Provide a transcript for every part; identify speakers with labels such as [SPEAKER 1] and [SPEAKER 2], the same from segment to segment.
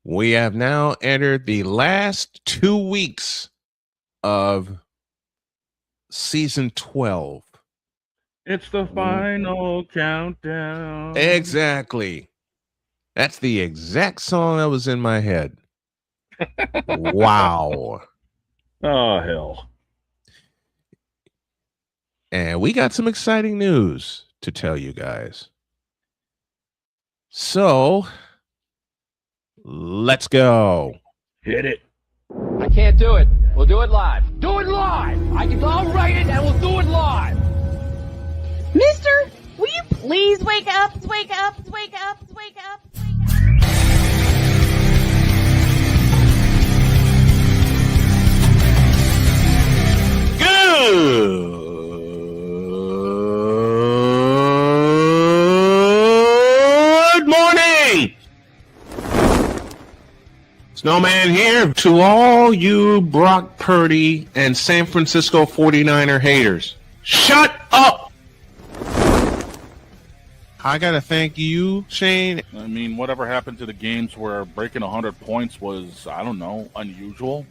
[SPEAKER 1] We have now entered the last 2 weeks of season 12.
[SPEAKER 2] It's the final countdown.
[SPEAKER 1] Exactly. That's the exact song that was in my head. Wow.
[SPEAKER 2] Oh, hell.
[SPEAKER 1] And we got some exciting news to tell you guys. So, let's go.
[SPEAKER 2] Hit it.
[SPEAKER 3] I can't do it. We'll do it live. Do it live. I'll write it and we'll do it live.
[SPEAKER 4] Mister, will you please wake up, wake up, wake up, wake up, wake up?
[SPEAKER 1] Good morning. Snowman here to all you Brock Purdy and San Francisco 49er haters. Shut up. I got to thank you, Shane.
[SPEAKER 2] I mean, whatever happened to the games where breaking 100 points was, I don't know, unusual?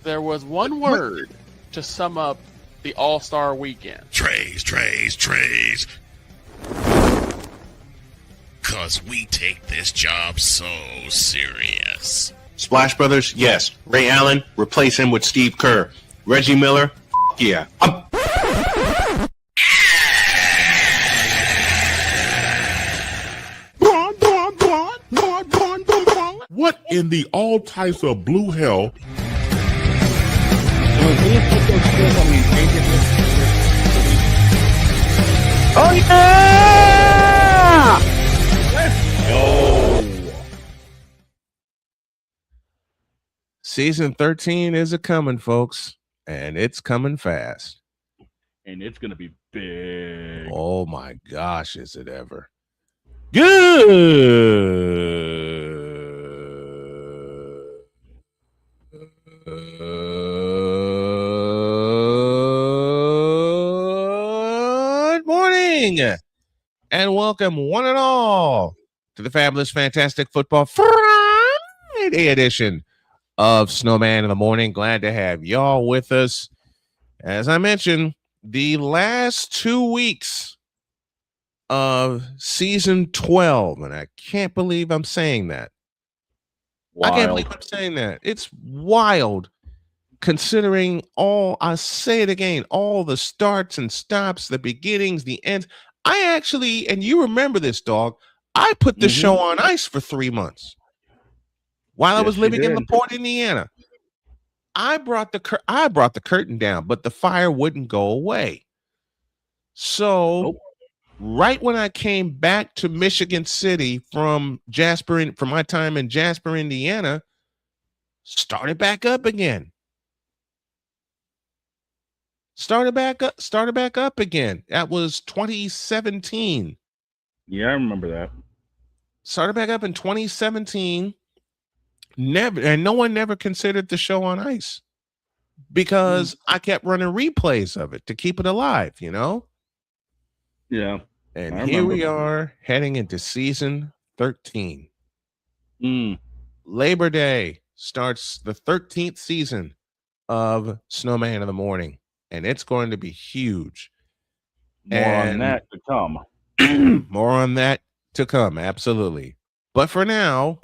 [SPEAKER 5] There was one word to sum up the All-Star weekend.
[SPEAKER 6] Trays. Cause we take this job so serious.
[SPEAKER 1] Splash Brothers, yes. Ray Allen, replace him with Steve Kerr. Reggie Miller, yeah.
[SPEAKER 6] What in the all types of blue hell?
[SPEAKER 1] Oh yeah! Season 13 is a-coming, folks, and it's coming fast.
[SPEAKER 2] And it's going to be big.
[SPEAKER 1] Oh my gosh, is it ever. Good morning, and welcome one and all to the fabulous, fantastic football Friday edition of Snowman in the Morning. Glad to have y'all with us. As I mentioned, the last 2 weeks of season 12, and I can't believe I'm saying that.
[SPEAKER 2] Wild.
[SPEAKER 1] I can't believe I'm saying that. It's wild considering all, I say it again, all the starts and stops, the beginnings, the ends. I actually, and you remember this, dog, I put the show on ice for 3 months while I was living in LaPorte, Indiana. I brought the curtain down, but the fire wouldn't go away. So right when I came back to Michigan City from my time in Jasper, Indiana, started back up again. Started back up again. That was 2017.
[SPEAKER 2] Yeah, I remember that.
[SPEAKER 1] Started back up in 2017. No one never considered the show on ice because I kept running replays of it to keep it alive, you know?
[SPEAKER 2] Yeah.
[SPEAKER 1] And here we are heading into season 13. Labor Day starts the 13th season of Snowman in the Morning, and it's going to be huge.
[SPEAKER 2] More on that to come.
[SPEAKER 1] More on that to come, absolutely. But for now,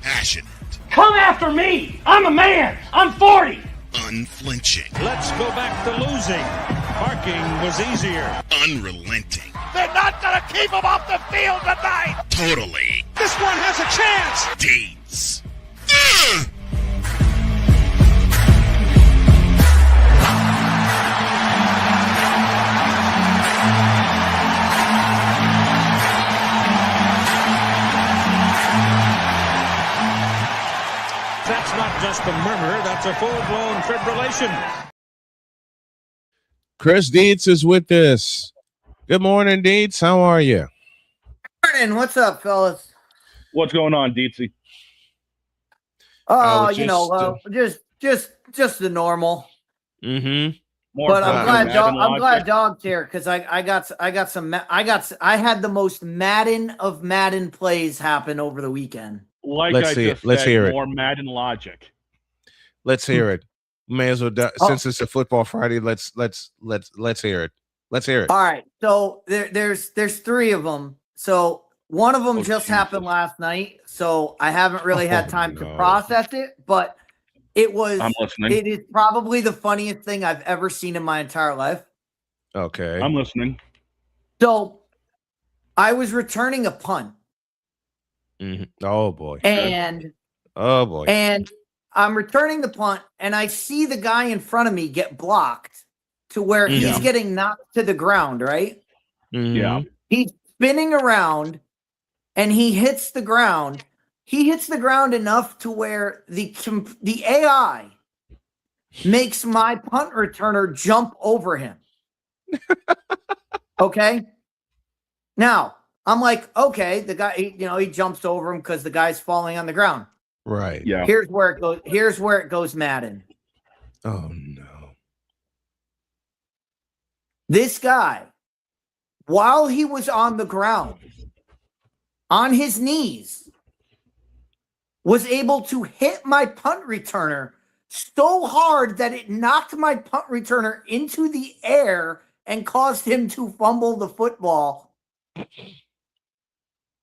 [SPEAKER 6] Passionate.
[SPEAKER 3] Come after me. I'm a man. I'm 40.
[SPEAKER 6] Unflinching.
[SPEAKER 7] Let's go back to losing. Parking was easier.
[SPEAKER 6] Unrelenting.
[SPEAKER 3] They're not going to keep him off the field tonight.
[SPEAKER 6] Totally.
[SPEAKER 7] This one has a chance.
[SPEAKER 6] Dietz.
[SPEAKER 7] That's not just a murmur, that's a full-blown fibrillation.
[SPEAKER 1] Chris Dietz is with us. Good morning, Dietz. How are you?
[SPEAKER 8] Morning. What's up, fellas?
[SPEAKER 2] What's going on, Dietzy?
[SPEAKER 8] Oh, just the normal.
[SPEAKER 1] Mm-hmm.
[SPEAKER 8] But I'm glad
[SPEAKER 2] Madden
[SPEAKER 8] I'm glad
[SPEAKER 2] logic.
[SPEAKER 8] Dog's here because I had the most Madden of Madden plays happen over the weekend.
[SPEAKER 2] Like
[SPEAKER 1] Let's
[SPEAKER 2] I
[SPEAKER 1] see it.
[SPEAKER 2] just
[SPEAKER 1] Let's
[SPEAKER 2] said,
[SPEAKER 1] hear it.
[SPEAKER 2] more Madden logic.
[SPEAKER 1] Let's hear it. May as well since it's a football Friday. Let's hear it. Let's hear it.
[SPEAKER 8] All right, so there's 3 of them. So one of them just happened
[SPEAKER 2] Jesus.
[SPEAKER 8] last night, so I haven't really had time to
[SPEAKER 1] no.
[SPEAKER 8] process it, but it
[SPEAKER 2] I'm listening.
[SPEAKER 8] is probably the funniest thing I've ever seen in my entire life.
[SPEAKER 1] Okay.
[SPEAKER 2] I'm listening.
[SPEAKER 8] So I was returning a punt,
[SPEAKER 1] Oh boy.
[SPEAKER 8] and I'm returning the punt, and I see the guy in front of me get blocked to where he's
[SPEAKER 2] Yeah.
[SPEAKER 8] getting knocked to the ground, right?
[SPEAKER 2] Yeah.
[SPEAKER 8] He's spinning around, and he hits the ground. He hits the ground enough to where the AI makes my punt returner jump over him. Okay? Now, I'm like, okay, the guy, he jumps over him because the guy's falling on the ground.
[SPEAKER 1] Right.
[SPEAKER 2] Yeah.
[SPEAKER 8] Here's where it goes. Here's where it goes, Madden.
[SPEAKER 1] Oh no.
[SPEAKER 8] This guy, while he was on the ground, on his knees, was able to hit my punt returner so hard that it knocked my punt returner into the air and caused him to fumble the football.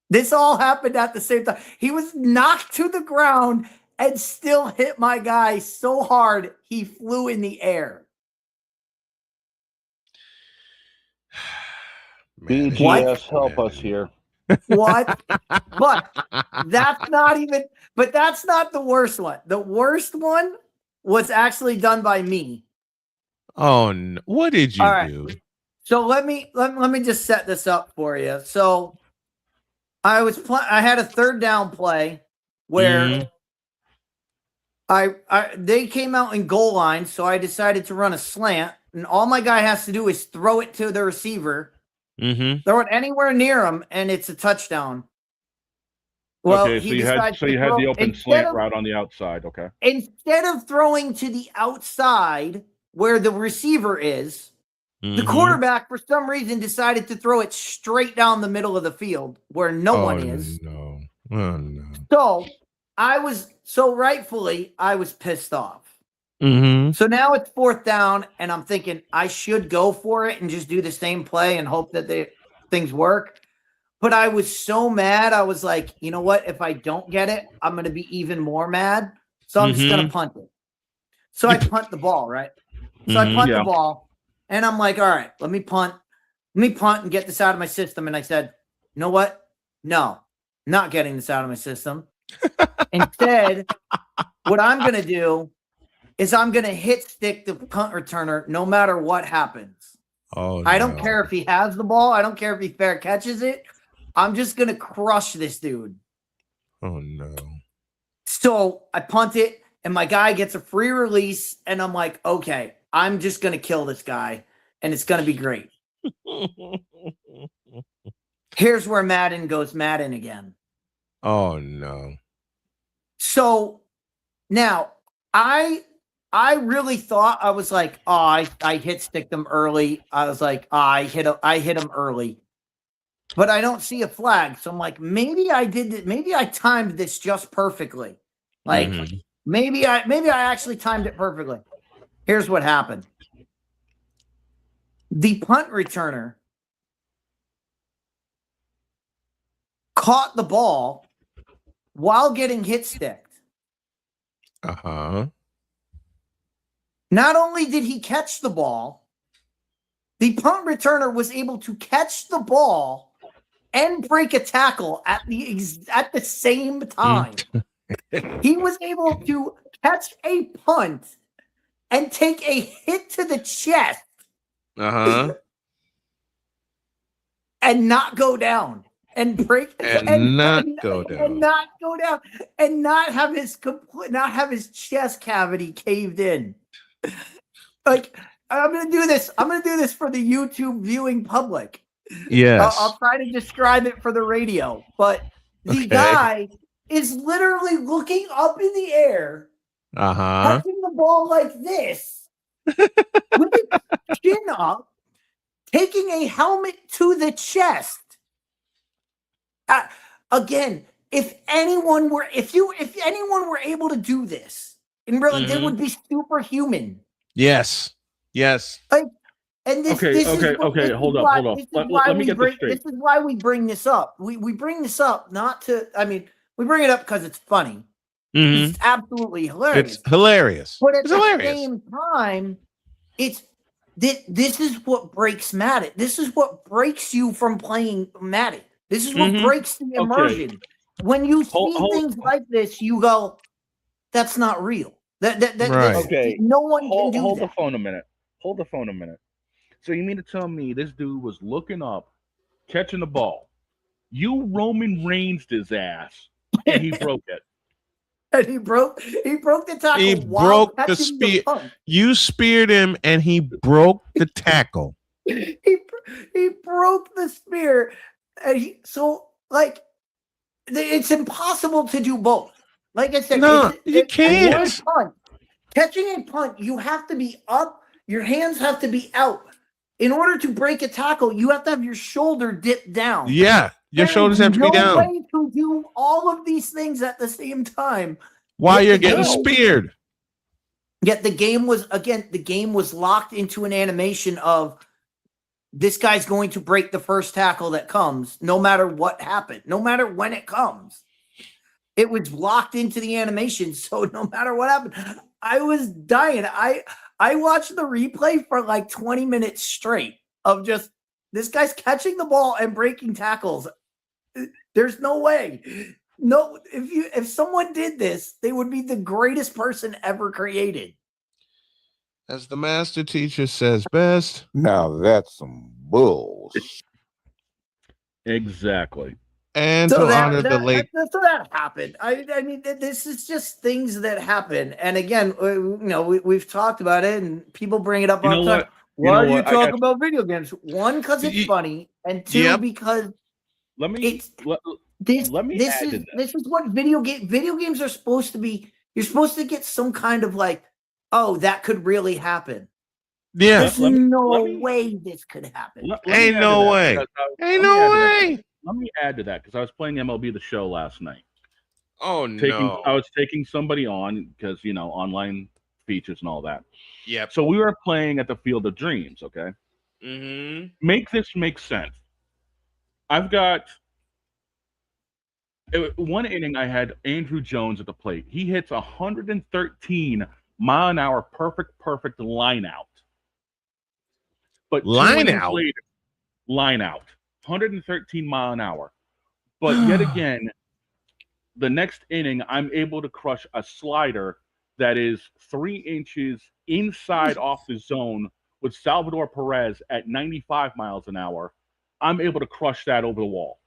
[SPEAKER 8] This all happened at the same time. He was knocked to the ground and still hit my guy so hard he flew in the air.
[SPEAKER 9] BGS, help us here.
[SPEAKER 8] What? But that's not the worst one. The worst one was actually done by me.
[SPEAKER 1] Oh no. What did you
[SPEAKER 8] All right.
[SPEAKER 1] do?
[SPEAKER 8] So let me just set this up for you. So I had a third down play where they came out in goal line, so I decided to run a slant, and all my guy has to do is throw it to the receiver. Throw it anywhere near him, and it's a touchdown. Well,
[SPEAKER 2] okay, so you had the open slant route on the outside. Okay.
[SPEAKER 8] Instead of throwing to the outside where the receiver is, the quarterback, for some reason, decided to throw it straight down the middle of the field where no one is.
[SPEAKER 1] No. Oh no.
[SPEAKER 8] So rightfully, I was pissed off.
[SPEAKER 1] Mm-hmm.
[SPEAKER 8] So now it's 4th down, and I'm thinking I should go for it and just do the same play and hope that things work. But I was so mad. I was like, you know what? If I don't get it, I'm going to be even more mad. So I'm just going to punt it. So I punt the ball, right? So I punt the ball, and I'm like, all right, let me punt and get this out of my system. And I said, you know what? No, not getting this out of my system. Instead, what I'm going to do is I'm going to hit stick the punt returner no matter what happens.
[SPEAKER 1] Oh,
[SPEAKER 8] I don't care if he has the ball. I don't care if he fair catches it. I'm just going to crush this dude.
[SPEAKER 1] Oh, no.
[SPEAKER 8] So I punt it, and my guy gets a free release, and I'm like, okay, I'm just going to kill this guy, and it's going to be great. Here's where Madden goes Madden again.
[SPEAKER 1] Oh, no.
[SPEAKER 8] So now I really thought, I was like, oh, I hit stick them early. I was like, oh, I hit him early. But I don't see a flag. So I'm like, maybe I did it. Maybe I timed this just perfectly. Like maybe I actually timed it perfectly. Here's what happened. The punt returner caught the ball while getting hit sticked.
[SPEAKER 1] Uh-huh.
[SPEAKER 8] Not only did he catch the ball, the punt returner was able to catch the ball and break a tackle at the same time. He was able to catch a punt and take a hit to the chest.
[SPEAKER 1] Uh-huh.
[SPEAKER 8] And not go down. And break
[SPEAKER 1] and not go down.
[SPEAKER 8] And not go down. And not have his chest cavity caved in. Like, I'm gonna do this. I'm gonna do this for the YouTube viewing public.
[SPEAKER 1] Yes.
[SPEAKER 8] I'll try to describe it for the radio. But the guy is literally looking up in the air, touching the ball like this, with his chin up, taking a helmet to the chest. Again, if anyone were able to do this in real life, they would be superhuman.
[SPEAKER 1] Yes.
[SPEAKER 8] Like, and this,
[SPEAKER 9] Okay,
[SPEAKER 8] this
[SPEAKER 9] okay,
[SPEAKER 8] is what,
[SPEAKER 9] okay,
[SPEAKER 8] this is
[SPEAKER 9] hold up,
[SPEAKER 8] why-
[SPEAKER 9] hold up.
[SPEAKER 8] This is
[SPEAKER 9] Let
[SPEAKER 8] why
[SPEAKER 9] me
[SPEAKER 8] we
[SPEAKER 9] get this
[SPEAKER 8] bring.
[SPEAKER 9] straight.
[SPEAKER 8] This is why we bring this up. We bring this up not to. I mean, we bring it up because it's funny.
[SPEAKER 1] Mhm.
[SPEAKER 8] It's absolutely hilarious.
[SPEAKER 1] It's hilarious.
[SPEAKER 8] But at
[SPEAKER 1] It's
[SPEAKER 8] the
[SPEAKER 1] hilarious.
[SPEAKER 8] same time, this is what breaks Madden. This is what breaks you from playing Madden. This is what breaks the immersion. When you see things like this, you go, "That's not real."
[SPEAKER 1] Right.
[SPEAKER 9] Okay.
[SPEAKER 8] No one can do
[SPEAKER 9] Hold
[SPEAKER 8] that.
[SPEAKER 9] the phone a minute. Hold the phone a minute. So you mean to tell me this dude was looking up, catching the ball? You Roman Reigns his ass, and he broke it.
[SPEAKER 8] And he broke the tackle.
[SPEAKER 1] He
[SPEAKER 8] while
[SPEAKER 1] broke the
[SPEAKER 8] catching
[SPEAKER 1] spear.
[SPEAKER 8] punt.
[SPEAKER 1] You speared him, and he broke the tackle.
[SPEAKER 8] He broke the spear, and it's impossible to do both. Like I said,
[SPEAKER 1] No, you can't.
[SPEAKER 8] Catching a punt, you have to be up. Your hands have to be out. In order to break a tackle, you have to have your shoulder dipped down.
[SPEAKER 1] Yeah, your shoulders have to be
[SPEAKER 8] No
[SPEAKER 1] down
[SPEAKER 8] way to do all of these things at the same time.
[SPEAKER 1] while
[SPEAKER 8] Yet
[SPEAKER 1] you're
[SPEAKER 8] the
[SPEAKER 1] getting
[SPEAKER 8] game-
[SPEAKER 1] speared.
[SPEAKER 8] Yet the game was locked into an animation of this guy's going to break the first tackle that comes, no matter what happened, no matter when it comes. It was locked into the animation, so no matter what happened, I was dying. I watched the replay for like 20 minutes straight of just this guy's catching the ball and breaking tackles. There's no way. No, if someone did this, they would be the greatest person ever created.
[SPEAKER 1] As the master teacher says best.
[SPEAKER 10] Now that's some bull.
[SPEAKER 9] Exactly.
[SPEAKER 1] And
[SPEAKER 8] So
[SPEAKER 1] to honor the late.
[SPEAKER 8] so that happened. I mean, this is just things that happen. And again, we've talked about it, and people bring it up
[SPEAKER 9] You
[SPEAKER 8] all
[SPEAKER 9] know
[SPEAKER 8] the time.
[SPEAKER 9] what? You
[SPEAKER 8] Why
[SPEAKER 9] know
[SPEAKER 8] do you
[SPEAKER 9] what? I
[SPEAKER 8] talk
[SPEAKER 9] got-
[SPEAKER 8] about video games? One, because it's funny, and two,
[SPEAKER 1] Yep.
[SPEAKER 8] because
[SPEAKER 9] Let me
[SPEAKER 8] it's
[SPEAKER 9] let,
[SPEAKER 8] this.
[SPEAKER 9] let me
[SPEAKER 8] This
[SPEAKER 9] add to
[SPEAKER 8] is
[SPEAKER 9] that.
[SPEAKER 8] this is what video games are supposed to be. You're supposed to get some kind of like, oh, that could really happen.
[SPEAKER 1] Yeah.
[SPEAKER 8] There's
[SPEAKER 9] let
[SPEAKER 8] no
[SPEAKER 9] me-
[SPEAKER 8] way this could happen.
[SPEAKER 9] let me
[SPEAKER 1] Ain't
[SPEAKER 9] add
[SPEAKER 1] no
[SPEAKER 9] to that,
[SPEAKER 1] way.
[SPEAKER 9] because
[SPEAKER 1] Ain't
[SPEAKER 9] let me
[SPEAKER 1] no
[SPEAKER 9] add to that.
[SPEAKER 1] way.
[SPEAKER 9] Let me add to that because I was playing MLB The Show last night.
[SPEAKER 1] Oh
[SPEAKER 9] I was taking somebody on because online features and all that.
[SPEAKER 1] Yep.
[SPEAKER 9] So we were playing at the Field of Dreams. Okay,
[SPEAKER 1] Mm-hmm.
[SPEAKER 9] make this make sense. I've got one inning. I had Andrew Jones at the plate. He hits 113 mile an hour, perfect line out. But
[SPEAKER 1] Line out?
[SPEAKER 9] line out, 113 mile an hour. But yet again, the next inning, I'm able to crush a slider that is 3 inches inside off the zone with Salvador Perez at 95 miles an hour. I'm able to crush that over the wall.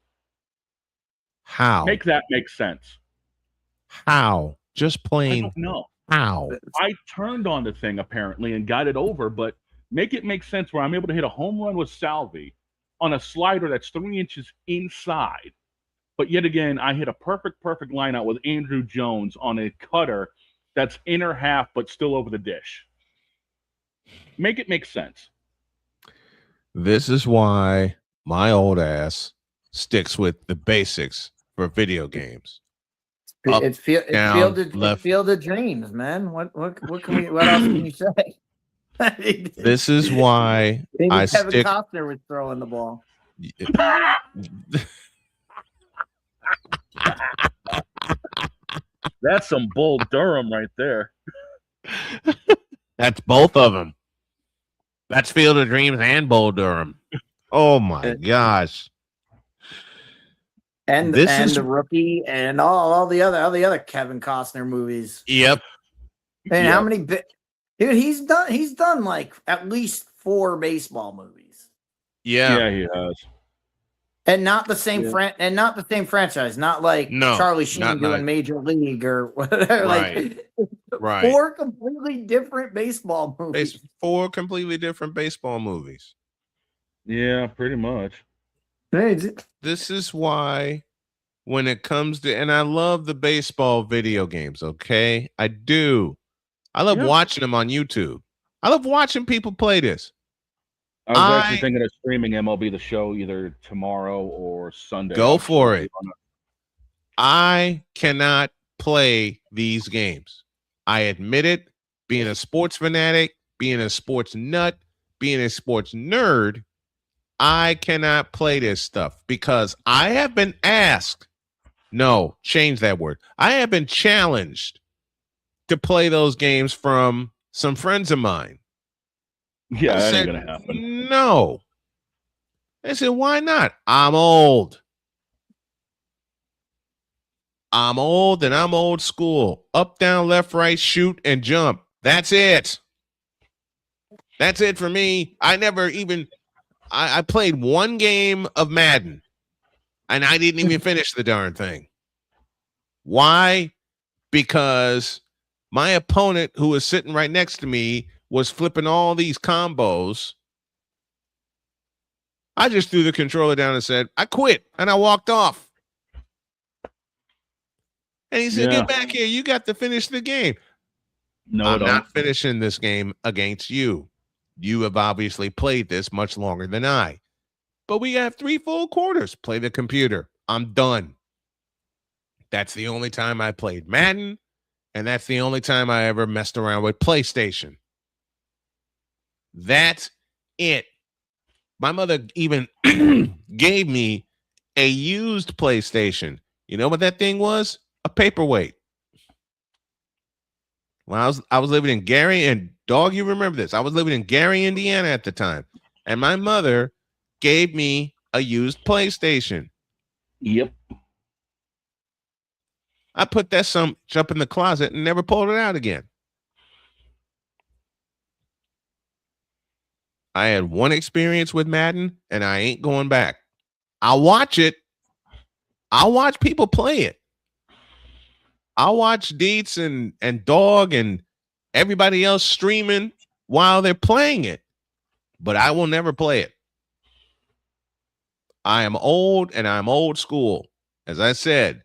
[SPEAKER 1] How?
[SPEAKER 9] Make that make sense.
[SPEAKER 1] How? Just
[SPEAKER 9] I
[SPEAKER 1] plain
[SPEAKER 9] don't know.
[SPEAKER 1] how?
[SPEAKER 9] I turned on the thing apparently and got it over, but make it make sense where I'm able to hit a home run with Salvi on a slider that's 3 inches inside. But yet again, I hit a perfect line out with Andrew Jones on a cutter that's inner half but still over the dish. Make it make sense.
[SPEAKER 1] This is why my old ass sticks with the basics for video games. Up,
[SPEAKER 8] It's
[SPEAKER 1] down, left.
[SPEAKER 8] Field of Dreams, man. What else can you say?
[SPEAKER 1] This is why
[SPEAKER 8] Maybe
[SPEAKER 1] I
[SPEAKER 8] Kevin
[SPEAKER 1] stick.
[SPEAKER 8] Costner was throwing the ball.
[SPEAKER 9] That's some Bull Durham right there.
[SPEAKER 1] That's both of them. That's Field of Dreams and Bull Durham. Oh my gosh.
[SPEAKER 8] And
[SPEAKER 1] This
[SPEAKER 8] and
[SPEAKER 1] is-
[SPEAKER 8] the Rookie and all the other Kevin Costner movies.
[SPEAKER 1] Yep.
[SPEAKER 8] And how many dude, he's done like at least 4 baseball movies.
[SPEAKER 1] Yeah.
[SPEAKER 9] Yeah, he has.
[SPEAKER 8] And not the same franchise, not like
[SPEAKER 1] No,
[SPEAKER 8] Charlie Sheen
[SPEAKER 1] not
[SPEAKER 8] doing
[SPEAKER 1] like-
[SPEAKER 8] Major League or whatever.
[SPEAKER 1] Right.
[SPEAKER 8] Like
[SPEAKER 1] Right.
[SPEAKER 8] 4 completely different baseball movies.
[SPEAKER 1] 4 completely different baseball movies.
[SPEAKER 9] Yeah, pretty much.
[SPEAKER 1] This is why when it comes to, and I love the baseball video games, okay? I do. I love watching them on YouTube. I love watching people play this.
[SPEAKER 9] I was actually thinking of streaming MLB The Show either tomorrow or Sunday.
[SPEAKER 1] Go for it. I cannot play these games. I admit it. Being a sports fanatic, being a sports nut, being a sports nerd, I cannot play this stuff because I have been asked. No, change that word. I have been challenged to play those games from some friends of mine.
[SPEAKER 9] Yeah, that ain't gonna happen.
[SPEAKER 1] No. I said, why not? I'm old. I'm old and I'm old school. Up, down, left, right, shoot, and jump. That's it. That's it for me. I never even I played one game of Madden and I didn't even finish the darn thing. Why? Because my opponent, who was sitting right next to me, was flipping all these combos. I just threw the controller down and said, I quit, and I walked off. And he said, get back here. You got to finish the game.
[SPEAKER 9] No,
[SPEAKER 1] I'm not finishing this game against you. You have obviously played this much longer than I. But we have 3 full quarters. Play the computer. I'm done. That's the only time I played Madden, and that's the only time I ever messed around with PlayStation. That's it. My mother even gave me a used PlayStation. You know what that thing was? A paperweight. When I was living in Gary, and dog, you remember this. I was living in Gary, Indiana at the time. And my mother gave me a used PlayStation.
[SPEAKER 9] Yep.
[SPEAKER 1] I put that jump in the closet and never pulled it out again. I had one experience with Madden, and I ain't going back. I'll watch it. I'll watch people play it. I'll watch Dietz and Dog and everybody else streaming while they're playing it, but I will never play it. I am old and I'm old school. As I said,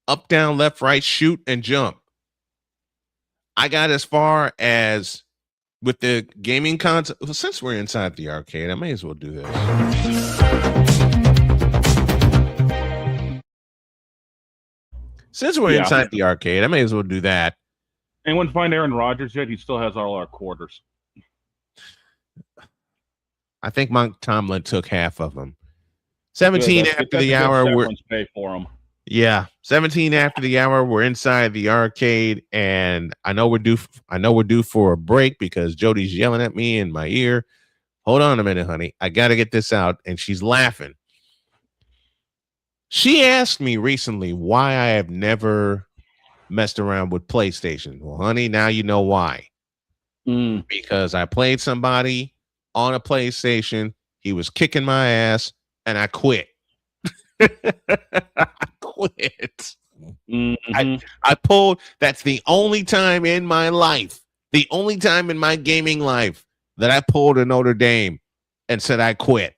[SPEAKER 1] up, down, left, right, shoot, and jump. I got as far as with the gaming console. Well, since we're inside the arcade, I may as well do this. Since we're inside the arcade, I may as well do that.
[SPEAKER 9] Anyone find Aaron Rodgers yet? He still has all our quarters.
[SPEAKER 1] I think Mike Tomlin took half of them. 17 after the hour. We're
[SPEAKER 9] pay for him.
[SPEAKER 1] Yeah, 17 after the hour. We're inside the arcade, and I know we're due for a break because Jody's yelling at me in my ear. Hold on a minute, honey. I got to get this out, and she's laughing. She asked me recently why I have never messed around with PlayStation. Well, honey, now you know why. Because I played somebody on a PlayStation. He was kicking my ass, and I quit. I quit. I pulled. That's the only time in my life, the only time in my gaming life that I pulled a Notre Dame and said I quit.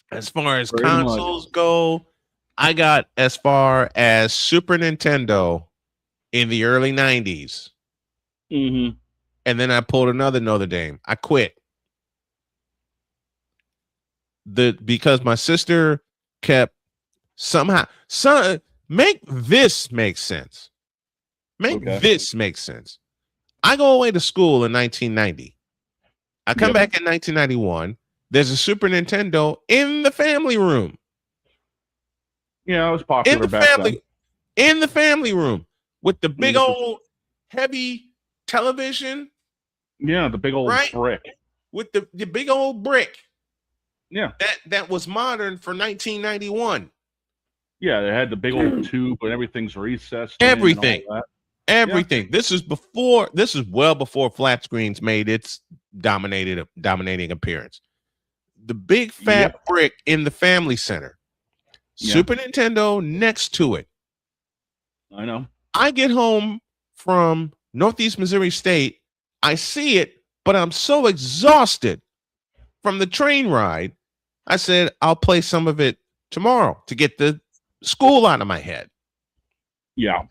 [SPEAKER 1] As far as consoles go, I got as far as Super Nintendo in the early 90s. And then I pulled another Notre Dame. I quit. Because my sister kept make this make sense. This make sense. I go away to school in 1990. I come back in 1991. There's a Super Nintendo in the family room.
[SPEAKER 9] Yeah, it was popular back then.
[SPEAKER 1] In the family room with the big old heavy television.
[SPEAKER 9] Yeah, the big old brick.
[SPEAKER 1] With the big old brick.
[SPEAKER 9] Yeah.
[SPEAKER 1] That was modern for 1991.
[SPEAKER 9] Yeah, they had the big old tube and everything's recessed.
[SPEAKER 1] Everything.
[SPEAKER 9] Everything.
[SPEAKER 1] Yeah. This is well before flat screens made its dominating appearance. The big fat brick in the family center. Super Nintendo next to it.
[SPEAKER 9] I know.
[SPEAKER 1] I get home from Northeast Missouri State. I see it, but I'm so exhausted from the train ride. I said, I'll play some of it tomorrow to get the school out of my head.
[SPEAKER 9] Yeah.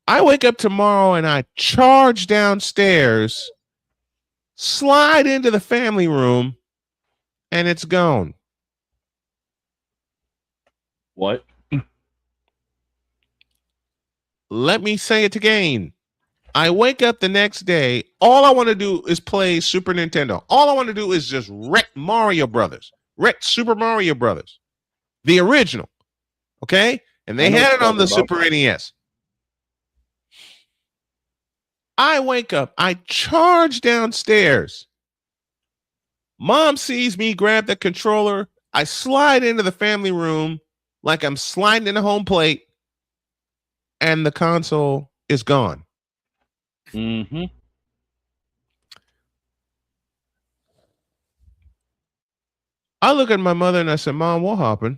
[SPEAKER 1] I wake up tomorrow and I charge downstairs, slide into the family room, and it's gone.
[SPEAKER 9] What?
[SPEAKER 1] Let me say it again. I wake up the next day. All I want to do is play Super Nintendo. All I want to do is just wreck Mario Brothers. Wreck Super Mario Brothers. The original. Okay? And they had it on the Super NES. I wake up. I charge downstairs. Mom sees me grab the controller. I slide into the family room like I'm sliding in a home plate. And the console is gone.
[SPEAKER 9] Mm-hmm.
[SPEAKER 1] I look at my mother and I said, Mom, what happened?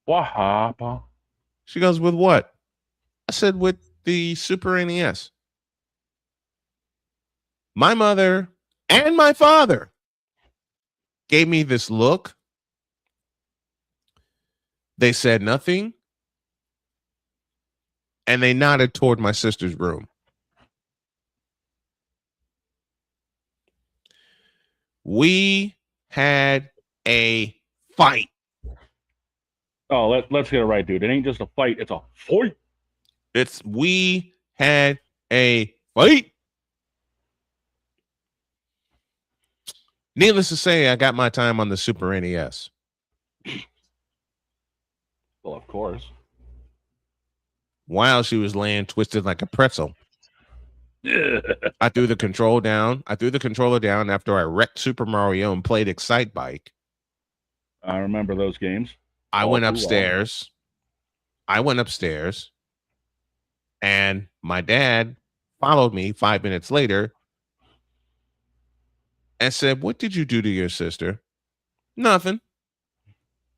[SPEAKER 9] What happened?
[SPEAKER 1] She goes, with what? I said, with the Super NES. My mother and my father gave me this look. They said nothing. And they nodded toward my sister's room. We had a fight.
[SPEAKER 9] Oh, let's get it right, dude. It ain't just a fight. It's a fight.
[SPEAKER 1] We had a fight. Needless to say, I got my time on the Super NES.
[SPEAKER 9] Well, of course.
[SPEAKER 1] While she was laying twisted like a pretzel. I threw the controller down. After I wrecked Super Mario and played Excite Bike.
[SPEAKER 9] I remember those games.
[SPEAKER 1] I went upstairs. And my dad followed me 5 minutes later and said, what did you do to your sister? Nothing.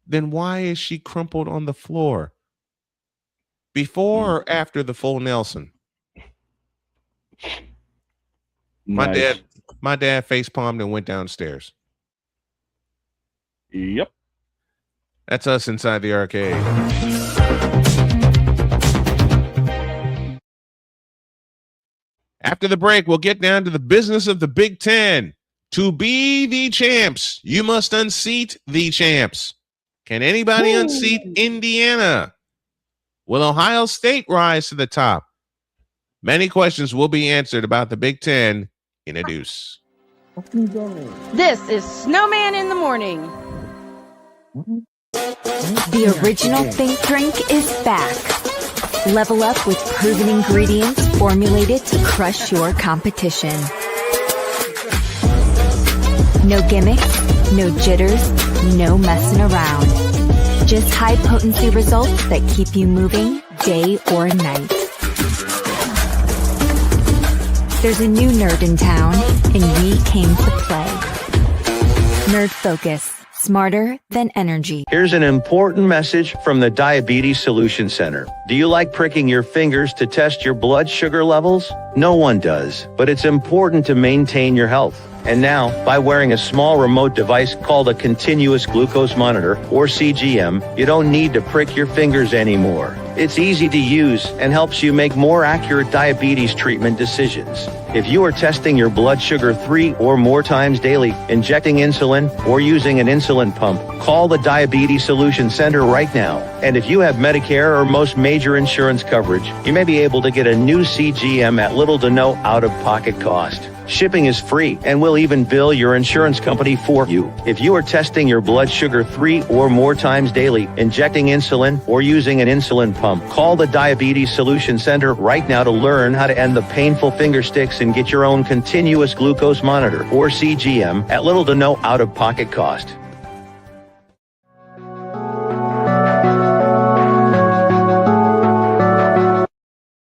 [SPEAKER 1] Then why is she crumpled on the floor? Before or after the full Nelson?
[SPEAKER 9] Nice.
[SPEAKER 1] My dad face palmed and went downstairs.
[SPEAKER 9] Yep.
[SPEAKER 1] That's us inside the arcade. After the break, we'll get down to the business of the Big Ten. To be the champs, you must unseat the champs. Can anybody unseat Indiana? Will Ohio State rise to the top? Many questions will be answered about the Big Ten in a deuce.
[SPEAKER 4] This is Snowman in the Morning.
[SPEAKER 11] The original Think Drink is back. Level up with proven ingredients formulated to crush your competition. No gimmicks, no jitters, no messing around. Just high potency results that keep you moving day or night. There's a new nerd in town, and we came to play. Nerd Focus. Smarter than energy.
[SPEAKER 12] Here's an important message from the Diabetes Solution Center. Do you like pricking your fingers to test your blood sugar levels? No one does, but it's important to maintain your health. And now, by wearing a small remote device called a continuous glucose monitor, or CGM, you don't need to prick your fingers anymore. It's easy to use and helps you make more accurate diabetes treatment decisions. If you are testing your blood sugar 3 or more times daily, injecting insulin, or using an insulin pump, call the Diabetes Solution Center right now. And if you have Medicare or most major insurance coverage, you may be able to get a new CGM at little to no out-of-pocket cost. Shipping is free and will even bill your insurance company for you. If you are testing your blood sugar 3 or more times daily, injecting insulin, or using an insulin pump, call the Diabetes Solution Center right now to learn how to end the painful finger sticks and get your own continuous glucose monitor, or CGM, at little to no out-of-pocket cost.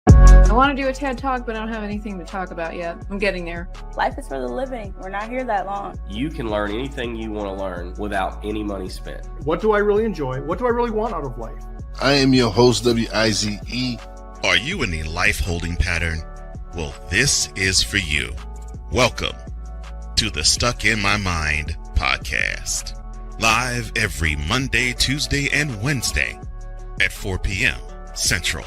[SPEAKER 13] I want to do a TED Talk, but I don't have anything to talk about yet. I'm getting there.
[SPEAKER 14] Life is for the living. We're not here that long.
[SPEAKER 15] You can learn anything you want to learn without any money spent.
[SPEAKER 16] What do I really enjoy? What do I really want out of life?
[SPEAKER 6] I am your host, WIZE. Are you in a life holding pattern? Well, this is for you. Welcome to the Stuck in My Mind podcast. Live every Monday, Tuesday, and Wednesday at 4 p.m. Central.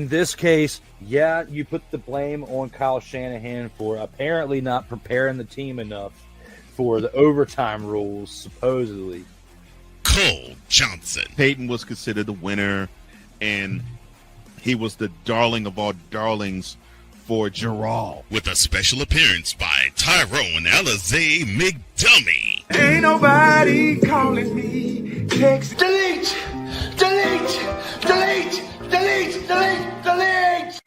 [SPEAKER 17] in this case, yeah, you put the blame on Kyle Shanahan for apparently not preparing the team enough for the overtime rules, supposedly.
[SPEAKER 6] Cole Johnson.
[SPEAKER 18] Peyton was considered the winner, and he was the darling of all darlings for Gerald.
[SPEAKER 6] With a special appearance by Tyrone Alizé McDummy.
[SPEAKER 19] Ain't nobody calling me. Text. Delete.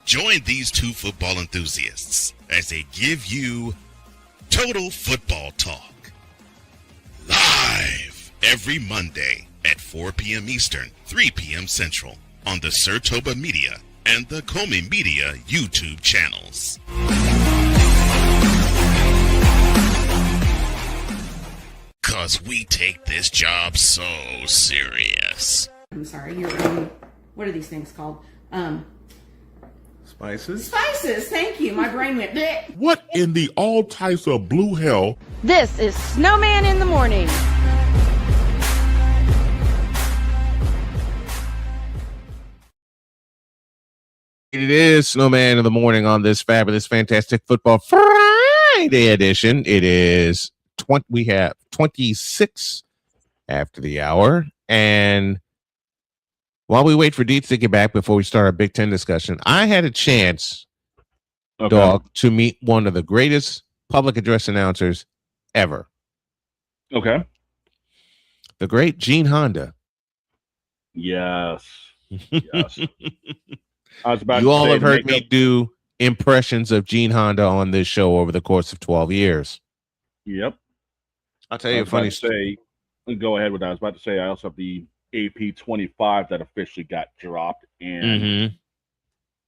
[SPEAKER 6] Join these two football enthusiasts as they give you Total Football Talk. Live every Monday at 4 p.m. Eastern, 3 p.m. Central on the Sertoba Media and the Comey Media YouTube channels. Cause we take this job so serious.
[SPEAKER 20] I'm sorry, what are these things called?
[SPEAKER 18] Spices?
[SPEAKER 20] Spices, thank you. My brain went bleh.
[SPEAKER 18] What in the all types of blue hell?
[SPEAKER 4] This is Snowman in the Morning.
[SPEAKER 1] It is Snowman in the Morning on this fabulous, fantastic football Friday edition. It is we have 26 after the hour, and while we wait for Dietz to get back before we start our Big Ten discussion, I had a chance, Dog, to meet one of the greatest public address announcers ever.
[SPEAKER 9] Okay.
[SPEAKER 1] The great Gene Honda.
[SPEAKER 9] Yes. Yes. I was about
[SPEAKER 1] you
[SPEAKER 9] to
[SPEAKER 1] all
[SPEAKER 9] say
[SPEAKER 1] have heard me do impressions of Gene Honda on this show over the course of 12 years.
[SPEAKER 9] Yep.
[SPEAKER 1] I'll tell you a funny
[SPEAKER 9] story. Go ahead with that. I was about to say I also have the AP 25 that officially got dropped, and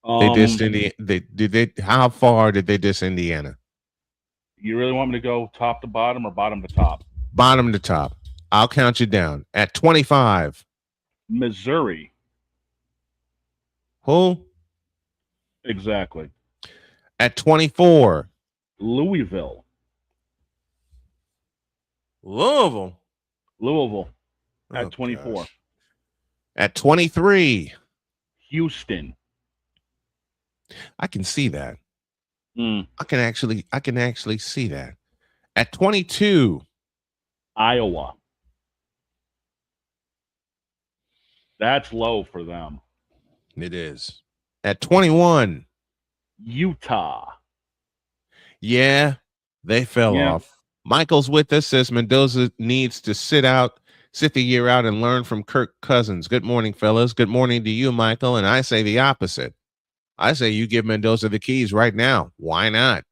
[SPEAKER 1] they dissed Indiana. How far did they diss Indiana?
[SPEAKER 9] You really want me to go top to bottom or bottom to top?
[SPEAKER 1] Bottom to top. I'll count you down. At 25,
[SPEAKER 9] Missouri.
[SPEAKER 1] Who?
[SPEAKER 9] Exactly.
[SPEAKER 1] At 24,
[SPEAKER 9] Louisville.
[SPEAKER 1] Louisville.
[SPEAKER 9] At 24.
[SPEAKER 1] Gosh. At 23,
[SPEAKER 9] Houston.
[SPEAKER 1] I can see that.
[SPEAKER 9] Mm.
[SPEAKER 1] I can actually see that. At 22,
[SPEAKER 9] Iowa. That's low for them.
[SPEAKER 1] It is. At 21,
[SPEAKER 9] Utah.
[SPEAKER 1] Yeah, they fell off. Michael's with us, says Mendoza needs to sit the year out and learn from Kirk Cousins. Good morning, fellas. Good morning to you, Michael. And I say the opposite. I say you give Mendoza the keys right now. Why not?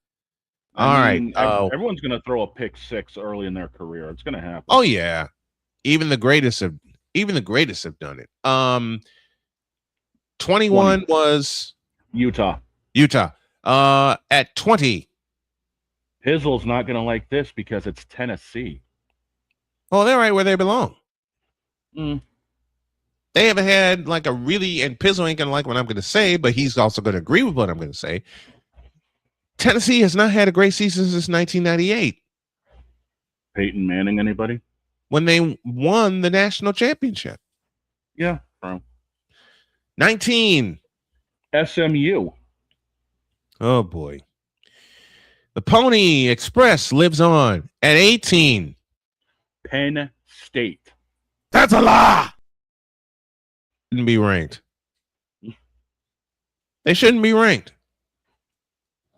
[SPEAKER 9] I mean, everyone's going to throw a pick six early in their career. It's going to happen.
[SPEAKER 1] Oh yeah, even the greatest have done it. 21 was
[SPEAKER 9] Utah.
[SPEAKER 1] At 20,
[SPEAKER 9] Pizzle's not going to like this because it's Tennessee.
[SPEAKER 1] Oh, they're right where they belong.
[SPEAKER 9] Mm.
[SPEAKER 1] They haven't had like a really, and Pizzle ain't gonna like what I'm gonna say, but he's also gonna agree with what I'm gonna say. Tennessee has not had a great season since 1998.
[SPEAKER 9] Peyton Manning, anybody?
[SPEAKER 1] When they won the national championship.
[SPEAKER 9] Yeah. Bro.
[SPEAKER 1] 19.
[SPEAKER 9] SMU.
[SPEAKER 1] Oh boy. The Pony Express lives on. At 18.
[SPEAKER 9] Penn State.
[SPEAKER 1] That's a lie. Shouldn't be ranked. They shouldn't be ranked.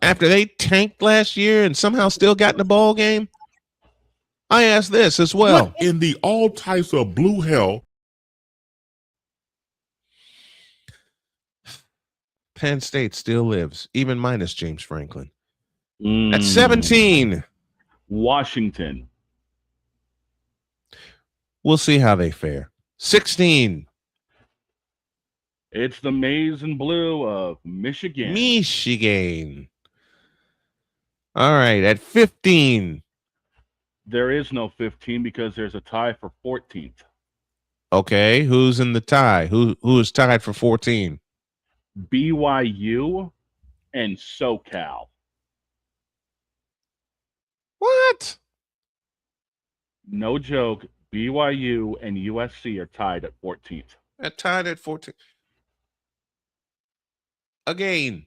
[SPEAKER 1] After they tanked last year and somehow still got in the ball game, I ask this as well.
[SPEAKER 18] What in the all types of blue hell?
[SPEAKER 1] Penn State still lives, even minus James Franklin. At 17.
[SPEAKER 9] Washington.
[SPEAKER 1] We'll see how they fare. 16.
[SPEAKER 9] It's the maize and blue of Michigan.
[SPEAKER 1] All right, at 15.
[SPEAKER 9] There is no 15 because there's a tie for 14th.
[SPEAKER 1] Okay, who's in the tie? Who is tied for 14?
[SPEAKER 9] BYU and SoCal.
[SPEAKER 1] What?
[SPEAKER 9] No joke. BYU and USC are tied at 14th.
[SPEAKER 1] Tied at 14. again.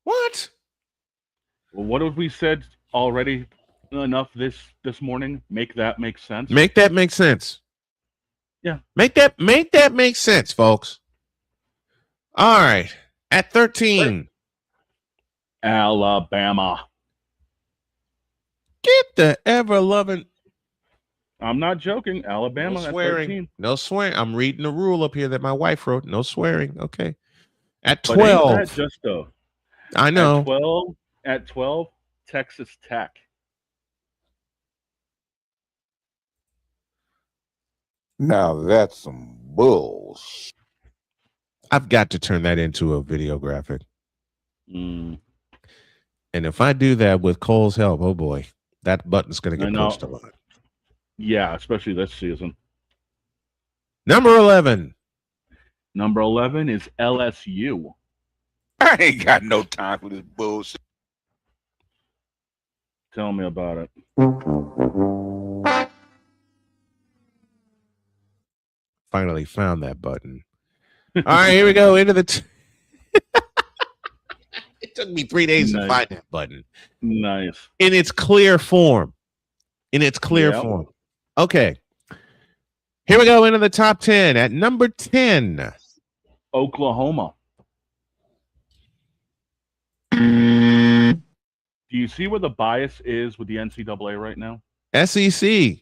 [SPEAKER 1] What?
[SPEAKER 9] Well, what have we said already enough this morning? Make that make sense.
[SPEAKER 1] Make that make sense.
[SPEAKER 9] Yeah.
[SPEAKER 1] Make that make sense, folks. All right. At 13.
[SPEAKER 9] Alabama.
[SPEAKER 1] Get the ever-loving.
[SPEAKER 9] I'm not joking. Alabama
[SPEAKER 1] No
[SPEAKER 9] at
[SPEAKER 1] swearing.
[SPEAKER 9] 13.
[SPEAKER 1] No swearing. I'm reading the rule up here that my wife wrote. No swearing. Okay. At
[SPEAKER 9] But
[SPEAKER 1] 12.
[SPEAKER 9] ain't that just a,
[SPEAKER 1] I know.
[SPEAKER 9] At 12, Texas Tech.
[SPEAKER 10] Now that's some bulls.
[SPEAKER 1] I've got to turn that into a video graphic.
[SPEAKER 9] Mm.
[SPEAKER 1] And if I do that with Cole's help, oh boy, that button's going to get pushed a lot.
[SPEAKER 9] Yeah, especially this season.
[SPEAKER 1] Number 11.
[SPEAKER 9] Number 11 is LSU.
[SPEAKER 10] I ain't got no time for this bullshit.
[SPEAKER 9] Tell me about it.
[SPEAKER 1] Finally found that button. All right, here we go. Into the. It took me 3 days to find that button.
[SPEAKER 9] Nice.
[SPEAKER 1] In its clear form. Form. Okay. Here we go into the top 10. At number 10.
[SPEAKER 9] Oklahoma. Do you see where the bias is with the NCAA right now?
[SPEAKER 1] SEC.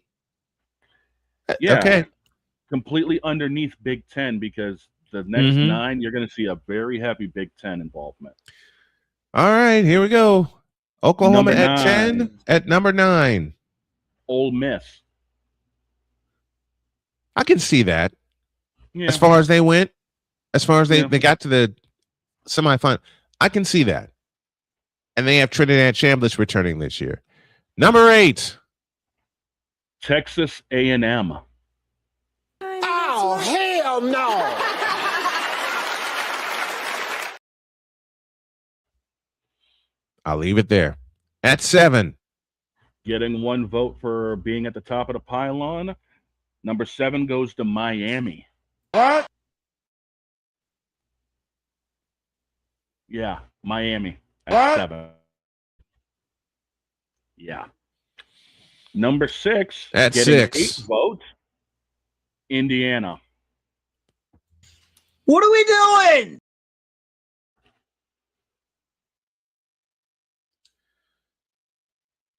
[SPEAKER 9] Yeah.
[SPEAKER 1] Okay.
[SPEAKER 9] Completely underneath Big Ten, because the next 9, you're going to see a very heavy Big Ten involvement.
[SPEAKER 1] All right, here we go. Oklahoma
[SPEAKER 9] Number
[SPEAKER 1] at
[SPEAKER 9] 9.
[SPEAKER 1] 10. At number 9.
[SPEAKER 9] Ole Miss.
[SPEAKER 1] I can see that.
[SPEAKER 9] Yeah.
[SPEAKER 1] As far as they went, as far as they got to the semifinal, I can see that. And they have Trinidad Chambliss returning this year. Number 8.
[SPEAKER 9] Texas A&M.
[SPEAKER 19] Oh, hell no.
[SPEAKER 1] I'll leave it there. At 7.
[SPEAKER 9] Getting 1 vote for being at the top of the pylon. Number 7 goes to Miami.
[SPEAKER 19] What?
[SPEAKER 9] Yeah, Miami at
[SPEAKER 19] What?
[SPEAKER 9] 7. Yeah. Number 6.
[SPEAKER 1] At
[SPEAKER 9] getting
[SPEAKER 1] 6.
[SPEAKER 9] 8 votes. Indiana.
[SPEAKER 8] What are we doing?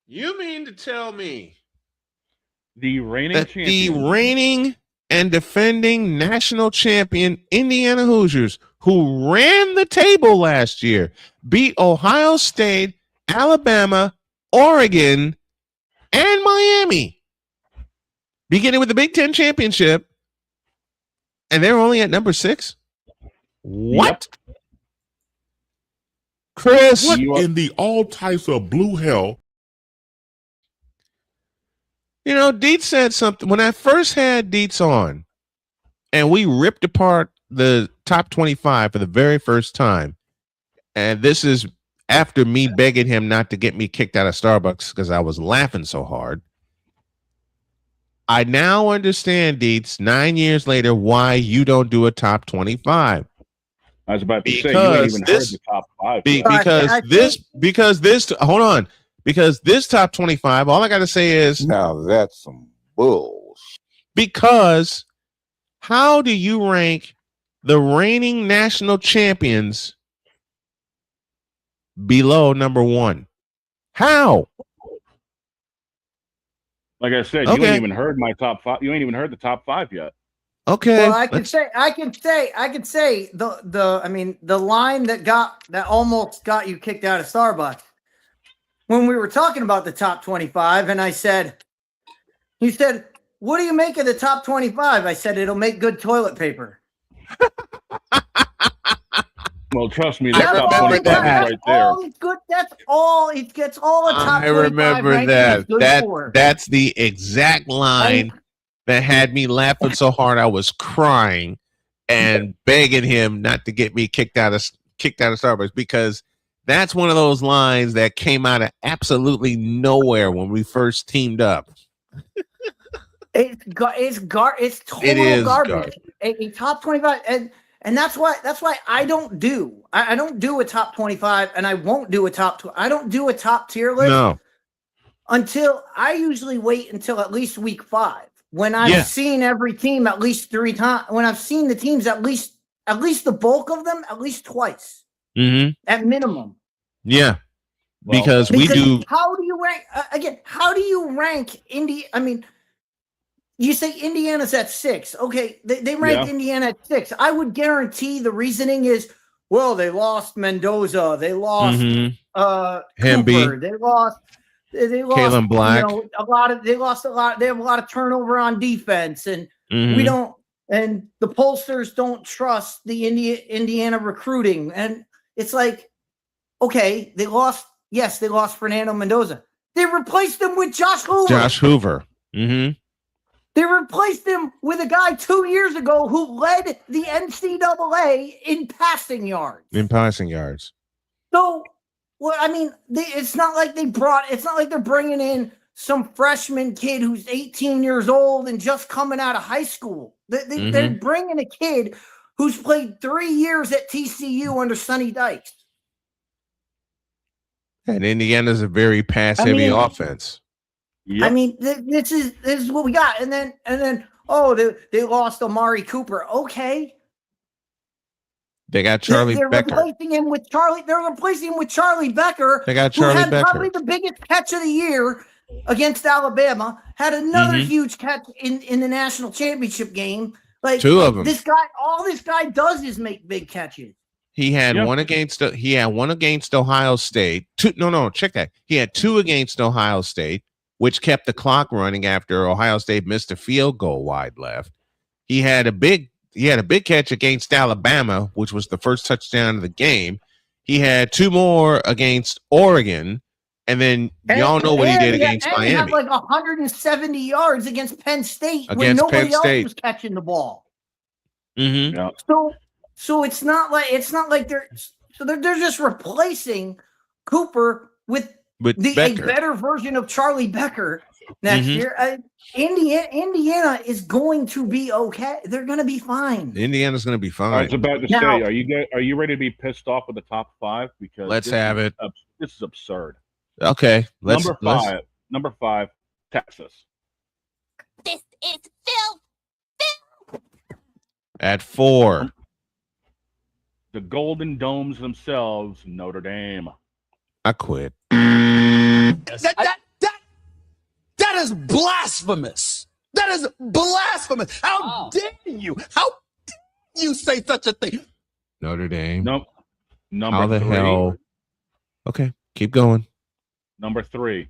[SPEAKER 1] You mean to tell me
[SPEAKER 9] The reigning
[SPEAKER 1] that
[SPEAKER 9] champion.
[SPEAKER 1] the reigning and defending national champion Indiana Hoosiers, who ran the table last year, beat Ohio State, Alabama, Oregon, and Miami, beginning with the Big Ten championship, and they're only at number 6? What?
[SPEAKER 9] Yep.
[SPEAKER 1] Chris?
[SPEAKER 18] What in the all types of blue hell?
[SPEAKER 1] You know, Dietz said something. When I first had Dietz on, and we ripped apart the top 25 for the very first time, and this is after me begging him not to get me kicked out of Starbucks because I was laughing so hard. I now understand, Dietz, 9 years later, why you don't do a top 25.
[SPEAKER 9] I was about to say, you ain't even heard the top 5.
[SPEAKER 1] Hold on. Because this top 25, all I got to say is,
[SPEAKER 10] now that's some bulls.
[SPEAKER 1] Because how do you rank the reigning national champions below number 1? How?
[SPEAKER 9] Like I said, you ain't even heard my top 5. You ain't even heard the top 5 yet.
[SPEAKER 1] Okay.
[SPEAKER 8] Well, I can say the line that almost got you kicked out of Starbucks. When we were talking about the top 25, and he said, what do you make of the top 25? I said, it'll make good toilet paper.
[SPEAKER 9] Well, trust me, that top 25 is right there.
[SPEAKER 8] That's all. It gets all the top 25.
[SPEAKER 1] I remember that. That's the exact line that had me laughing so hard I was crying and begging him not to get me kicked out of Starbucks, because that's one of those lines that came out of absolutely nowhere when we first teamed up.
[SPEAKER 8] It's total garbage. A top 25, And that's why I don't do a top 25, and I won't do a I don't do a top tier list until I usually wait until at least week 5 when I've seen every team at least 3 times. When I've seen the teams at least the bulk of them at least twice at minimum.
[SPEAKER 1] Yeah, because we do.
[SPEAKER 8] How do you rank again? How do you rank Indy? I mean. You say Indiana's at 6. Okay, they ranked Indiana at 6. I would guarantee the reasoning is, well, they lost Mendoza, they lost Cooper, they lost
[SPEAKER 1] Kalen Black.
[SPEAKER 8] They lost a lot. They have a lot of turnover on defense, and we don't. And the pollsters don't trust the Indiana recruiting, and it's like, okay, they lost. Yes, they lost Fernando Mendoza. They replaced him with Josh Hoover. They replaced him with a guy 2 years ago who led the NCAA in passing yards. So, well, I mean, it's not like they're bringing in some freshman kid who's 18 years old and just coming out of high school. They're bringing a kid who's played 3 years at TCU under Sonny Dykes.
[SPEAKER 1] And Indiana's a very pass-heavy offense.
[SPEAKER 8] Yep. I mean, this is what we got, and then they lost Amari Cooper. Okay,
[SPEAKER 1] they got Charlie Becker.
[SPEAKER 8] They're replacing him with Charlie Becker.
[SPEAKER 1] They got Charlie Becker,
[SPEAKER 8] probably the biggest catch of the year against Alabama. Had another huge catch in the national championship game. Like
[SPEAKER 1] 2 of them.
[SPEAKER 8] All this guy does is make big catches.
[SPEAKER 1] He had one against Ohio State. Check that. He had 2 against Ohio State, which kept the clock running after Ohio State missed a field goal wide left. He had a big catch against Alabama, which was the first touchdown of the game. He had 2 more against Oregon, and then y'all know what he did against Miami.
[SPEAKER 8] He had like 170 yards against Penn State when nobody else was catching the ball. So it's not like they're just replacing Cooper with a better version of Charlie Becker next year. Indiana is going to be okay. They're going to be fine.
[SPEAKER 1] Indiana's going to be fine.
[SPEAKER 9] I was about to say, are you ready to be pissed off with the top 5? Because
[SPEAKER 1] let's have it.
[SPEAKER 9] This is absurd.
[SPEAKER 1] Okay,
[SPEAKER 9] Number 5, Texas.
[SPEAKER 4] This is Phil.
[SPEAKER 1] At 4,
[SPEAKER 9] the Golden Domes themselves, Notre Dame.
[SPEAKER 1] I quit.
[SPEAKER 21] That is blasphemous. That is blasphemous. How dare you? How dare you say such a thing?
[SPEAKER 1] Notre Dame.
[SPEAKER 9] Nope.
[SPEAKER 1] How the hell? Okay, keep going.
[SPEAKER 9] Number 3,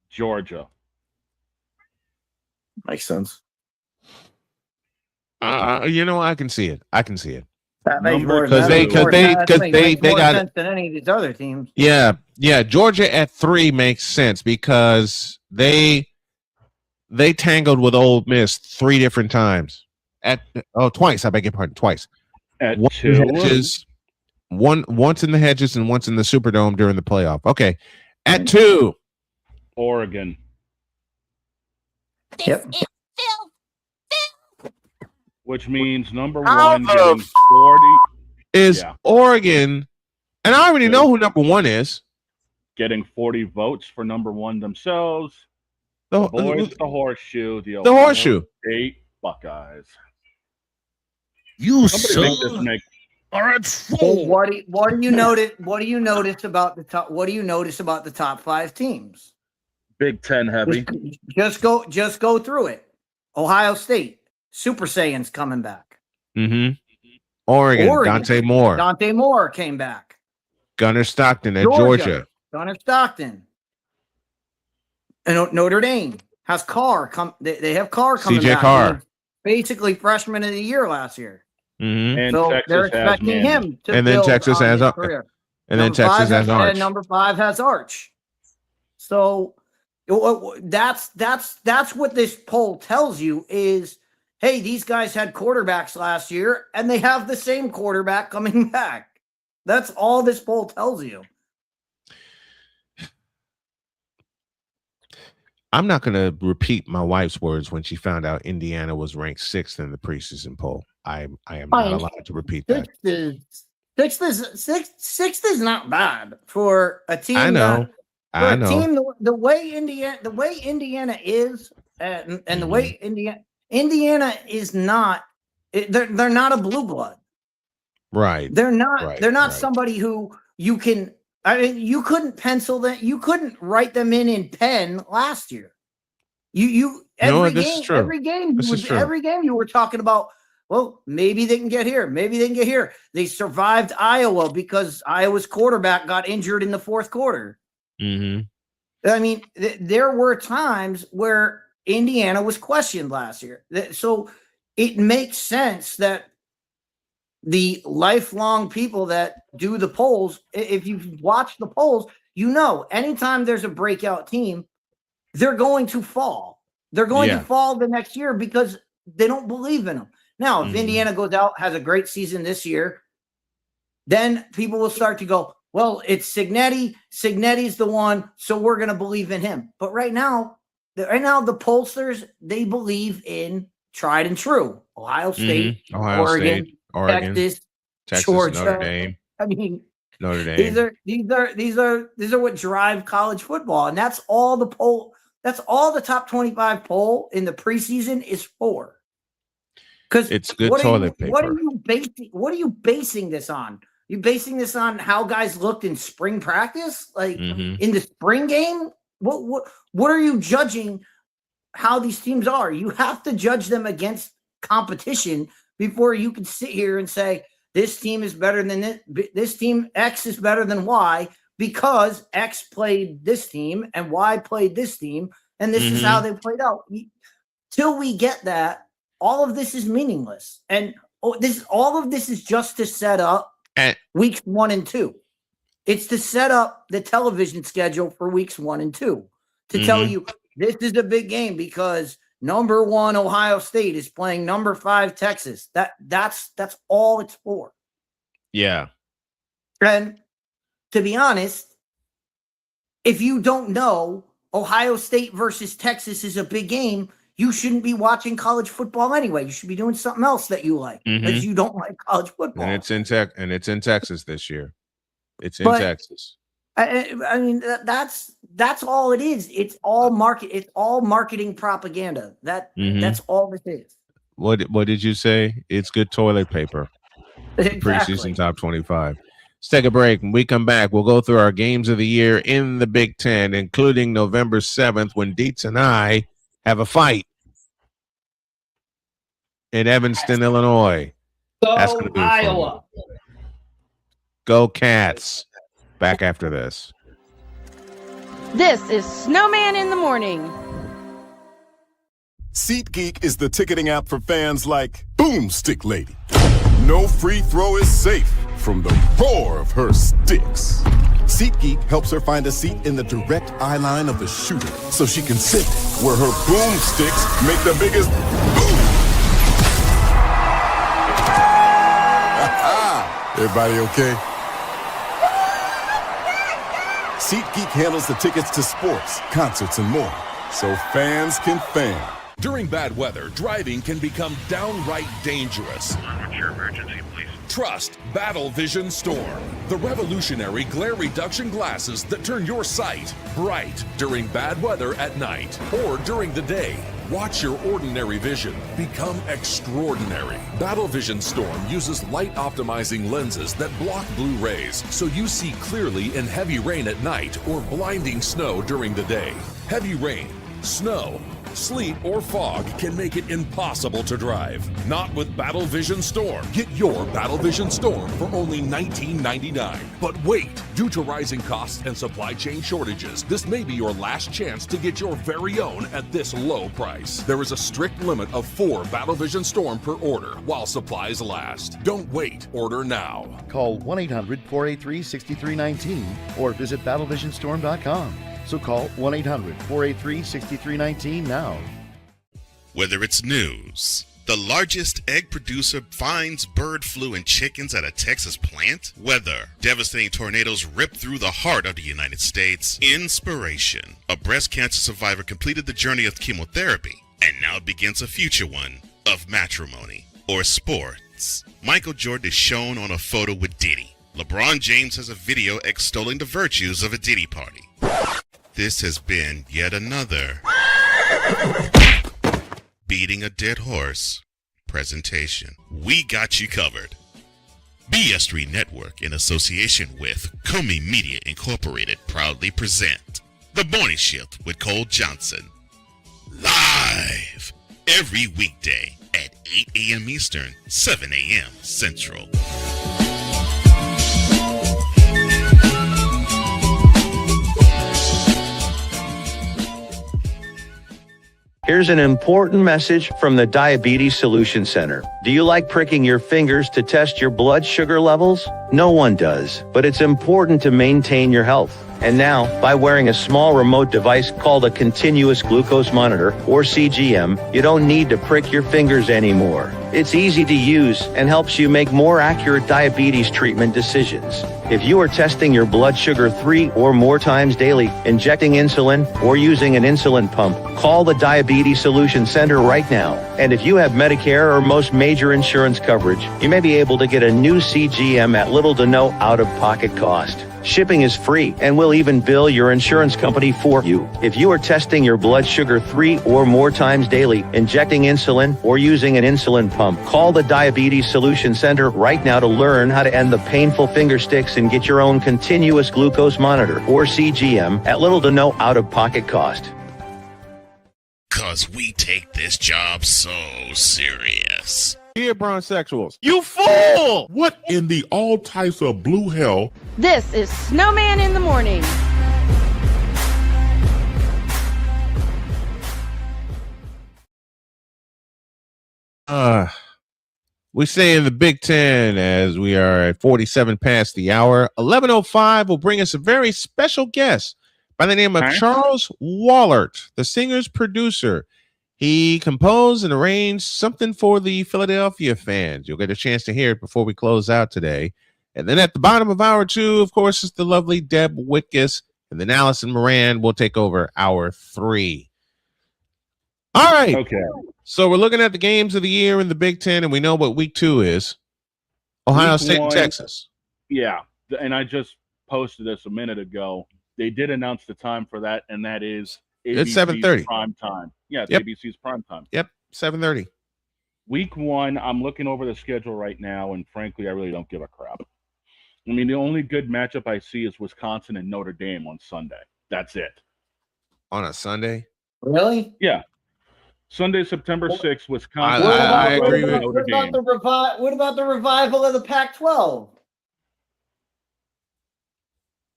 [SPEAKER 9] Georgia.
[SPEAKER 16] Makes sense.
[SPEAKER 1] I can see it.
[SPEAKER 8] That makes more
[SPEAKER 1] because they got
[SPEAKER 8] sense than any of these other teams.
[SPEAKER 1] Yeah. Georgia at 3 makes sense because they tangled with Ole Miss 3 different times. Twice. I beg your pardon. Twice.
[SPEAKER 9] At
[SPEAKER 1] once
[SPEAKER 9] 2.
[SPEAKER 1] Once in the hedges and once in the Superdome during the playoff. Okay. At 2,
[SPEAKER 9] Oregon.
[SPEAKER 8] Yep.
[SPEAKER 9] Which means number 1 getting 40
[SPEAKER 1] is Oregon, and I already know who number 1 is.
[SPEAKER 9] Getting 40 votes for number 1 themselves.
[SPEAKER 1] The
[SPEAKER 9] horseshoe. The
[SPEAKER 1] horseshoe.
[SPEAKER 9] State Buckeyes.
[SPEAKER 21] You
[SPEAKER 8] are at full. What do you notice about the top? What do you notice about the top 5 teams?
[SPEAKER 9] Big 10 heavy.
[SPEAKER 8] Just go through it. Ohio State. Super Saiyan's coming back.
[SPEAKER 1] Oregon. Dante
[SPEAKER 8] Moore came back.
[SPEAKER 1] Gunnar Stockton at Georgia.
[SPEAKER 8] Gunnar Stockton. And Notre Dame has Carr. They have Carr coming back.
[SPEAKER 1] CJ Carr.
[SPEAKER 8] Basically freshman of the year last year.
[SPEAKER 9] And
[SPEAKER 8] so
[SPEAKER 9] Texas
[SPEAKER 8] they're expecting him to
[SPEAKER 1] and then
[SPEAKER 8] build
[SPEAKER 1] Texas
[SPEAKER 8] on
[SPEAKER 1] has
[SPEAKER 8] his career.
[SPEAKER 1] And then Texas has Arch.
[SPEAKER 8] And number 5 has Arch. So that's what this poll tells you is, hey, these guys had quarterbacks last year, and they have the same quarterback coming back. That's all this poll tells you.
[SPEAKER 1] I'm not going to repeat my wife's words when she found out Indiana was ranked 6th in the preseason poll. I am not allowed to repeat that.
[SPEAKER 8] Sixth is not bad for a team.
[SPEAKER 1] I know.
[SPEAKER 8] A team the way Indiana is, and the way Indiana is not. They're not a blue blood.
[SPEAKER 1] Right.
[SPEAKER 8] They're not.
[SPEAKER 1] Right,
[SPEAKER 8] they're not
[SPEAKER 1] right.
[SPEAKER 8] somebody who you can. I mean, you couldn't pencil them. You couldn't write them in pen last year. Every game you were talking about. Well, maybe they can get here. Maybe they can get here. They survived Iowa because Iowa's quarterback got injured in the fourth quarter.
[SPEAKER 1] Mm-hmm.
[SPEAKER 8] I mean, there were times where Indiana was questioned last year. So it makes sense that the lifelong people that do the polls, if you watch the polls, anytime there's a breakout team, they're going to fall. They're going to fall the next year because they don't believe in them. Now, if Indiana goes out, has a great season this year, then people will start to go, well, it's Cignetti. Cignetti's the one, so we're going to believe in him. But right now, the pollsters, they believe in tried and true. Ohio State, Oregon, Texas, Georgia,
[SPEAKER 1] Notre Dame.
[SPEAKER 8] I mean,
[SPEAKER 1] Notre Dame.
[SPEAKER 8] These are what drive college football, and that's all the poll. That's all the top 25 poll in the preseason is for. Because
[SPEAKER 1] it's good toilet paper.
[SPEAKER 8] What are you basing this on? You basing this on how guys looked in spring practice, like in the spring game? What are you judging how these teams are? You have to judge them against competition before you can sit here and say this team is better than this. This team X is better than Y because X played this team and Y played this team, and this is how they played out. Till we get that, all of this is meaningless, and all of this is just to set up weeks 1 and 2. It's to set up the television schedule for weeks 1 and 2 to tell you this is a big game because number 1 Ohio State is playing number 5 Texas. That's all it's for.
[SPEAKER 1] Yeah.
[SPEAKER 8] And to be honest, if you don't know Ohio State versus Texas is a big game, you shouldn't be watching college football anyway. You should be doing something else that you like because you don't like college football.
[SPEAKER 1] And it's in Texas this year. It's in Texas.
[SPEAKER 8] I mean, that's all it is. It's all marketing propaganda. That's all this is.
[SPEAKER 1] What did you say? It's good toilet paper.
[SPEAKER 8] Exactly.
[SPEAKER 1] Preseason top 25. Let's take a break. When we come back, we'll go through our games of the year in the Big Ten, including November 7th when Dietz and I have a fight in Evanston, Illinois. That's going to be Iowa. Go Cats. Back after this.
[SPEAKER 4] This is Snowman in the Morning.
[SPEAKER 5] SeatGeek is the ticketing app for fans like Boomstick Lady. No free throw is safe from the roar of her sticks. SeatGeek helps her find a seat in the direct eye line of the shooter so she can sit where her boomsticks make the biggest boom. Everybody okay? SeatGeek handles the tickets to sports, concerts, and more, so fans can fan.
[SPEAKER 22] During bad weather, driving can become downright dangerous. What's your emergency, please? Trust Battle Vision Storm, the revolutionary glare reduction glasses that turn your sight bright during bad weather at night or during the day. Watch your ordinary vision become extraordinary. Battle Vision Storm uses light-optimizing lenses that block blue rays so you see clearly in heavy rain at night or blinding snow during the day. Heavy rain, snow, sleet, or fog can make it impossible to drive. Not with Battle Vision Storm. Get your Battle Vision Storm for only $19.99. But wait, due to rising costs and supply chain shortages, this may be your last chance to get your very own at this low price. There is a strict limit of 4 Battle Vision Storm per order while supplies last. Don't wait, order now.
[SPEAKER 23] Call 1-800-483-6319 or visit battlevisionstorm.com. So call 1-800-483-6319 now.
[SPEAKER 6] Whether it's news, the largest egg producer finds bird flu in chickens at a Texas plant, weather, devastating tornadoes rip through the heart of the United States, inspiration, a breast cancer survivor completed the journey of chemotherapy and now begins a future one of matrimony. or sports. Michael Jordan is shown on a photo with Diddy. LeBron James has a video extolling the virtues of a Diddy party. This has been yet another beating a dead horse presentation. We got you covered. BS3 Network, in association with Comey Media Incorporated, proudly present The Morning Shift with Cole Johnson. Live every weekday at 8 a.m. Eastern, 7 a.m. Central.
[SPEAKER 12] Here's an important message from the Diabetes Solution Center. Do you like pricking your fingers to test your blood sugar levels? No one does, but it's important to maintain your health. And now, by wearing a small remote device called a continuous glucose monitor, or CGM, you don't need to prick your fingers anymore. It's easy to use and helps you make more accurate diabetes treatment decisions. If you are testing your blood sugar 3 or more times daily, injecting insulin, or using an insulin pump, call the Diabetes Solution Center right now. And if you have Medicare or most major insurance coverage, you may be able to get a new CGM at little to no out-of-pocket cost. Shipping is free, and we'll even bill your insurance company for you. If you are testing your blood sugar 3 or more times daily, injecting insulin, or using an insulin pump, call the Diabetes Solution Center right now to learn how to end the painful finger sticks and get your own continuous glucose monitor, or CGM, at little to no out-of-pocket cost.
[SPEAKER 6] 'Cause we take this job so serious.
[SPEAKER 1] Here, bronsexuals.
[SPEAKER 18] You fool! What in the all types of blue hell?
[SPEAKER 4] This is Snowman in the morning.
[SPEAKER 1] We stay in the Big Ten as we are at 47 past the hour. 11:05 will bring us a very special guest by the name of Charles Wallert, the singer's producer. He composed and arranged something for the Philadelphia fans. You'll get a chance to hear it before we close out today. And then at the bottom of hour 2, of course, is the lovely Deb Whitcas. And then Allison Moran will take over hour 3. All right.
[SPEAKER 9] Okay.
[SPEAKER 1] So we're looking at the games of the year in the Big Ten, and we know what week 2 is. Ohio State and Texas.
[SPEAKER 9] Yeah. And I just posted this a minute ago. They did announce the time for that, and that is
[SPEAKER 1] It's 7:30.
[SPEAKER 9] prime time. Yeah, it's
[SPEAKER 1] Yep.
[SPEAKER 9] ABC's prime time.
[SPEAKER 1] Yep, 7:30.
[SPEAKER 9] Week 1, I'm looking over the schedule right now, and frankly, I really don't give a crap. I mean, the only good matchup I see is Wisconsin and Notre Dame on Sunday. That's it.
[SPEAKER 1] On a Sunday?
[SPEAKER 8] Really?
[SPEAKER 9] Yeah. Sunday, September 6th, Wisconsin.
[SPEAKER 1] I agree with
[SPEAKER 8] What about the revival of the Pac-12?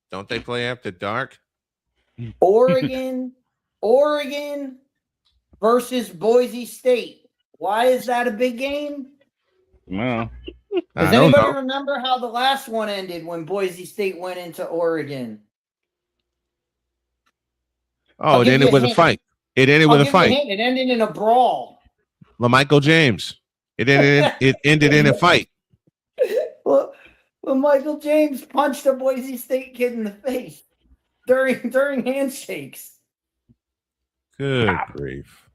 [SPEAKER 1] Don't they play after dark?
[SPEAKER 8] Oregon versus Boise State. Why is that a big game?
[SPEAKER 9] No.
[SPEAKER 8] Does anybody remember how the last one ended when Boise State went into Oregon?
[SPEAKER 1] Oh, it ended with a fight. It ended with a fight.
[SPEAKER 8] It ended in a brawl.
[SPEAKER 1] LaMichael James. It ended in a fight.
[SPEAKER 8] Well, Michael James punched a Boise State kid in the face during handshakes.
[SPEAKER 1] Good grief.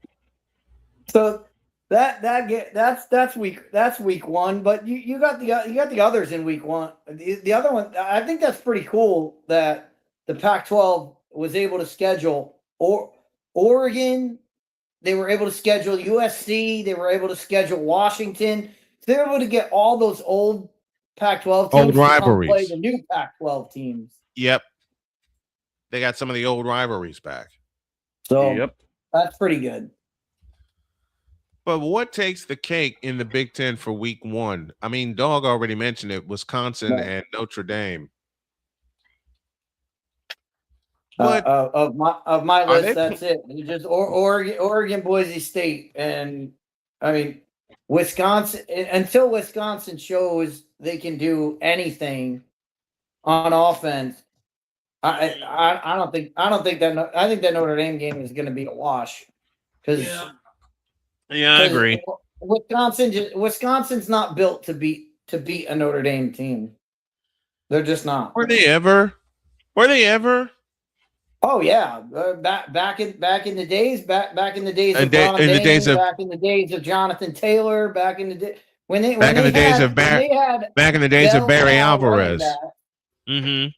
[SPEAKER 8] So that's week 1, but you got the others in week 1. The other one, I think that's pretty cool that the Pac-12 was able to schedule Oregon. They were able to schedule USC. They were able to schedule Washington. So they were able to get all those old Pac-12 teams
[SPEAKER 1] old rivalries.
[SPEAKER 8] To play the new Pac-12 teams.
[SPEAKER 1] Yep. They got some of the old rivalries back.
[SPEAKER 8] So that's pretty good.
[SPEAKER 1] But what takes the cake in the Big Ten for week 1? I mean, Dog already mentioned it, Wisconsin and Notre Dame. But
[SPEAKER 8] of my list, that's it. You just Oregon, Boise State, and I mean Wisconsin. Until Wisconsin shows they can do anything on offense, I don't think that. I think that Notre Dame game is going to be a wash. Because
[SPEAKER 1] I agree.
[SPEAKER 8] Wisconsin's not built to beat a Notre Dame team. They're just not.
[SPEAKER 1] Were they ever?
[SPEAKER 8] Oh yeah, back in the days of Ron
[SPEAKER 1] in the
[SPEAKER 8] Dayne,
[SPEAKER 1] days of
[SPEAKER 8] back in the days of Jonathan Taylor, back in the day when they
[SPEAKER 1] back in the days
[SPEAKER 8] had
[SPEAKER 1] of Barry Alvarez. Mm-hmm.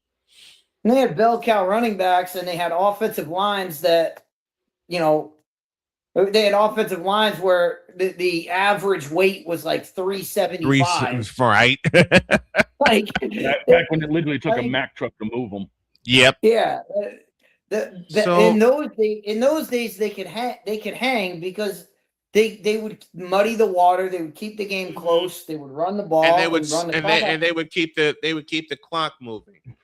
[SPEAKER 8] And they had bell cow running backs, and they had offensive lines that, they had offensive lines where the average weight was like 375.
[SPEAKER 1] Right.
[SPEAKER 8] Like
[SPEAKER 9] back when it literally took a Mack truck to move them.
[SPEAKER 1] Yep.
[SPEAKER 8] Yeah.
[SPEAKER 1] So-
[SPEAKER 8] in those days they could hang because they would muddy the water, they would keep the game close, they would run the ball,
[SPEAKER 1] And they would
[SPEAKER 8] run the
[SPEAKER 1] and they would keep the clock moving.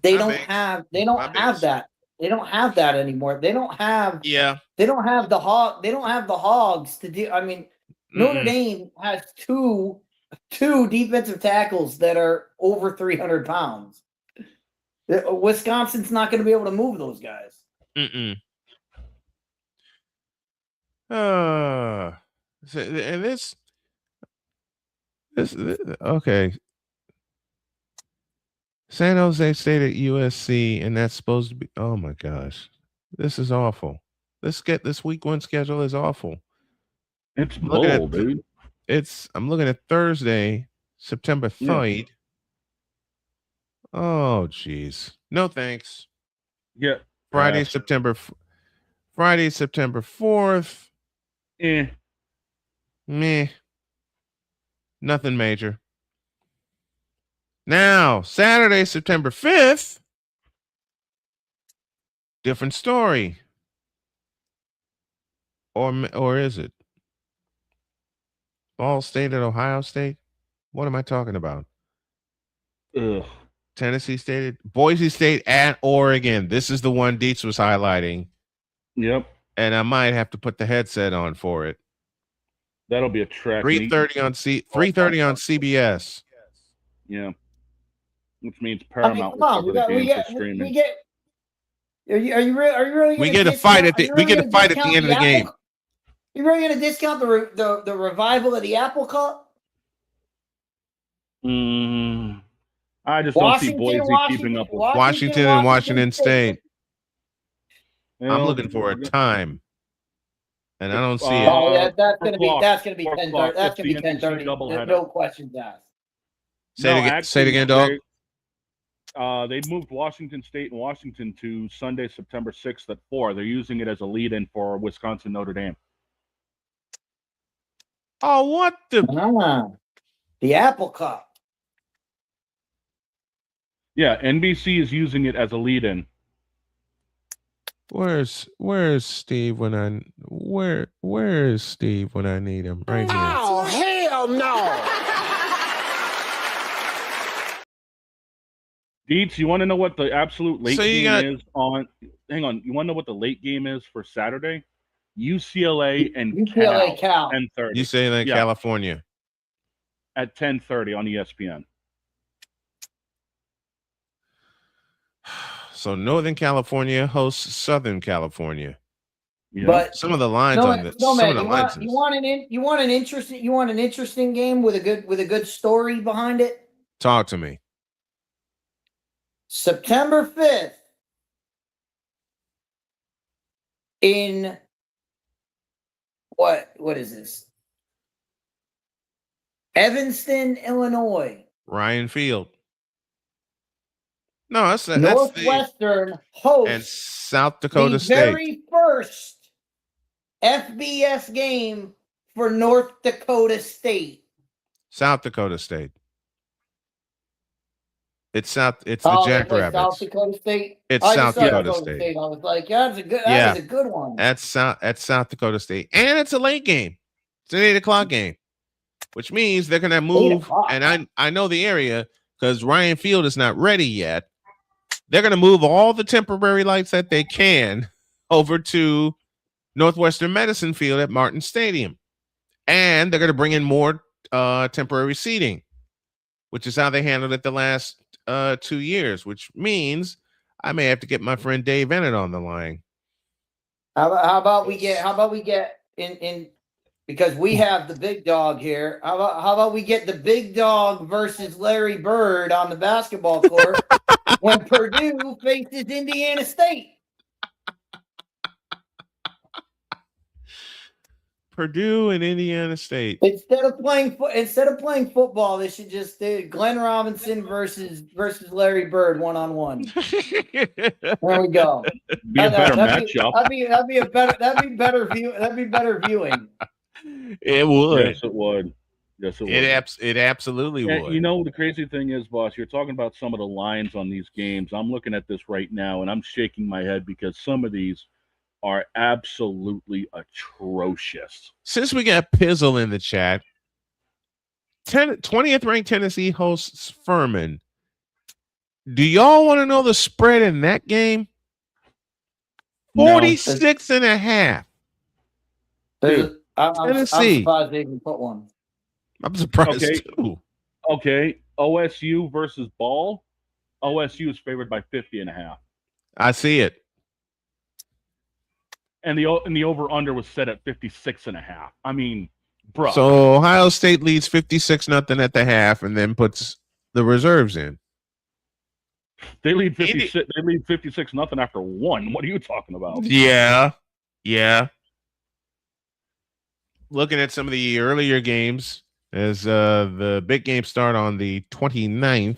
[SPEAKER 8] They don't have that. They don't have that anymore. They don't have the hogs to do. I mean, Notre Dame has two defensive tackles that are over 300 pounds. Wisconsin's not going to be able to move those guys.
[SPEAKER 1] And this okay. San Jose State at USC, and that's supposed to be. Oh my gosh, this is awful. This week one schedule is awful.
[SPEAKER 9] It's bull, dude.
[SPEAKER 1] I'm looking at Thursday, September 3rd. Oh geez, no thanks.
[SPEAKER 9] Yeah.
[SPEAKER 1] Friday, September 4th. Meh. Nothing major. Now, Saturday, September 5th. Different story. Or is it? Ball State at Ohio State? What am I talking about?
[SPEAKER 9] Ugh.
[SPEAKER 1] Tennessee State, Boise State at Oregon. This is the one Dietz was highlighting.
[SPEAKER 9] Yep.
[SPEAKER 1] And I might have to put the headset on for it.
[SPEAKER 9] That'll be a track.
[SPEAKER 1] 3:30 on CBS.
[SPEAKER 9] Yeah. Which means Paramount.
[SPEAKER 8] Are you really?
[SPEAKER 1] We get a fight at the end of the game.
[SPEAKER 8] You really going to discount the revival of the Apple Cup?
[SPEAKER 9] I just don't see Boise keeping up with
[SPEAKER 1] Washington and Washington State. I'm looking for a time, and I don't see it.
[SPEAKER 8] Oh, that's going to be 10:30. That's going to be 10:30. No questions asked.
[SPEAKER 1] Say it again, dog.
[SPEAKER 9] They moved Washington State and Washington to Sunday, September 6th at 4. They're using it as a lead-in for Wisconsin Notre Dame.
[SPEAKER 1] Oh, what
[SPEAKER 8] the Apple Cup?
[SPEAKER 9] Yeah, NBC is using it as a lead-in.
[SPEAKER 1] Where's Steve when I where is Steve when I need him? Right here.
[SPEAKER 21] Oh, hell no!
[SPEAKER 9] Dietz, you want to know what the absolute late game is on? Hang on, you want to know what the late game is for Saturday? UCLA and
[SPEAKER 8] Cal.
[SPEAKER 9] 10:30.
[SPEAKER 1] UCLA, California.
[SPEAKER 9] At 10:30 on ESPN.
[SPEAKER 1] So Northern California hosts Southern California.
[SPEAKER 9] Yeah.
[SPEAKER 8] But
[SPEAKER 1] some of the lines on this.
[SPEAKER 8] You want an interesting game with a good story behind it?
[SPEAKER 1] Talk to me.
[SPEAKER 8] September 5th in what is this? Evanston, Illinois.
[SPEAKER 1] Ryan Field. No, that's
[SPEAKER 8] Northwestern hosts
[SPEAKER 1] and South Dakota
[SPEAKER 8] the
[SPEAKER 1] State.
[SPEAKER 8] Very first FBS game for North Dakota State.
[SPEAKER 1] South Dakota State. It's the Jackrabbits.
[SPEAKER 8] South Dakota State.
[SPEAKER 1] It's South Dakota State.
[SPEAKER 8] I was like, that was a good one.
[SPEAKER 1] That's South Dakota State, and it's a late game. It's an 8:00 game, which means they're gonna move. And I know the area because Ryan Field is not ready yet. They're gonna move all the temporary lights that they can over to Northwestern Medicine Field at Martin Stadium, and they're gonna bring in more temporary seating, which is how they handled it the last 2 years, which means I may have to get my friend Dave Ennett on the line.
[SPEAKER 8] How about we get in because we have the big dog here. How about we get the big dog versus Larry Bird on the basketball court? when Purdue faces Indiana State.
[SPEAKER 1] Purdue and Indiana State.
[SPEAKER 8] Instead of playing football, they should just do Glenn Robinson versus Larry Bird 1-on-1. There we go.
[SPEAKER 9] Be a better matchup.
[SPEAKER 8] That'd be better viewing.
[SPEAKER 1] It would.
[SPEAKER 9] Yes, it would. Yes, it would.
[SPEAKER 1] It absolutely
[SPEAKER 9] And
[SPEAKER 1] would.
[SPEAKER 9] you know, the crazy thing is, boss, you're talking about some of the lines on these games. I'm looking at this right now, and I'm shaking my head because some of these are absolutely atrocious.
[SPEAKER 1] Since we got Pizzle in the chat, 20th ranked Tennessee hosts Furman. Do y'all want to know the spread in that game? 46.5.
[SPEAKER 8] I'm
[SPEAKER 1] Tennessee.
[SPEAKER 8] surprised they even put one.
[SPEAKER 1] I'm surprised too.
[SPEAKER 9] Okay. OSU versus Ball. OSU is favored by 50.5.
[SPEAKER 1] I see it.
[SPEAKER 9] And the over-under was set at 56.5. I mean, bro.
[SPEAKER 1] So Ohio State leads 56-0 at the half and then puts the reserves in.
[SPEAKER 9] They lead 56. They lead 56-0 after one. What are you talking about?
[SPEAKER 1] Yeah. Looking at some of the earlier games as the big games start on the 29th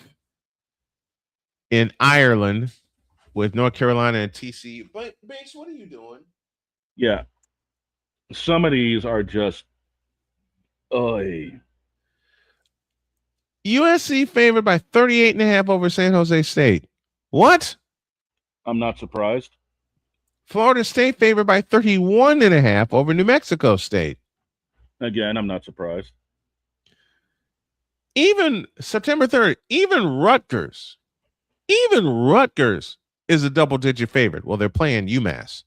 [SPEAKER 1] in Ireland with North Carolina and TCU. But Banks, what are you doing?
[SPEAKER 9] Yeah. Some of these are just
[SPEAKER 1] USC favored by 38.5 over San Jose State. What?
[SPEAKER 9] I'm not surprised.
[SPEAKER 1] Florida State favored by 31.5 over New Mexico State.
[SPEAKER 9] Again, I'm not surprised.
[SPEAKER 1] Even September 3rd, even Rutgers is a double-digit favorite. Well, they're playing UMass.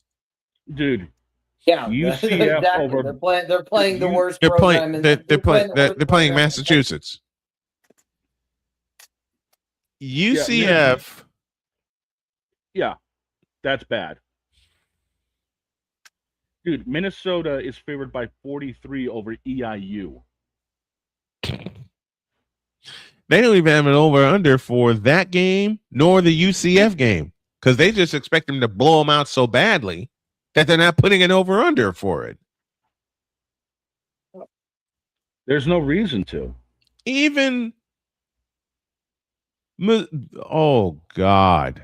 [SPEAKER 9] Dude.
[SPEAKER 8] Yeah,
[SPEAKER 9] UCF
[SPEAKER 8] exactly.
[SPEAKER 9] over.
[SPEAKER 8] They're playing the worst.
[SPEAKER 1] They're
[SPEAKER 8] program
[SPEAKER 1] playing Massachusetts. UCF.
[SPEAKER 9] Yeah, that's bad. Dude, Minnesota is favored by 43 over EIU.
[SPEAKER 1] They don't even have an over-under for that game nor the UCF game because they just expect them to blow them out so badly that they're not putting an over-under for it.
[SPEAKER 9] There's no reason to.
[SPEAKER 1] Even, oh, God.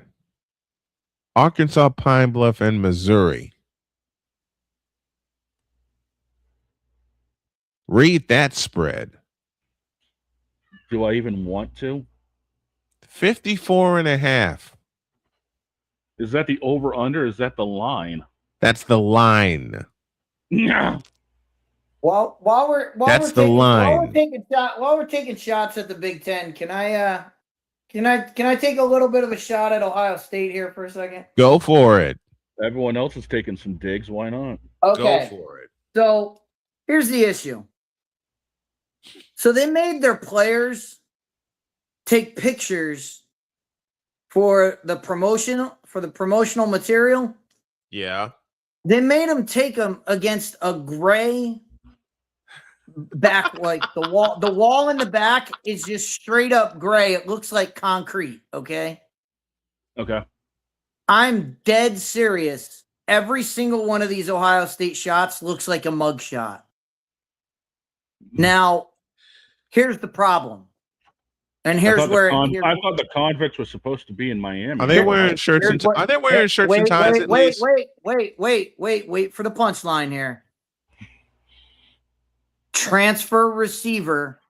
[SPEAKER 1] Arkansas, Pine Bluff, and Missouri. Read that spread.
[SPEAKER 9] Do I even want to?
[SPEAKER 1] 54.5.
[SPEAKER 9] Is that the over-under? Is that the line?
[SPEAKER 1] That's the line.
[SPEAKER 9] Yeah.
[SPEAKER 8] While we're taking shots at the Big Ten, can I take a little bit of a shot at Ohio State here for a second?
[SPEAKER 1] Go for it.
[SPEAKER 9] Everyone else is taking some digs. Why not?
[SPEAKER 8] Okay.
[SPEAKER 1] Go for it.
[SPEAKER 8] So here's the issue. So they made their players take pictures for the promotional material.
[SPEAKER 1] Yeah.
[SPEAKER 8] They made them take them against a gray back, like the wall in the back is just straight up gray. It looks like concrete. Okay. I'm dead serious. Every single one of these Ohio State shots looks like a mug shot. Now, here's the problem. And here's where
[SPEAKER 9] I thought the convicts were supposed to be in Miami.
[SPEAKER 1] Are they wearing shirts and ties? Are they wearing shirts and ties at least?
[SPEAKER 8] Wait for the punchline here. Transfer receiver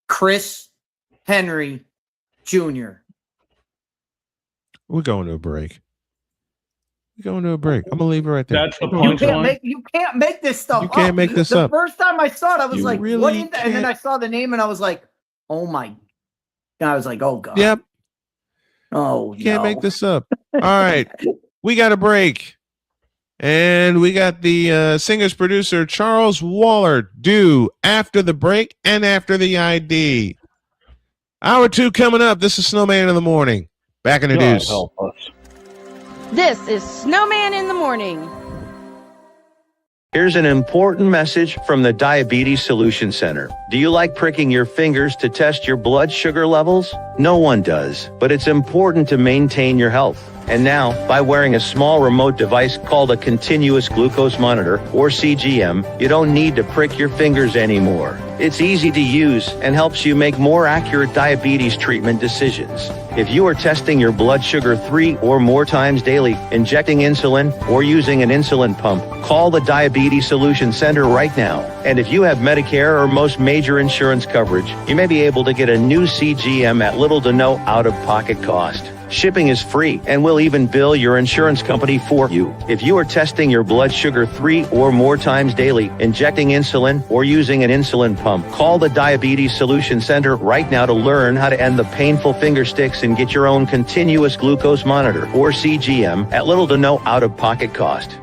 [SPEAKER 8] Chris Henry Jr.
[SPEAKER 1] We're going to a break. I'm gonna leave it right there.
[SPEAKER 9] That's the punchline.
[SPEAKER 8] You can't make this stuff.
[SPEAKER 1] You can't make this up.
[SPEAKER 8] The first time I saw it, I was
[SPEAKER 1] You
[SPEAKER 8] like,
[SPEAKER 1] really
[SPEAKER 8] "What is that?" And
[SPEAKER 1] can't.
[SPEAKER 8] then I saw the name, and I was like, "Oh my!" And I was like, "Oh God."
[SPEAKER 1] Yep.
[SPEAKER 8] Oh,
[SPEAKER 1] You can't make this up. All right, we got a break, and we got the singer's producer Charles Wallert due after the break and after the ID. Hour 2 coming up. This is Snowman in the Morning. Back in the deuce.
[SPEAKER 9] Help us.
[SPEAKER 4] This is Snowman in the Morning.
[SPEAKER 12] Here's an important message from the Diabetes Solution Center. Do you like pricking your fingers to test your blood sugar levels? No one does, but it's important to maintain your health. And now, by wearing a small remote device called a continuous glucose monitor, or CGM, you don't need to prick your fingers anymore. It's easy to use and helps you make more accurate diabetes treatment decisions. If you are testing your blood sugar 3 or more times daily, injecting insulin, or using an insulin pump, call the Diabetes Solution Center right now. And if you have Medicare or most major insurance coverage, you may be able to get a new CGM at little to no out-of-pocket cost. Shipping is free, and we'll even bill your insurance company for you. If you are testing your blood sugar 3 or more times daily, injecting insulin, or using an insulin pump, call the Diabetes Solution Center right now to learn how to end the painful finger sticks and get your own continuous glucose monitor, or CGM, at little to no out-of-pocket cost.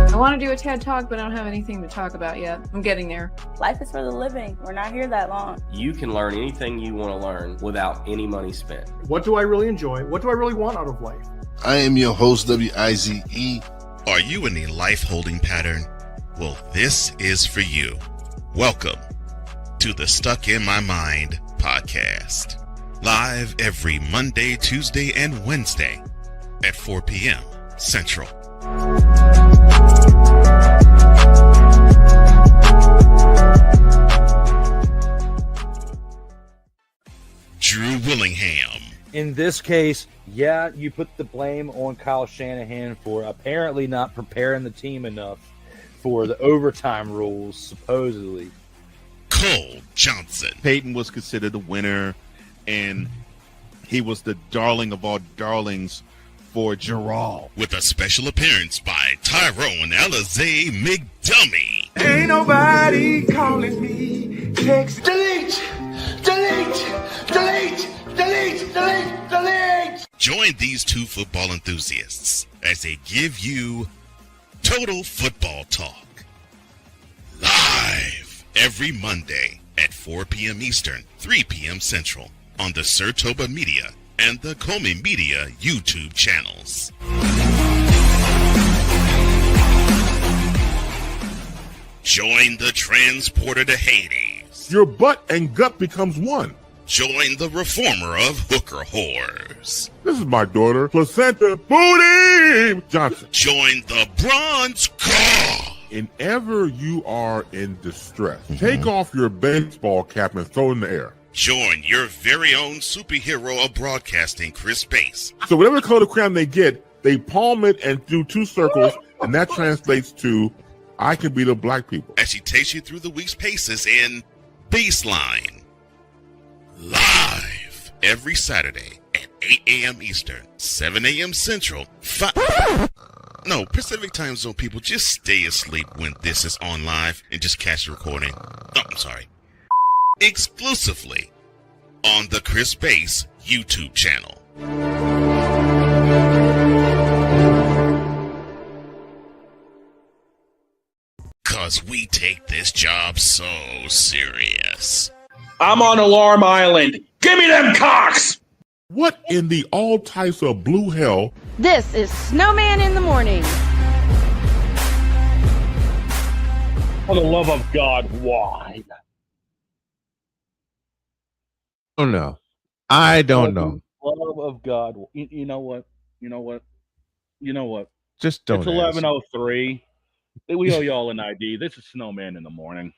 [SPEAKER 13] I want to do a TED Talk, but I don't have anything to talk about yet. I'm getting there.
[SPEAKER 14] Life is for the living. We're not here that long.
[SPEAKER 15] You can learn anything you want to learn without any money spent.
[SPEAKER 16] What do I really enjoy? What do I really want out of life?
[SPEAKER 6] I am your host, WIZE. Are you in a life holding pattern? Well, this is for you. Welcome to the Stuck in My Mind podcast. Live every Monday, Tuesday, and Wednesday at 4 p.m. Central. Drew Willingham.
[SPEAKER 17] In this case, yeah, you put the blame on Kyle Shanahan for apparently not preparing the team enough for the overtime rules, supposedly.
[SPEAKER 6] Cole Johnson.
[SPEAKER 18] Peyton was considered the winner, and he was the darling of all darlings for Darrell.
[SPEAKER 6] With a special appearance by Tyrone Alizé McDummy.
[SPEAKER 19] Ain't nobody calling me. Text. Delete! Delete! Delete! Delete! Delete! Delete!
[SPEAKER 6] Join these two football enthusiasts as they give you total football talk. Live every Monday at 4 p.m. Eastern, 3 p.m. Central on the Sertoba Media and the Comey Media YouTube channels. Join the transporter to Hades.
[SPEAKER 2] Your butt and gut becomes one.
[SPEAKER 6] Join the reformer of hooker whores.
[SPEAKER 2] This is my daughter, Placenta Booty Johnson.
[SPEAKER 6] Join the bronze car.
[SPEAKER 2] Whenever you are in distress, take off your baseball cap and throw it in the air.
[SPEAKER 6] Join your very own superhero of broadcasting, Chris Bass.
[SPEAKER 2] So whatever color crayon they get, they palm it and do 2 circles, and that translates to, I can be the black people.
[SPEAKER 6] As she takes you through the week's paces in Baseline. Live every Saturday at 8 a.m. Eastern, 7 a.m. Central, Pacific Time Zone people, just stay asleep when this is on live and just catch the recording. Oh, I'm sorry. Exclusively on the Chris Bass YouTube channel. Cause we take this job so serious.
[SPEAKER 3] I'm on Alarm Island. Give me them cocks!
[SPEAKER 2] What in the all types of blue hell?
[SPEAKER 4] This is Snowman in the morning.
[SPEAKER 9] For the love of God, why?
[SPEAKER 1] Oh no, I don't know.
[SPEAKER 9] Love of God, you know what?
[SPEAKER 1] Just don't.
[SPEAKER 9] It's 11:03. We owe y'all an ID. This is Snowman in the morning.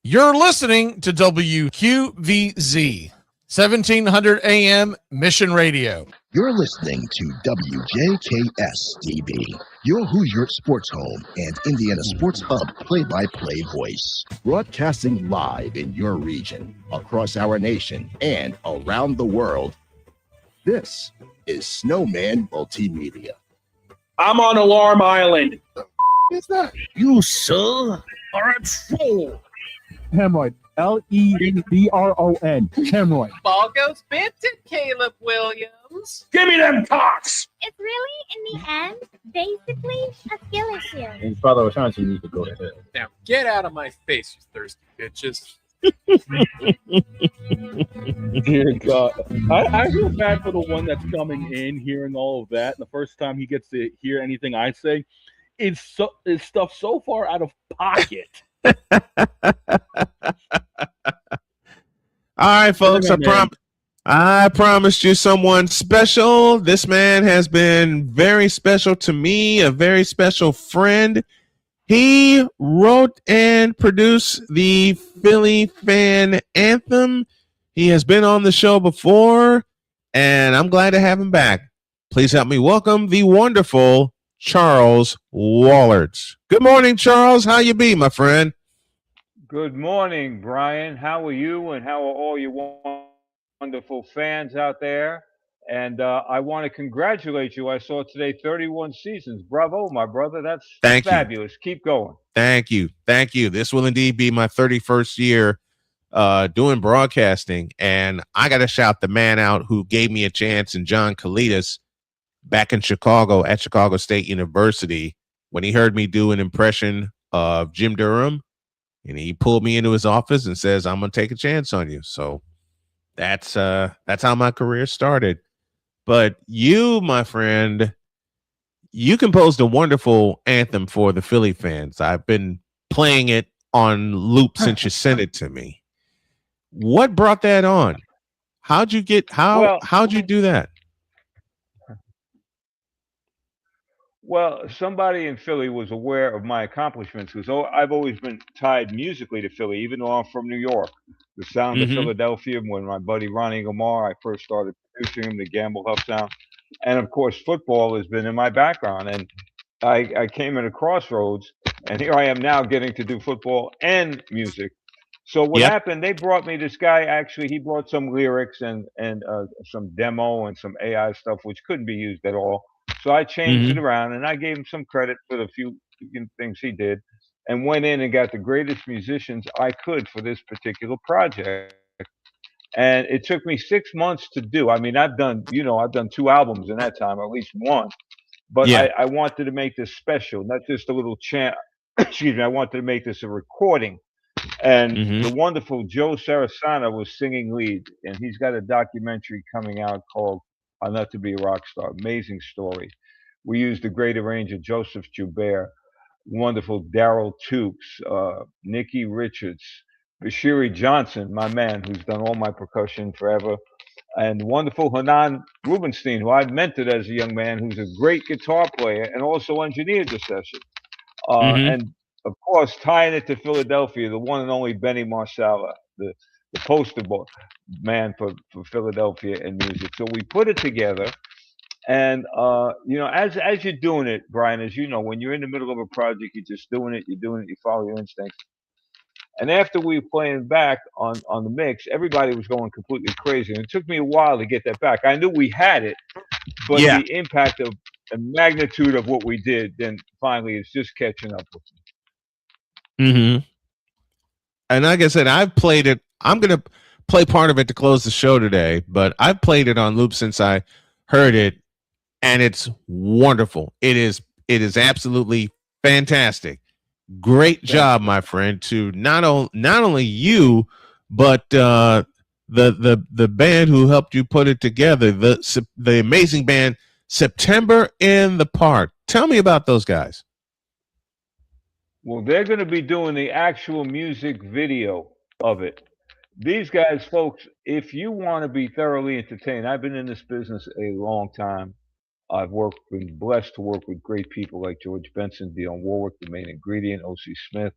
[SPEAKER 7] You're listening to WQVZ, 1700 AM Mission Radio.
[SPEAKER 24] You're listening to WJKS-DB, your Hoosier Sports Home and Indiana Sports Hub play-by-play voice. Broadcasting live in your region, across our nation, and around the world. This is Snowman Multimedia.
[SPEAKER 3] I'm on Alarm Island.
[SPEAKER 24] What's that? You, sir, are at fault.
[SPEAKER 25] Hemorrhoid. Lebron. Hemorrhoid.
[SPEAKER 26] Ball goes Benton, Caleb Williams.
[SPEAKER 3] Give me them cocks!
[SPEAKER 27] It's really, in the end, basically a skill issue.
[SPEAKER 25] And Father O'Shaughnessy needs to go to hell.
[SPEAKER 26] Now get out of my face, you thirsty bitches.
[SPEAKER 9] Dear God, I feel bad for the one that's coming in, hearing all of that, and the first time he gets to hear anything I say, is stuff so far out of pocket.
[SPEAKER 1] All right, folks. I promised you someone special. This man has been very special to me, a very special friend. He wrote and produced the Philly Fan Anthem. He has been on the show before, and I'm glad to have him back. Please help me welcome the wonderful Charles Wallert. Good morning, Charles. How you be, my friend?
[SPEAKER 5] Good morning, Brian. How are you, and how are all your wonderful fans out there? And I want to congratulate you. I saw today 31 seasons. Bravo, my brother. That's fabulous. Keep going.
[SPEAKER 1] Thank you. Thank you. This will indeed be my 31st year doing broadcasting. And I got to shout the man out who gave me a chance, in John Kalidas, back in Chicago at Chicago State University, when he heard me do an impression of Jim Durham. And he pulled me into his office and says, I'm going to take a chance on you. So that's how my career started. But you, my friend, you composed a wonderful anthem for the Philly fans. I've been playing it on loop since you sent it to me. What brought that on? How'd you do that?
[SPEAKER 5] Well, somebody in Philly was aware of my accomplishments because I've always been tied musically to Philly, even though I'm from New York. The sound of Philadelphia, when my buddy Ronnie Gamar, I first started producing him, the Gamble Huff sound. And of course, football has been in my background. And I came at a crossroads, and here I am now getting to do football and music. So what happened, they brought me this guy, actually, he brought some lyrics and some demo and some AI stuff, which couldn't be used at all. So I changed it around, and I gave him some credit for the few things he did, and went in and got the greatest musicians I could for this particular project. And it took me 6 months to do. I mean, I've done 2 albums in that time, or at least one. But I wanted to make this special, not just a little chant. Excuse me. I wanted to make this a recording. And the wonderful Joe Sarasana was singing lead, and he's got a documentary coming out called Not to Be a Rock Star. Amazing story. We used the great arranger Joseph Joubert, wonderful Darrell Owens, Nicky Richards, Bashiri Johnson, my man, who's done all my percussion forever, and wonderful Hanan Rubenstein, who I mentored as a young man, who's a great guitar player and also engineered the session. And of course, tying it to Philadelphia, the one and only Benny Marsala, the poster boy man for Philadelphia and music. So we put it together, and as you're doing it, Brian, as you know, when you're in the middle of a project, you're just doing it, you follow your instincts. And after we were playing back on the mix, everybody was going completely crazy, and it took me a while to get that back. I knew we had it, but the impact of the magnitude of what we did, then finally, is just catching up with me.
[SPEAKER 1] And like I said, I've played it. I'm going to play part of it to close the show today, but I've played it on loop since I heard it, and it's wonderful. It is absolutely fantastic. Great job, my friend, to not only you, but the band who helped you put it together, the amazing band September in the Park. Tell me about those guys.
[SPEAKER 5] Well, they're going to be doing the actual music video of it. These guys, folks, if you want to be thoroughly entertained, I've been in this business a long time. I've been blessed to work with great people like George Benson, Dionne Warwick, The Main Ingredient, O.C. Smith.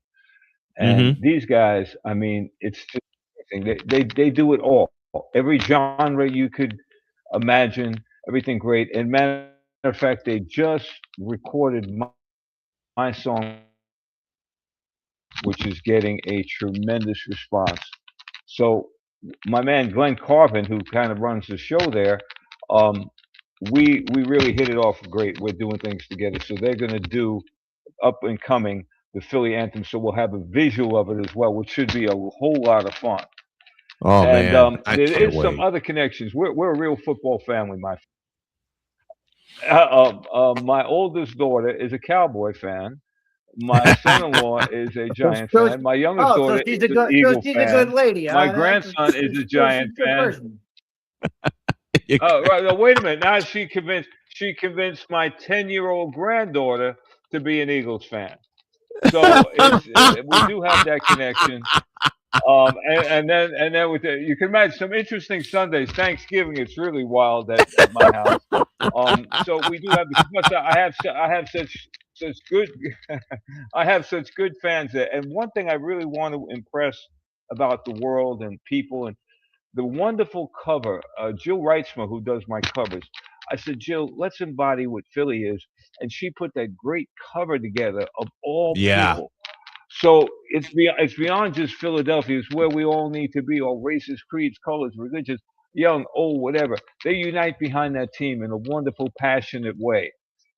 [SPEAKER 5] And these guys, I mean, it's just amazing. They do it all. Every genre you could imagine, everything great. And matter of fact, they just recorded my song, which is getting a tremendous response. So my man Glenn Carvin, who kind of runs the show there, we really hit it off great. We're doing things together. So they're going to do up and coming the Philly Anthem. So we'll have a visual of it as well, which should be a whole lot of fun.
[SPEAKER 1] Oh, man.
[SPEAKER 5] There is some other connections. We're a real football family, my friend. My oldest daughter is a Cowboy fan. My son-in-law is a Giant fan. My youngest daughter is an Eagle fan.
[SPEAKER 8] A good lady.
[SPEAKER 5] My grandson is a Giant fan. Oh, right. Now, wait a minute. Now she convinced my 10-year-old granddaughter to be an Eagles fan. So we do have that connection. And then with you can imagine some interesting Sundays. Thanksgiving, it's really wild at my house. So we do have I have such good I have such good fans there. And one thing I really want to impress about the world and people and the wonderful cover, Jill Reitzma, who does my covers. I said, Jill, let's embody what Philly is, and she put that great cover together of all people. So it's beyond just Philadelphia. It's where we all need to be, all races, creeds, colors, religions, young, old, whatever. They unite behind that team in a wonderful, passionate way.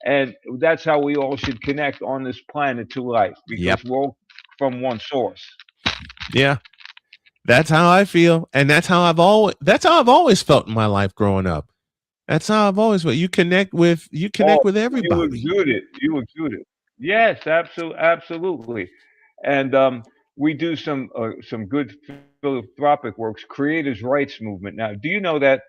[SPEAKER 5] And that's how we all should connect on this planet to life, because we're all from one source.
[SPEAKER 1] Yeah. That's how I feel. And that's how I've always felt in my life growing up. That's how I've always felt. You connect with everybody.
[SPEAKER 5] You exude it. Yes, absolutely. And we do some good philanthropic works, creators' rights movement. Now, do you know that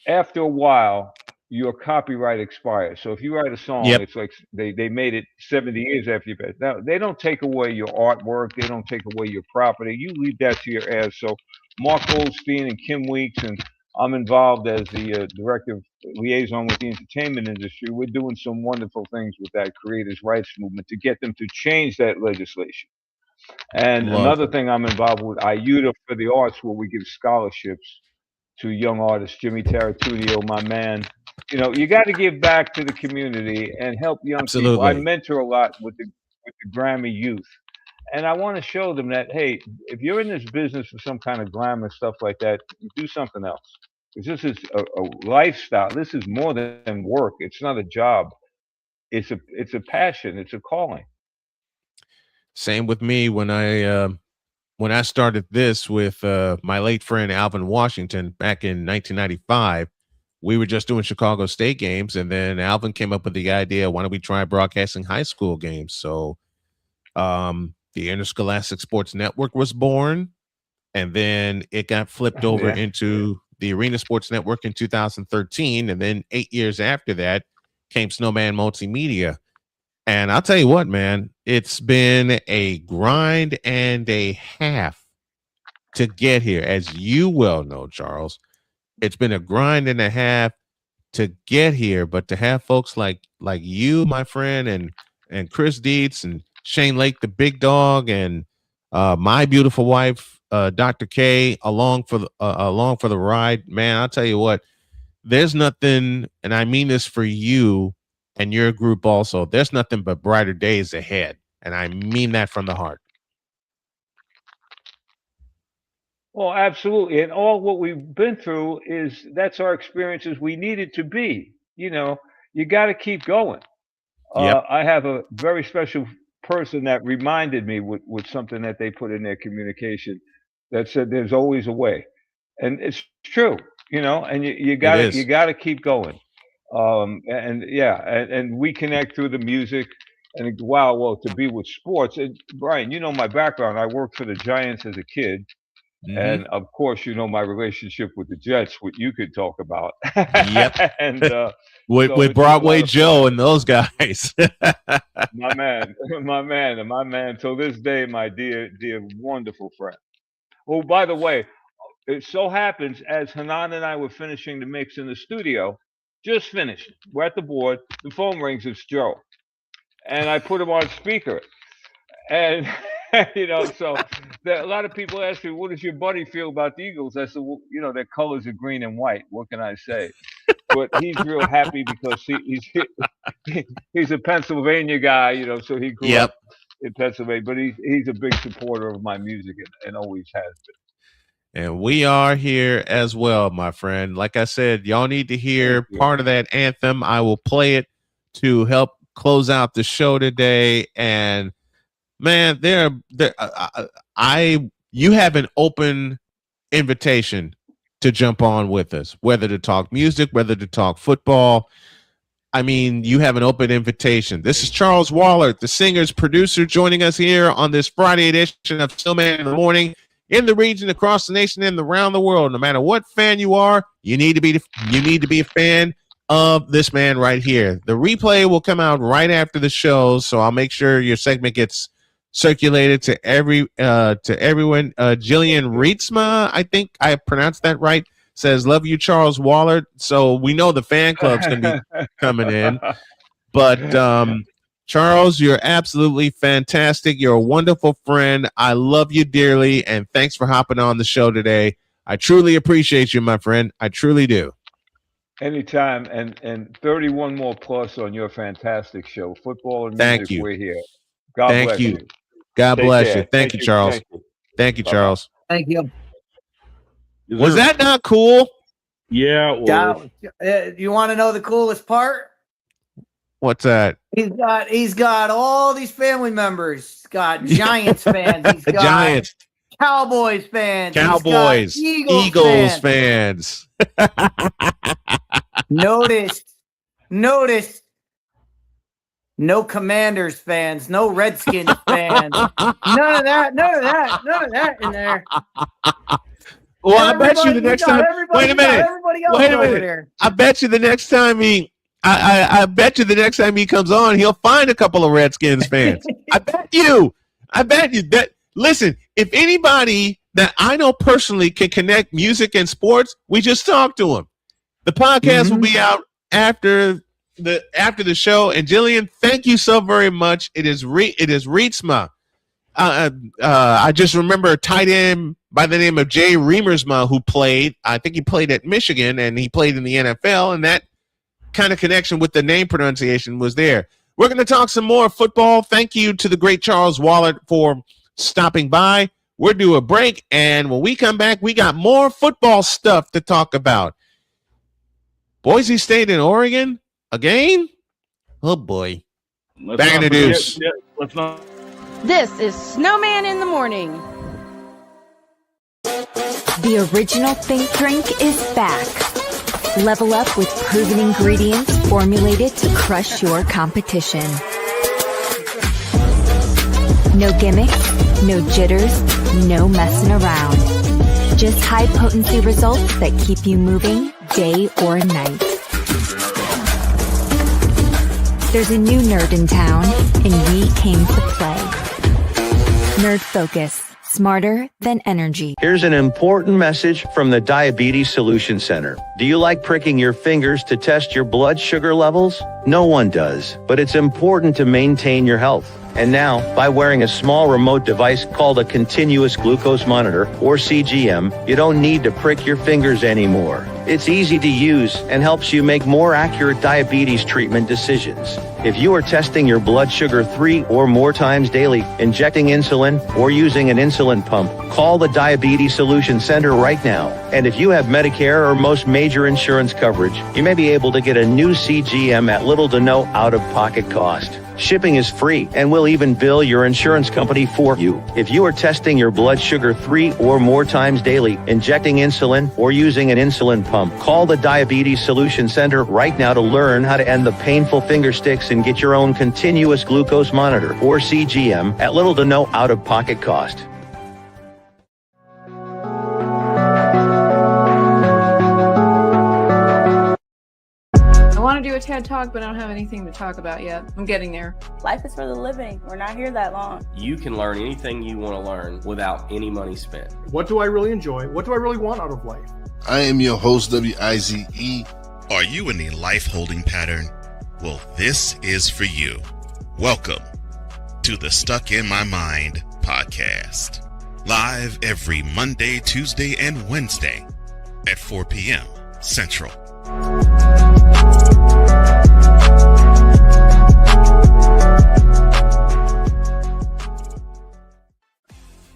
[SPEAKER 5] after a while, your copyright expires? So if you write a song, it's like they made it 70 years after you passed. Now, they don't take away your artwork. They don't take away your property. You leave that to your heirs. So Mark Goldstein and Kim Weeks, and I'm involved as the director liaison with the entertainment industry. We're doing some wonderful things with that creators' rights movement to get them to change that legislation. And another thing I'm involved with, IUTA for the Arts, where we give scholarships to young artists. Jimmy Taratudio, my man. You know, you got to give back to the community and help young people. I mentor a lot with the Grammy youth. And I want to show them that, hey, if you're in this business for some kind of glamour stuff like that, you do something else. Because this is a lifestyle. This is more than work. It's not a job. It's a passion. It's a calling.
[SPEAKER 1] Same with me when I started this with my late friend Alvin Washington back in 1995. We were just doing Chicago State games, and then Alvin came up with the idea, why don't we try broadcasting high school games? So the Interscholastic Sports Network was born, and then it got flipped over into the Arena Sports Network in 2013, and then 8 years after that came Snowman Multimedia. And I'll tell you what, man, it's been a grind and a half to get here, as you well know, Charles. It's been a grind and a half to get here, but to have folks like you, my friend, and Chris Dietz and Shane Lake, the big dog, and my beautiful wife, Dr. K, along for the ride, man, I'll tell you what, there's nothing, and I mean this for you and your group also, there's nothing but brighter days ahead, and I mean that from the heart.
[SPEAKER 5] Well, absolutely. And all what we've been through that's our experiences we needed to be. You know, you got to keep going. I have a very special person that reminded me with something that they put in their communication that said there's always a way. And it's true, you know, and you got to keep going. And we connect through the music. And well, to be with sports. And Brian, you know my background. I worked for the Giants as a kid. Mm-hmm. And of course, you know my relationship with the Jets, what you could talk about.
[SPEAKER 1] Yep.
[SPEAKER 5] And
[SPEAKER 1] with Broadway Joe and those guys.
[SPEAKER 5] my man. Till this day, my dear, wonderful friend. Oh, by the way, it so happens as Hanan and I were finishing the mix in the studio, just finished. We're at the board. The phone rings. It's Joe, and I put him on speaker, and. You know, so a lot of people ask me, what does your buddy feel about the Eagles? I said, well, you know, their colors are green and white. What can I say? But he's real happy because he's a Pennsylvania guy, you know, so he grew up in Pennsylvania. But he's a big supporter of my music and always has been.
[SPEAKER 1] And we are here as well, my friend. Like I said, y'all need to hear part of that anthem. I will play it to help close out the show today. And man, you have an open invitation to jump on with us, whether to talk music, whether to talk football. I mean, you have an open invitation. This is Charles Wallert, the singer's producer, joining us here on this Friday edition of Snowman in the Morning. In the region, across the nation, and around the world, no matter what fan you are, you need to be a fan of this man right here. The replay will come out right after the show, so I'll make sure your segment gets circulated to everyone. Jillian Rietzma, I think I pronounced that right, says, "Love you, Charles Wallert." So we know the fan club's going to be coming in, but Charles, you're absolutely fantastic. You're a wonderful friend. I love you dearly, and thanks for hopping on the show today. I truly appreciate you, my friend. I truly do.
[SPEAKER 5] Anytime, and 31 more plus on your fantastic show, football and music.
[SPEAKER 1] Thank you.
[SPEAKER 5] We're here. God bless you.
[SPEAKER 1] God
[SPEAKER 5] Take
[SPEAKER 1] bless
[SPEAKER 5] care.
[SPEAKER 1] you. Thank you, Charles.
[SPEAKER 5] Thank you.
[SPEAKER 1] Charles.
[SPEAKER 8] Thank you.
[SPEAKER 1] Was that not cool?
[SPEAKER 9] Yeah.
[SPEAKER 8] You want to know the coolest part?
[SPEAKER 1] What's that?
[SPEAKER 8] He's got all these family members. He's got Giants fans. He's got
[SPEAKER 1] Giants,
[SPEAKER 8] Cowboys fans.
[SPEAKER 1] Cowboys,
[SPEAKER 8] he's got
[SPEAKER 1] Eagles fans.
[SPEAKER 8] Notice, no Commanders fans, no Redskins fans. None of that in there.
[SPEAKER 1] Well, I bet you the next time. Wait a minute.
[SPEAKER 8] Wait a minute.
[SPEAKER 1] I bet you the next time I bet you the next time he comes on, he'll find a couple of Redskins fans. I bet you that. Listen, if anybody that I know personally can connect music and sports, we just talk to him. The podcast will be out after the show. And Jillian, thank you so very much. It is Rietzma. I just remember a tight end by the name of Jay Remersma who played. I think he played at Michigan and he played in the NFL, and that kind of connection with the name pronunciation was there. We're going to talk some more football. Thank you to the great Charles Wallert for stopping by. We're due a break, and when we come back, we got more football stuff to talk about. Boise State and Oregon again? Oh boy. Back in the deuce.
[SPEAKER 9] Let's not.
[SPEAKER 4] This is Snowman in the Morning.
[SPEAKER 10] The original Think Drink is back. Level up with proven ingredients formulated to crush your competition. No gimmicks, no jitters, no messing around. Just high potency results that keep you moving day or night. There's a new nerd in town, and we came to play. Nerd Focus. Smarter than energy.
[SPEAKER 12] Here's an important message from the Diabetes Solution Center. Do you like pricking your fingers to test your blood sugar levels? No one does, but it's important to maintain your health. And now, by wearing a small remote device called a continuous glucose monitor, or CGM, you don't need to prick your fingers anymore. It's easy to use and helps you make more accurate diabetes treatment decisions. If you are testing your blood sugar 3 or more times daily, injecting insulin, or using an insulin pump, call the Diabetes Solution Center right now. And if you have Medicare or most major insurance coverage, you may be able to get a new CGM at little to no out-of-pocket cost. Shipping is free, and we'll even bill your insurance company for you. If you are testing your blood sugar 3 or more times daily, injecting insulin, or using an insulin pump, call the Diabetes Solution Center right now to learn how to end the painful finger sticks and get your own continuous glucose monitor, or CGM, at little to no out-of-pocket cost.
[SPEAKER 13] I want to do a TED Talk, but I don't have anything to talk about yet. I'm getting there.
[SPEAKER 14] Life is for the living. We're not here that long.
[SPEAKER 15] You can learn anything you want to learn without any money spent.
[SPEAKER 16] What do I really enjoy? What do I really want out of life?
[SPEAKER 6] I am your host, WIZE. Are you in a life-holding pattern? Well, this is for you. Welcome to the Stuck in My Mind podcast. Live every Monday, Tuesday, and Wednesday at 4 p.m. Central.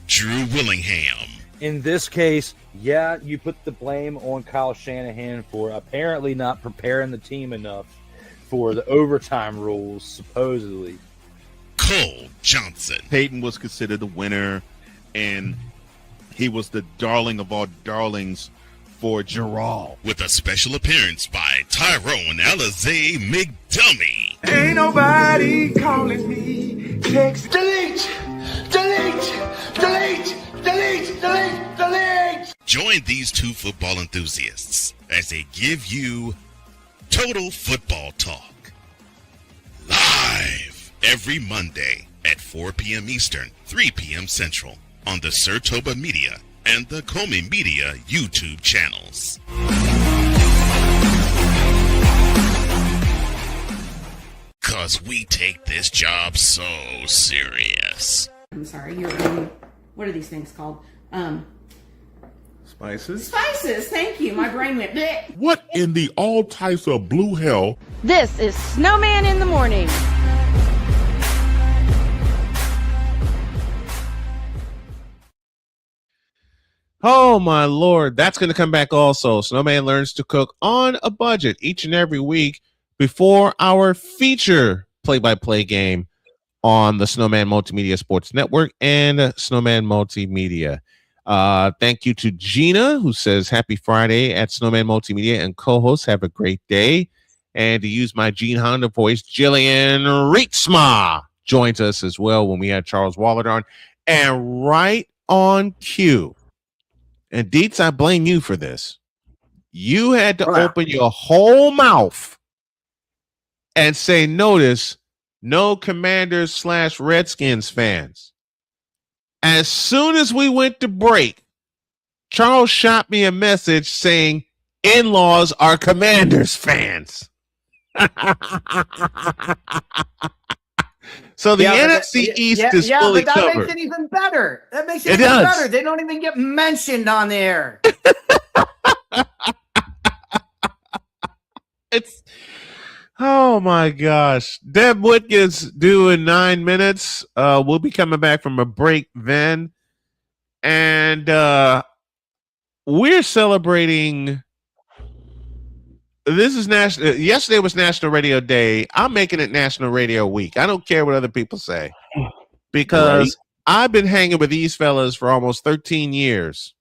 [SPEAKER 6] Drew Willingham.
[SPEAKER 17] In this case, yeah, you put the blame on Kyle Shanahan for apparently not preparing the team enough for the overtime rules, supposedly.
[SPEAKER 6] Cole Johnson.
[SPEAKER 18] Peyton was considered the winner, and he was the darling of all darlings for Jarrell.
[SPEAKER 6] With a special appearance by Tyrone Alizé McDummy.
[SPEAKER 11] Ain't nobody calling me. Text delete.
[SPEAKER 6] Join these two football enthusiasts as they give you Total Football Talk. Live every Monday at 4 p.m. Eastern, 3 p.m. Central on the Sertoba Media and the Comey Media YouTube channels. Cause we take this job so serious.
[SPEAKER 19] I'm sorry, what are these things called?
[SPEAKER 2] Spices?
[SPEAKER 19] Spices, thank you. My brain went bleh.
[SPEAKER 2] What in the all types of blue hell?
[SPEAKER 4] This is Snowman in the Morning.
[SPEAKER 1] Oh my Lord, that's going to come back also. Snowman learns to cook on a budget each and every week before our feature play-by-play game on the Snowman Multimedia Sports Network and Snowman Multimedia. Thank you to Gina, who says happy Friday at Snowman Multimedia, and co-hosts have a great day. And to use my Gene Honda voice, Jillian Rietzma joins us as well when we had Charles Wallert on. And right on cue, and Dietz, I blame you for this. You had to open your whole mouth and say, notice, no Commanders / Redskins fans. As soon as we went to break, Charles shot me a message saying, in-laws are Commanders fans. So the NFC East is fully
[SPEAKER 8] but that
[SPEAKER 1] covered.
[SPEAKER 8] makes it even better. That makes it even better. They don't even get mentioned on there.
[SPEAKER 1] It's oh my gosh. Deb Whitcas due in 9 minutes. We'll be coming back from a break then. And we're celebrating. This is national. Yesterday was National Radio Day. I'm making it National Radio Week. I don't care what other people say because I've been hanging with these fellas for almost 13 years.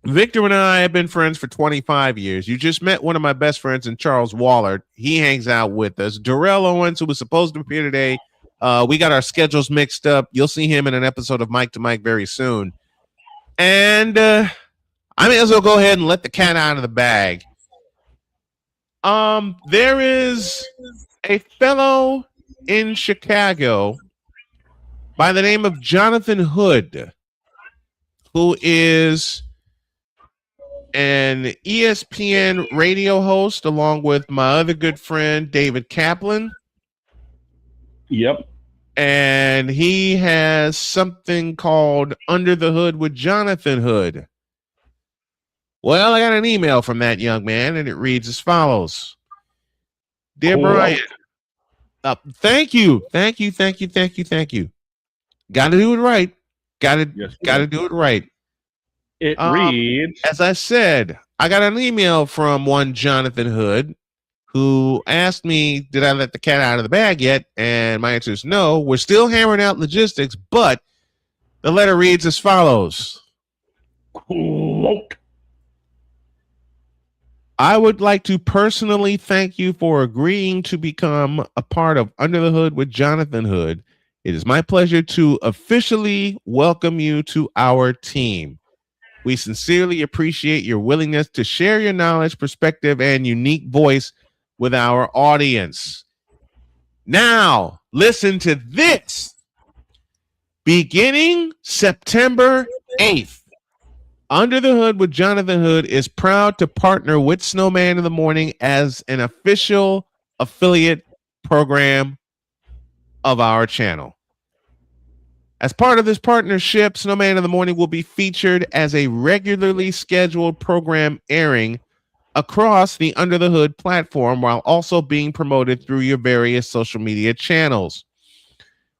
[SPEAKER 1] Victor and I have been friends for 25 years. You just met one of my best friends in Charles Wallert. He hangs out with us. Darrell Owens, who was supposed to appear today. We got our schedules mixed up. You'll see him in an episode of Mike to Mike very soon. And I may as well go ahead and let the cat out of the bag. There is a fellow in Chicago by the name of Jonathan Hood, who is an ESPN radio host along with my other good friend, David Kaplan.
[SPEAKER 9] Yep.
[SPEAKER 1] And he has something called Under the Hood with Jonathan Hood. Well, I got an email from that young man, and it reads as follows. Dear Brian, thank you. Got to do it right. Got to do it right.
[SPEAKER 9] It reads,
[SPEAKER 1] as I said, I got an email from one Jonathan Hood who asked me, did I let the cat out of the bag yet? And my answer is no. We're still hammering out logistics, but the letter reads as follows.
[SPEAKER 9] Quote.
[SPEAKER 1] I would like to personally thank you for agreeing to become a part of Under the Hood with Jonathan Hood. It is my pleasure to officially welcome you to our team. We sincerely appreciate your willingness to share your knowledge, perspective, and unique voice with our audience. Now, listen to this. Beginning September 8th, Under the Hood with Jonathan Hood is proud to partner with Snowman in the Morning as an official affiliate program of our channel. As part of this partnership, Snowman in the Morning will be featured as a regularly scheduled program airing across the Under the Hood platform while also being promoted through your various social media channels.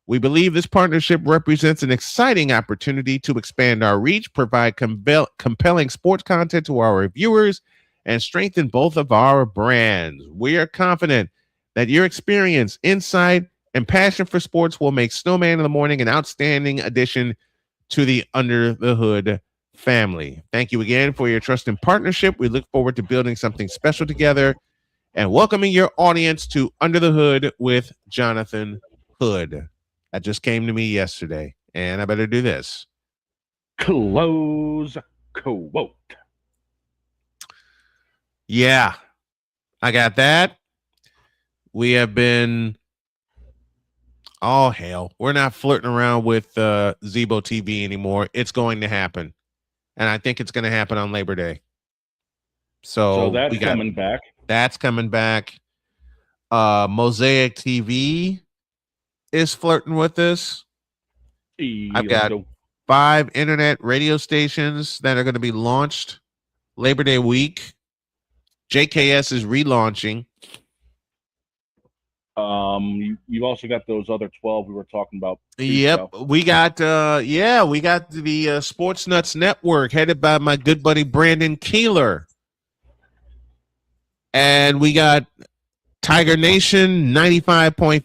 [SPEAKER 1] We believe this partnership represents an exciting opportunity to expand our reach, provide compelling sports content to our viewers, and strengthen both of our brands. We are confident that your experience, insight, and passion for sports will make Snowman in the Morning an outstanding addition to the Under the Hood family. Thank you again for your trust and partnership. We look forward to building something special together. and welcoming your audience to Under the Hood with Jonathan Hood. That just came to me yesterday, and I better do this.
[SPEAKER 9] Close quote.
[SPEAKER 1] Yeah, I got that. We have been, oh hell, we're not flirting around with Zebo TV anymore. It's going to happen, and I think it's going to happen on Labor Day. So
[SPEAKER 9] that's coming back.
[SPEAKER 1] That's coming back. Mosaic TV is flirting with this. I've got 5 internet radio stations that are going to be launched Labor Day week. JKS is relaunching.
[SPEAKER 9] You've also got those other 12 we were talking about.
[SPEAKER 1] Yep, we got the Sports Nuts Network headed by my good buddy Brandon Keeler. And we got Tiger Nation 95.5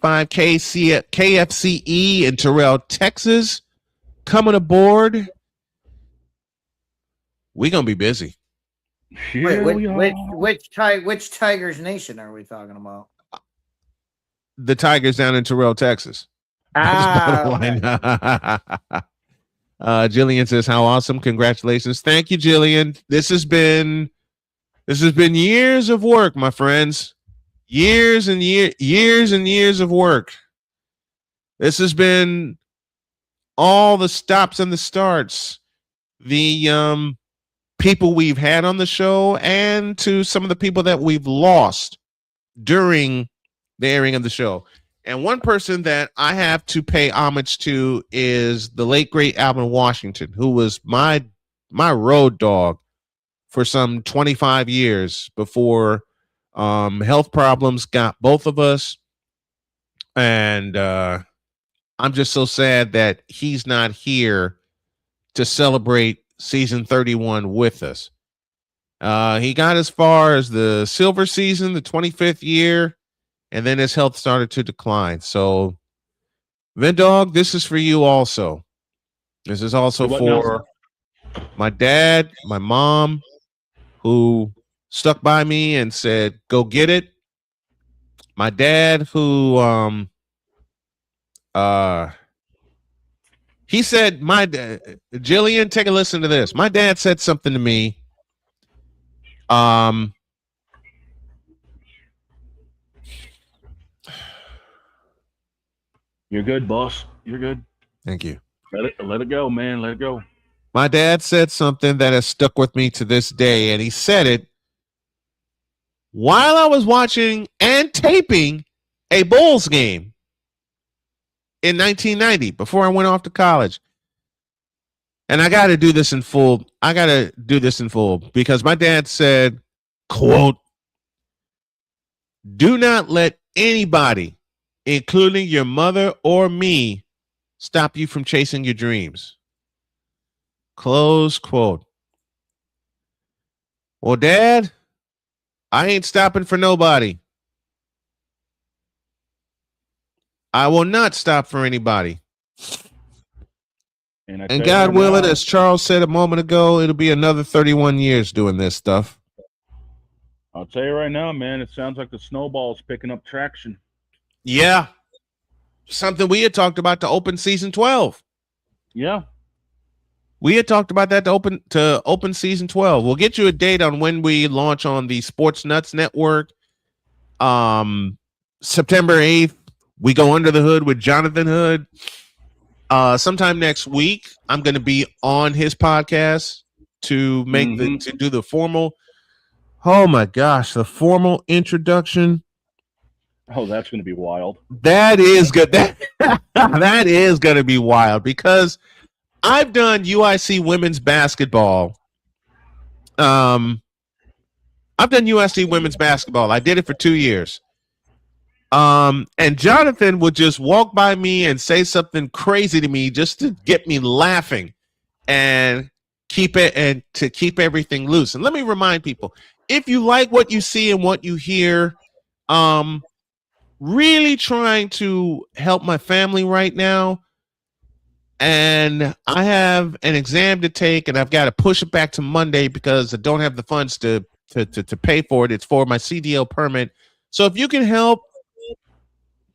[SPEAKER 1] KFCE in Terrell, Texas, coming aboard. We're gonna be busy.
[SPEAKER 8] Wait, which Tigers Nation are we talking about?
[SPEAKER 1] The Tigers down in Terrell, Texas. Jillian says, "How awesome! Congratulations! Thank you, Jillian. This has been years of work, my friends. Years and years of work. This has been all the stops and the starts, the people we've had on the show, and to some of the people that we've lost during the airing of the show. And one person that I have to pay homage to is the late great Alvin Washington, who was my road dog for some 25 years before health problems got both of us. And I'm just so sad that he's not here to celebrate season 31 with us. He got as far as the silver season, the 25th year, and then his health started to decline. So, Vindog, this is for you also. This is also for my dad, my mom, who stuck by me and said, go get it. My dad, who he said, Jillian, take a listen to this. My dad said something to me.
[SPEAKER 9] You're good, boss. You're good.
[SPEAKER 1] Thank you.
[SPEAKER 9] Let it go, man. Let it go.
[SPEAKER 1] My dad said something that has stuck with me to this day, and he said it while I was watching and taping a Bulls game in 1990 before I went off to college. And I got to do this in full. Because my dad said, quote, "Do not let anybody, including your mother or me, stop you from chasing your dreams." Close quote. Well, Dad, I ain't stopping for nobody. I will not stop for anybody. And God willing, as Charles said a moment ago, it'll be another 31 years doing this stuff.
[SPEAKER 9] I'll tell you right now, man, it sounds like the snowball's picking up traction.
[SPEAKER 1] Yeah. Something we had talked about to open season 12.
[SPEAKER 9] Yeah.
[SPEAKER 1] We had talked about that to open season 12. We'll get you a date on when we launch on the Sports Nuts Network. September 8th, we go Under the Hood with Jonathan Hood. Sometime next week, I'm going to be on his podcast to make to do the formal. Oh my gosh, the formal introduction.
[SPEAKER 9] Oh, that's going to be wild.
[SPEAKER 1] That is good. That is going to be wild because I've done UIC women's basketball. I've done UIC women's basketball. I did it for 2 years. And Jonathan would just walk by me and say something crazy to me just to get me laughing and keep everything loose. And let me remind people, if you like what you see and what you hear, really trying to help my family right now. And I have an exam to take, and I've got to push it back to Monday because I don't have the funds to to pay for it. It's for my CDL permit. So if you can help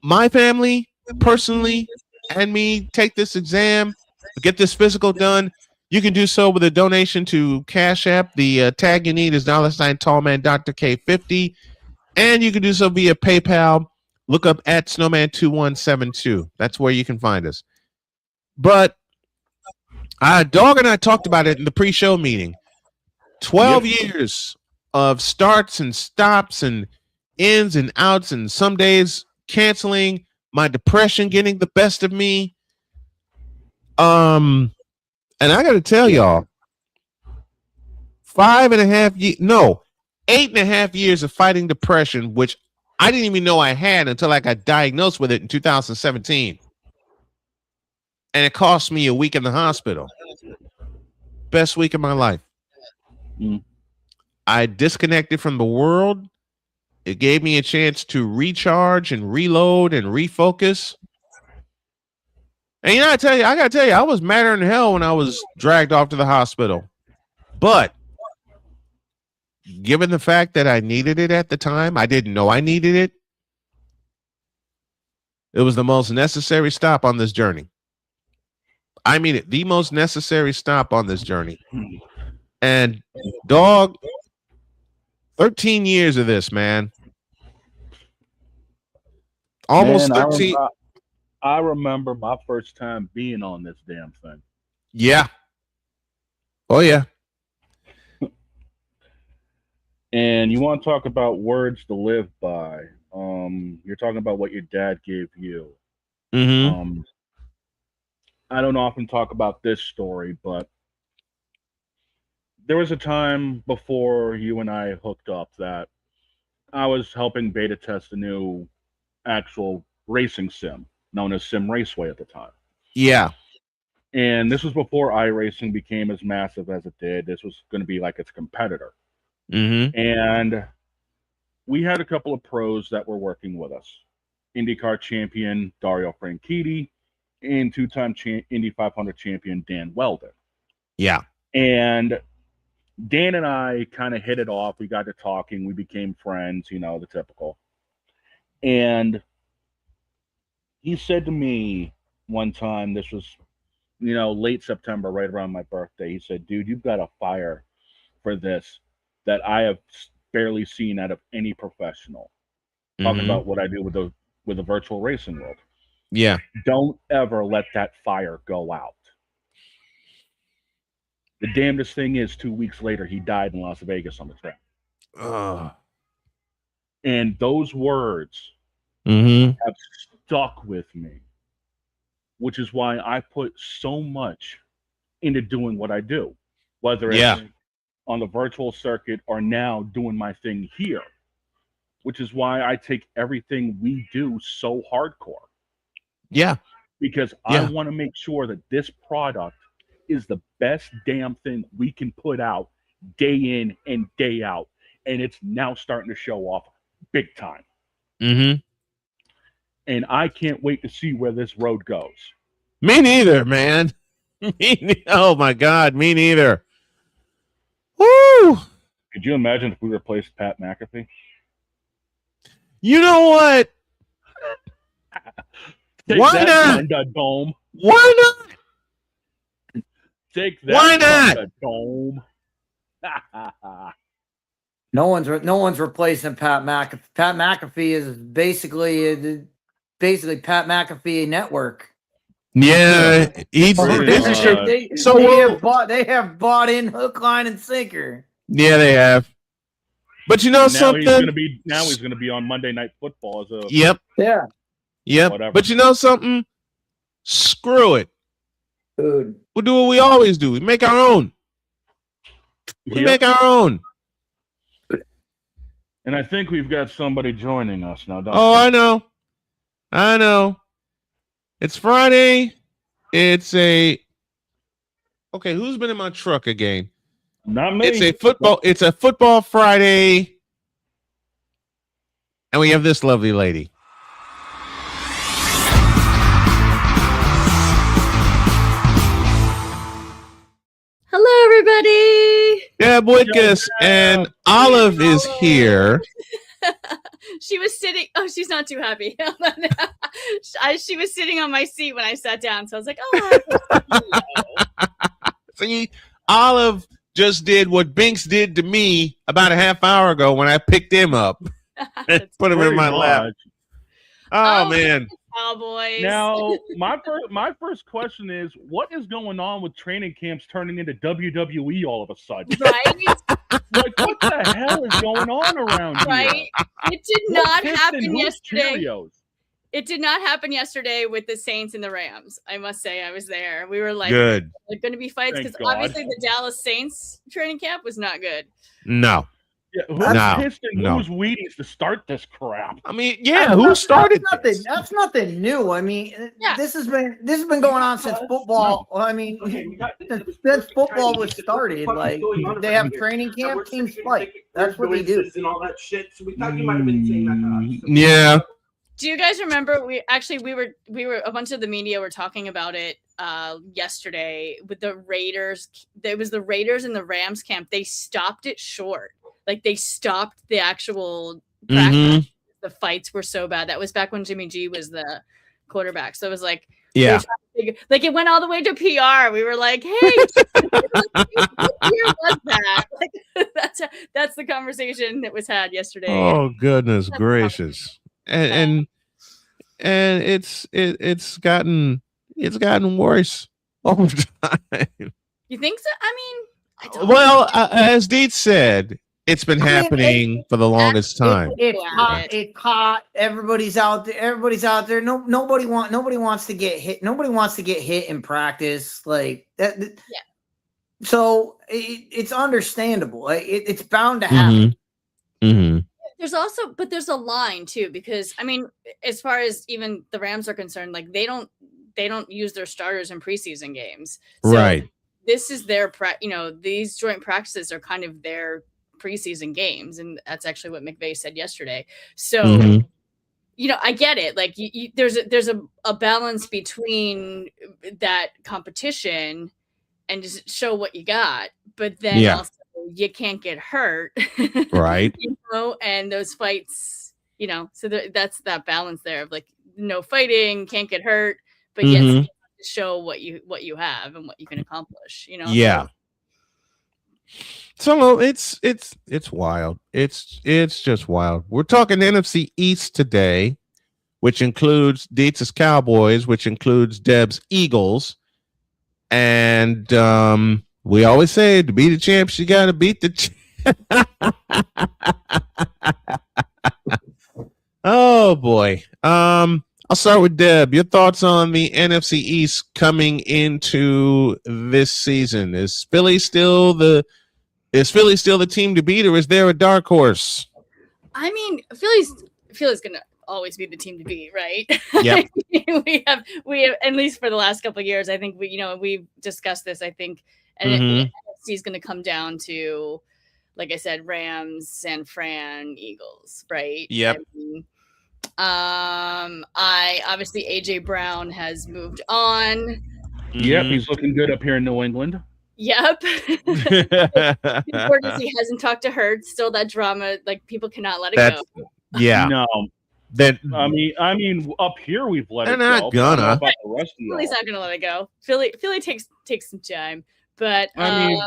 [SPEAKER 1] my family personally and me take this exam, get this physical done, you can do so with a donation to Cash App. The tag you need is $ Tallman Dr. K50. And you can do so via PayPal. Look up at Snowman2172. That's where you can find us. But Dog and I talked about it in the pre-show meeting. 12 years of starts and stops and ins and outs, and some days canceling, my depression getting the best of me. And I got to tell y'all, 8.5 years of fighting depression, which I didn't even know I had until I got diagnosed with it in 2017. And it cost me a week in the hospital. Best week of my life. I disconnected from the world. It gave me a chance to recharge and reload and refocus. And I gotta tell you, I was madder than hell when I was dragged off to the hospital. But given the fact that I needed it at the time, I didn't know I needed it. It was the most necessary stop on this journey. I mean it, the most necessary stop on this journey. And Dog, 13 years of this, man. Almost 13.
[SPEAKER 9] I remember my first time being on this damn thing.
[SPEAKER 1] Yeah. Oh, yeah.
[SPEAKER 9] And you want to talk about words to live by. You're talking about what your dad gave you.
[SPEAKER 1] Mm-hmm.
[SPEAKER 9] I don't often talk about this story, but there was a time before you and I hooked up that I was helping beta test a new actual racing sim known as Sim Raceway at the time.
[SPEAKER 1] Yeah.
[SPEAKER 9] And this was before iRacing became as massive as it did. This was going to be like its competitor.
[SPEAKER 1] Mm-hmm.
[SPEAKER 9] And we had a couple of pros that were working with us. IndyCar champion Dario Franchitti and two-time Indy 500 champion Dan Weldon.
[SPEAKER 1] Yeah.
[SPEAKER 9] And Dan and I kind of hit it off. We got to talking. We became friends, the typical. And he said to me one time, this was, late September, right around my birthday. He said, dude, you've got a fire for this that I have barely seen out of any professional. Talking about what I do with the virtual racing world.
[SPEAKER 1] Yeah.
[SPEAKER 9] Don't ever let that fire go out. The damnedest thing is 2 weeks later, he died in Las Vegas on the track. And those words have stuck with me, which is why I put so much into doing what I do, whether it's on the virtual circuit or now doing my thing here, which is why I take everything we do so hardcore.
[SPEAKER 1] Yeah.
[SPEAKER 9] Because I want to make sure that this product is the best damn thing we can put out day in and day out. And it's now starting to show off big time.
[SPEAKER 1] Mm-hmm.
[SPEAKER 9] And I can't wait to see where this road goes.
[SPEAKER 1] Me neither, man. Oh, my God. Me neither. Woo!
[SPEAKER 9] Could you imagine if we replaced Pat McAfee?
[SPEAKER 1] You know what? Why not?
[SPEAKER 9] Dome.
[SPEAKER 1] Why not?
[SPEAKER 9] Take that.
[SPEAKER 1] Why not?
[SPEAKER 9] Dome.
[SPEAKER 8] No one's replacing Pat McAfee. Pat McAfee is basically Pat McAfee network.
[SPEAKER 1] Yeah,
[SPEAKER 8] they have bought in hook, line, and sinker.
[SPEAKER 1] Yeah, they have. But you know something?
[SPEAKER 9] He's gonna be on Monday Night Football as a
[SPEAKER 1] Yep.
[SPEAKER 9] Whatever.
[SPEAKER 1] But you know something? Screw it.
[SPEAKER 8] Dude.
[SPEAKER 1] We'll do what we always do. We make our own. We make our own.
[SPEAKER 9] And I think we've got somebody joining us now, don't
[SPEAKER 1] Oh,
[SPEAKER 9] we?
[SPEAKER 1] I know. It's Friday. Okay, who's been in my truck again?
[SPEAKER 9] Not me.
[SPEAKER 1] It's a football Friday. And we have this lovely lady.
[SPEAKER 7] Hello, everybody.
[SPEAKER 1] Deb Whitcas, and Olive is here.
[SPEAKER 7] She was sitting. Oh, she's not too happy. She was sitting on my seat when I sat down, so I was like, "Oh."
[SPEAKER 1] See, Olive just did what Binks did to me about a half hour ago when I picked him up and put him in my lap. Oh man.
[SPEAKER 7] Cowboys.
[SPEAKER 9] Now, my first question is, what is going on with training camps turning into WWE all of a sudden?
[SPEAKER 7] Right?
[SPEAKER 9] Like, what the hell is going on around
[SPEAKER 7] Right?
[SPEAKER 9] here?
[SPEAKER 7] It did not
[SPEAKER 9] Who's
[SPEAKER 7] happen
[SPEAKER 9] Piston? Who's
[SPEAKER 7] yesterday.
[SPEAKER 9] Cheerios?
[SPEAKER 7] It did not happen yesterday with the Saints and the Rams. I must say, I was there. We were like,
[SPEAKER 1] Good.
[SPEAKER 7] There's going to be fights
[SPEAKER 9] Thank
[SPEAKER 7] because
[SPEAKER 9] God.
[SPEAKER 7] obviously the Dallas Saints training camp was not good.
[SPEAKER 1] No.
[SPEAKER 9] Yeah, who's
[SPEAKER 1] No,
[SPEAKER 9] pissed and
[SPEAKER 1] no.
[SPEAKER 9] who's Wheaties to start this crap?
[SPEAKER 1] I mean, yeah, who started this?
[SPEAKER 8] That's nothing new. I mean, this has been going on since football. I mean, since football was started. Like they have training camp, teams fight. That's what they do.
[SPEAKER 11] And all that shit. So we thought you might have been saying that.
[SPEAKER 1] Yeah.
[SPEAKER 7] Do you guys remember? We were a bunch of the media were talking about it yesterday with the Raiders. There was the Raiders and the Rams camp. They stopped it short. Like they stopped the actual practice. The fights were so bad. That was back when Jimmy G was the quarterback. So it was like,
[SPEAKER 1] yeah,
[SPEAKER 7] like it went all the way to PR. We were like, hey, what year was that? Like, that's the conversation that was had yesterday.
[SPEAKER 1] Oh goodness gracious. And it's gotten worse over time.
[SPEAKER 7] You think so? I mean, I don't
[SPEAKER 1] Well, as Dietz said, it's been happening for the longest time.
[SPEAKER 8] It's hot. It's hot. Everybody's out there. Nobody wants to get hit. Nobody wants to get hit in practice like that. Yeah. So it's understandable. It's bound to happen.
[SPEAKER 1] Mm-hmm.
[SPEAKER 7] There's a line too, because I mean, as far as even the Rams are concerned, like they don't use their starters in preseason games. So
[SPEAKER 1] Right.
[SPEAKER 7] This is their these joint practices are kind of their preseason games, and that's actually what McVay said yesterday. So I get it. Like there's a balance between that competition and just show what you got, but then also you can't get hurt,
[SPEAKER 1] Right?
[SPEAKER 7] And those fights, so that's that balance there of like no fighting, can't get hurt, but yet show what you have and what you can accomplish.
[SPEAKER 1] Yeah. So it's wild. It's just wild. We're talking NFC East today, which includes Dietz's Cowboys, which includes Deb's Eagles, and we always say to be the champs, you got to beat the. Oh boy. I'll start with Deb. Your thoughts on the NFC East coming into this season? Is Philly still the team to beat, or is there a dark horse?
[SPEAKER 7] I mean, Philly's gonna always be the team to beat, right?
[SPEAKER 1] Yep.
[SPEAKER 7] we have at least for the last couple of years. I think we've discussed this. I think and NFC is gonna come down to, like I said, Rams, San Fran, Eagles, right?
[SPEAKER 1] Yep.
[SPEAKER 7] I obviously AJ Brown has moved on.
[SPEAKER 9] Yep, he's looking good up here in New England.
[SPEAKER 7] Yep. Important he hasn't talked to Hurts. Still that drama, like people cannot let it go.
[SPEAKER 1] Yeah.
[SPEAKER 9] No.
[SPEAKER 1] That
[SPEAKER 9] I mean, up here we've let it
[SPEAKER 1] not
[SPEAKER 9] go.
[SPEAKER 1] gonna.
[SPEAKER 9] About the rest of
[SPEAKER 7] Philly's not gonna let it go. Philly takes some time. But
[SPEAKER 9] I mean,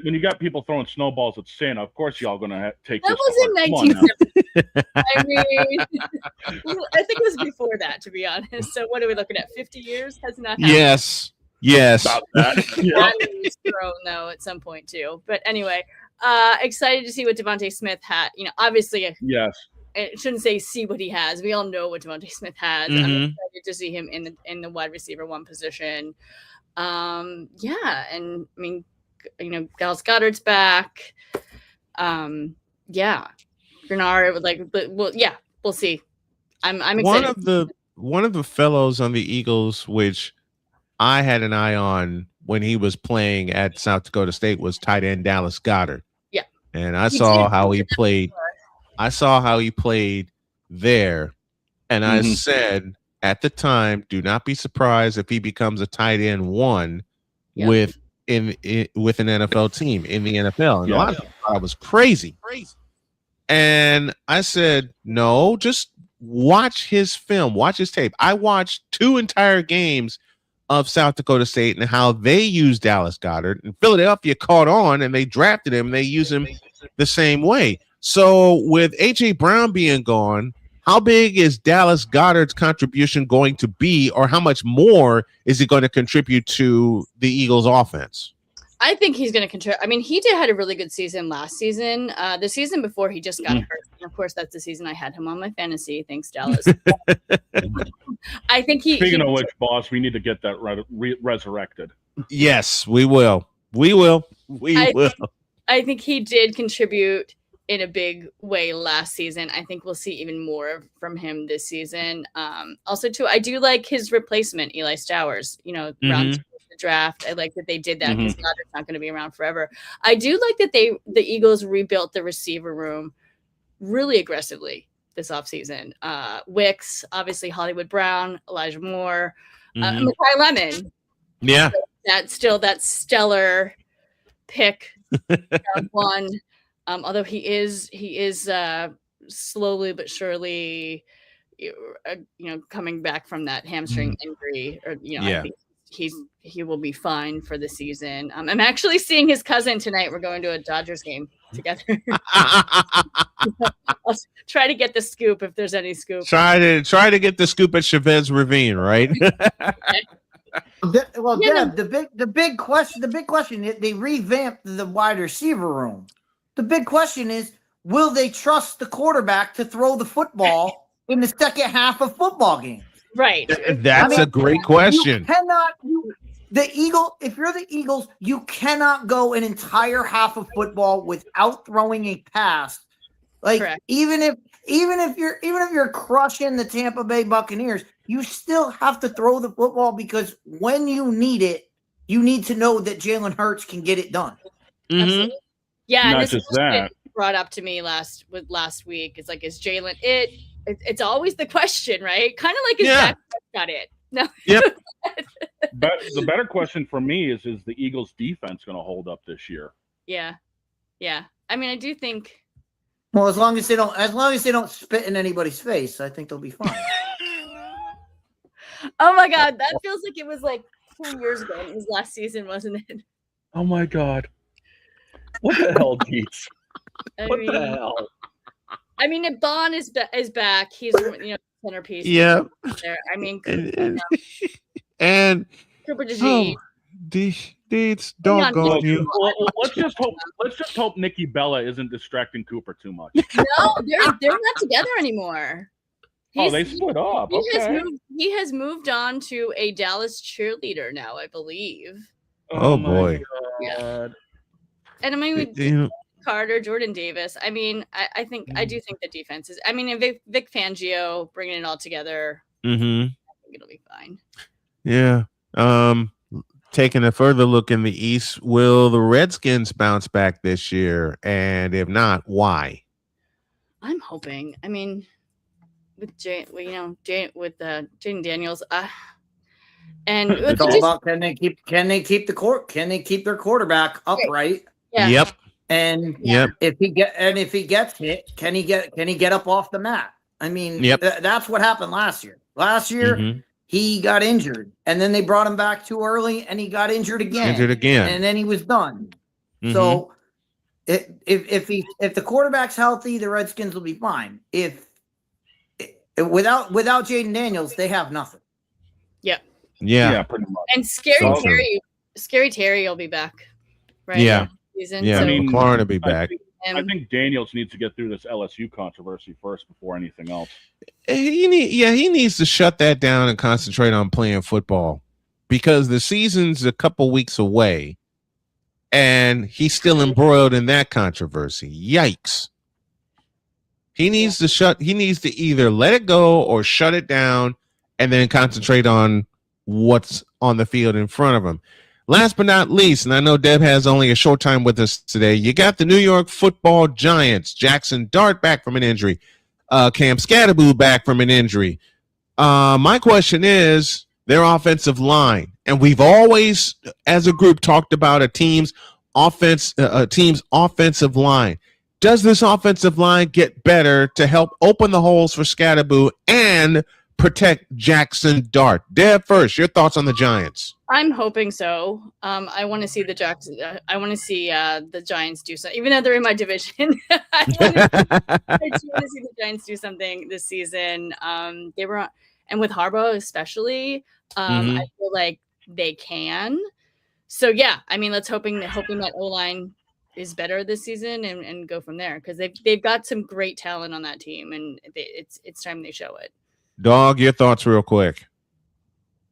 [SPEAKER 9] when you got people throwing snowballs at Santa, of course y'all gonna take
[SPEAKER 7] that
[SPEAKER 9] this
[SPEAKER 7] was in
[SPEAKER 9] apart.
[SPEAKER 7] 1970. I mean, I think it was before that, to be honest. So what are we looking at? 50 years has not happened.
[SPEAKER 1] Yes.
[SPEAKER 9] About that.
[SPEAKER 7] That was thrown though at some point too. But anyway, excited to see what Devontae Smith had. Obviously,
[SPEAKER 9] yes.
[SPEAKER 7] I shouldn't say see what he has. We all know what Devontae Smith has. I'm excited to see him in the wide receiver one position. And I mean, Dallas Goedert's back. Bernard would we'll see. I'm excited.
[SPEAKER 1] One of the fellows on the Eagles, which I had an eye on when he was playing at South Dakota State, was tight end Dallas Goedert.
[SPEAKER 7] Yeah.
[SPEAKER 1] And I saw how he played. I saw how he played there. And I said at the time, do not be surprised if he becomes a tight end one with with an NFL team in the NFL. And a lot of people thought I was crazy. And I said, no, just watch his film, watch his tape. I watched 2 entire games of South Dakota State and how they used Dallas Goedert, and Philadelphia caught on and they drafted him and they use him the same way. So with A.J. Brown being gone, how big is Dallas Goedert's contribution going to be, or how much more is he going to contribute to the Eagles offense?
[SPEAKER 7] I think he's going to contribute. I mean, he had a really good season last season. The season before, he just got hurt. And of course, that's the season I had him on my fantasy. Thanks, Dallas. I think
[SPEAKER 9] Speaking of which, boss, we need to get that resurrected.
[SPEAKER 1] Yes, we will. We will.
[SPEAKER 7] I think he did contribute in a big way last season. I think we'll see even more from him this season. Also, too, I do like his replacement, Eli Stowers. Round the draft. I like that they did that because Goddard's not going to be around forever. I do like that the Eagles rebuilt the receiver room really aggressively this offseason. Wicks, obviously Hollywood Brown, Elijah Moore, Makai Lemon.
[SPEAKER 1] Yeah.
[SPEAKER 7] That's still that stellar pick. Round 1. Although he is slowly but surely, coming back from that hamstring injury, or I think he will be fine for the season. I'm actually seeing his cousin tonight. We're going to a Dodgers game together. I'll try to get the scoop if there's any scoop.
[SPEAKER 1] Try to get the scoop at Chavez Ravine, right?
[SPEAKER 8] The big question. They revamped the wide receiver room. The big question is, will they trust the quarterback to throw the football in the second half of football games?
[SPEAKER 7] Right.
[SPEAKER 1] That's a great question.
[SPEAKER 8] If you're the Eagles, you cannot go an entire half of football without throwing a pass. Like correct. even if you're crushing the Tampa Bay Buccaneers, you still have to throw the football, because when you need it, you need to know that Jalen Hurts can get it done.
[SPEAKER 7] Mm-hmm. Yeah,
[SPEAKER 9] not
[SPEAKER 7] this
[SPEAKER 9] just that.
[SPEAKER 7] Brought up to me last week. It's like, is Jalen it? It's always the question, right? Kind of like, is Dak got it? No.
[SPEAKER 1] Yep.
[SPEAKER 9] But the better question for me is the Eagles defense going to hold up this year?
[SPEAKER 7] Yeah. I mean, I do think.
[SPEAKER 8] Well, as long as they don't spit in anybody's face, I think they'll be fine.
[SPEAKER 7] Oh my God, that feels like it was like 2 years ago. It was last season, wasn't it?
[SPEAKER 9] Oh my God. What the hell, Dietz? What the hell?
[SPEAKER 7] I mean, if Bond is back, he's centerpiece.
[SPEAKER 1] Yeah.
[SPEAKER 7] There. I mean,
[SPEAKER 1] and
[SPEAKER 7] Cooper DeGene.
[SPEAKER 1] Dietz, doggone you.
[SPEAKER 9] Well, let's just hope Nikki Bella isn't distracting Cooper too much.
[SPEAKER 7] No, they're not together anymore.
[SPEAKER 9] They split up.
[SPEAKER 7] He has moved on to a Dallas cheerleader now, I believe.
[SPEAKER 1] Oh boy.
[SPEAKER 7] Yeah. And I mean, with Carter, Jordan Davis. I mean, I do think the defense is. I mean, and Vic Fangio bringing it all together. I think it'll be fine.
[SPEAKER 1] Yeah. Taking a further look in the East, will the Redskins bounce back this year? And if not, why?
[SPEAKER 7] I'm hoping. I mean, with Jaden Daniels, and
[SPEAKER 8] it's all about can they keep their quarterback upright?
[SPEAKER 7] Yeah.
[SPEAKER 1] Yep.
[SPEAKER 8] And if he gets hit, can he get up off the mat? I mean, that's what happened last year. Last year he got injured, and then they brought him back too early, and he got injured again, and then he was done. So if the quarterback's healthy, the Redskins will be fine. Without Jaden Daniels, they have nothing.
[SPEAKER 7] Yep.
[SPEAKER 1] Yeah,
[SPEAKER 9] pretty much.
[SPEAKER 7] And Scary Terry will be back, right?
[SPEAKER 1] Yeah.
[SPEAKER 7] Season,
[SPEAKER 1] yeah,
[SPEAKER 7] so.
[SPEAKER 1] McLaurin will be back.
[SPEAKER 9] I think Daniels needs to get through this LSU controversy first before anything else.
[SPEAKER 1] He needs to shut that down and concentrate on playing football, because the season's a couple weeks away, and he's still embroiled in that controversy. Yikes. He needs to either let it go or shut it down and then concentrate on what's on the field in front of him. Last but not least, and I know Deb has only a short time with us today, you got the New York Football Giants. Jackson Dart back from an injury. Cam Scatterboo back from an injury. My question is their offensive line. And we've always, as a group, talked about a team's offensive line. Does this offensive line get better to help open the holes for Scatterboo and protect Jackson Dart? Deb, first, your thoughts on the Giants.
[SPEAKER 7] I'm hoping so. I want to see the Giants do something, even though they're in my division. I do want to see the Giants do something this season. They were, and with Harbaugh especially, I feel like they can. So yeah, I mean, let's hoping that O-line is better this season and go from there, because they've got some great talent on that team, and it's time they show it.
[SPEAKER 1] Dog, your thoughts real quick.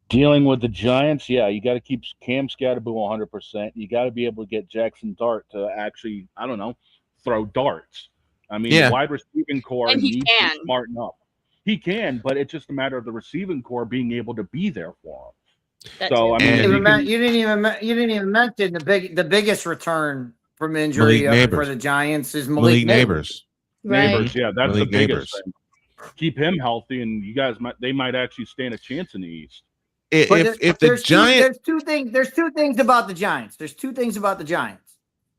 [SPEAKER 9] Dealing with the Giants, yeah, you got to keep Cam Scatterboo 100%. You got to be able to get Jackson Dart to actually, I don't know, throw darts. I mean, the wide receiving core needs to smarten up. He can, but it's just a matter of the receiving core being able to be there for him. So I mean,
[SPEAKER 8] you didn't even mention the biggest return from injury for the Giants is Malik Neighbors.
[SPEAKER 9] Neighbors, yeah, that's the biggest thing. Keep him healthy, and you guys might actually stand a chance in the East.
[SPEAKER 8] There's two things about the Giants.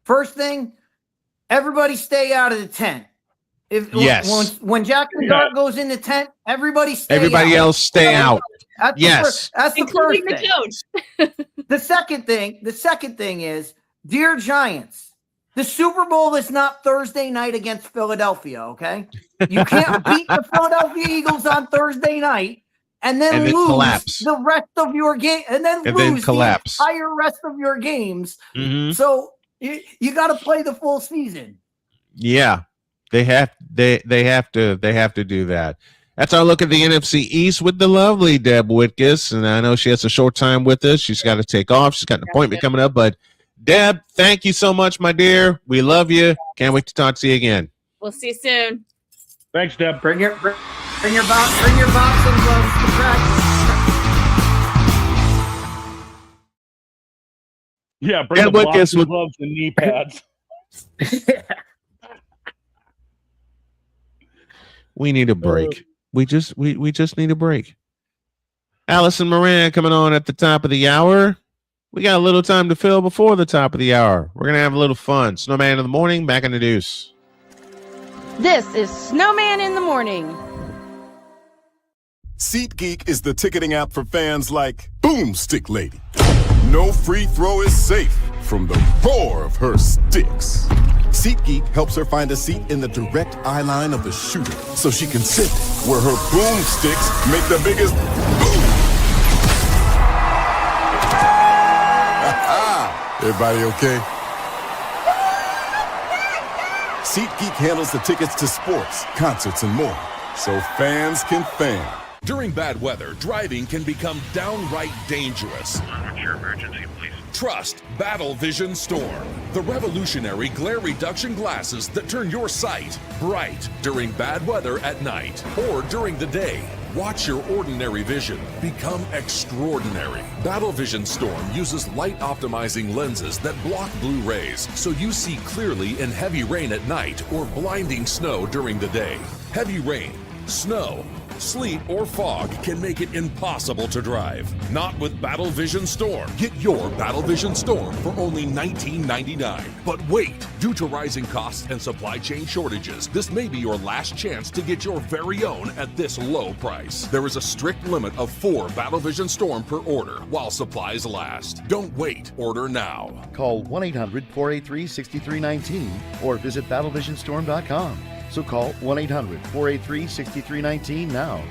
[SPEAKER 8] First thing, everybody stay out of the tent. When Jackson Dart goes in the tent, everybody
[SPEAKER 1] else stay out.
[SPEAKER 8] That's the first thing. The second thing is, dear Giants, the Super Bowl is not Thursday night against Philadelphia, okay? You can't beat the Philadelphia Eagles on Thursday night and then lose collapse the rest of your game, and then lose the entire rest of your games. So you got to play the full season.
[SPEAKER 1] Yeah, they have to do that. That's our look at the NFC East with the lovely Deb Whitcas, and I know she has a short time with us. She's got to take off. She's got an appointment coming up, but Deb, thank you so much, my dear. We love you. Can't wait to talk to you again.
[SPEAKER 7] We'll see you soon.
[SPEAKER 9] Thanks, Deb.
[SPEAKER 8] Bring your boxing gloves to practice.
[SPEAKER 9] Yeah, bring the boxing gloves and knee pads.
[SPEAKER 1] We need a break. We just need a break. Allison Moran coming on at the top of the hour. We got a little time to fill before the top of the hour. We're going to have a little fun. Snowman in the morning, back in the deuce.
[SPEAKER 4] This is Snowman in the morning.
[SPEAKER 3] SeatGeek is the ticketing app for fans like Boomstick Lady. No free throw is safe from the roar of her sticks. SeatGeek helps her find a seat in the direct eye line of the shooter so she can sit where her boomsticks make the biggest boom. Everybody okay? SeatGeek handles the tickets to sports, concerts, and more, so fans can fan.
[SPEAKER 20] During bad weather, driving can become downright dangerous. What's your emergency, please? Trust Battle Vision Storm, the revolutionary glare reduction glasses that turn your sight bright during bad weather at night or during the day. Watch your ordinary vision become extraordinary. Battle Vision Storm uses light-optimizing lenses that block blue rays, so you see clearly in heavy rain at night or blinding snow during the day. Heavy rain, snow, sleet, or fog can make it impossible to drive. Not with Battle Vision Storm. Get your Battle Vision Storm for only $19.99. But wait, due to rising costs and supply chain shortages, this may be your last chance to get your very own at this low price. There is a strict limit of 4 Battle Vision Storm per order while supplies last. Don't wait, order now.
[SPEAKER 21] Call 1-800-483-6319 or visit battlevisionstorm.com. So call 1-800-483-6319 now.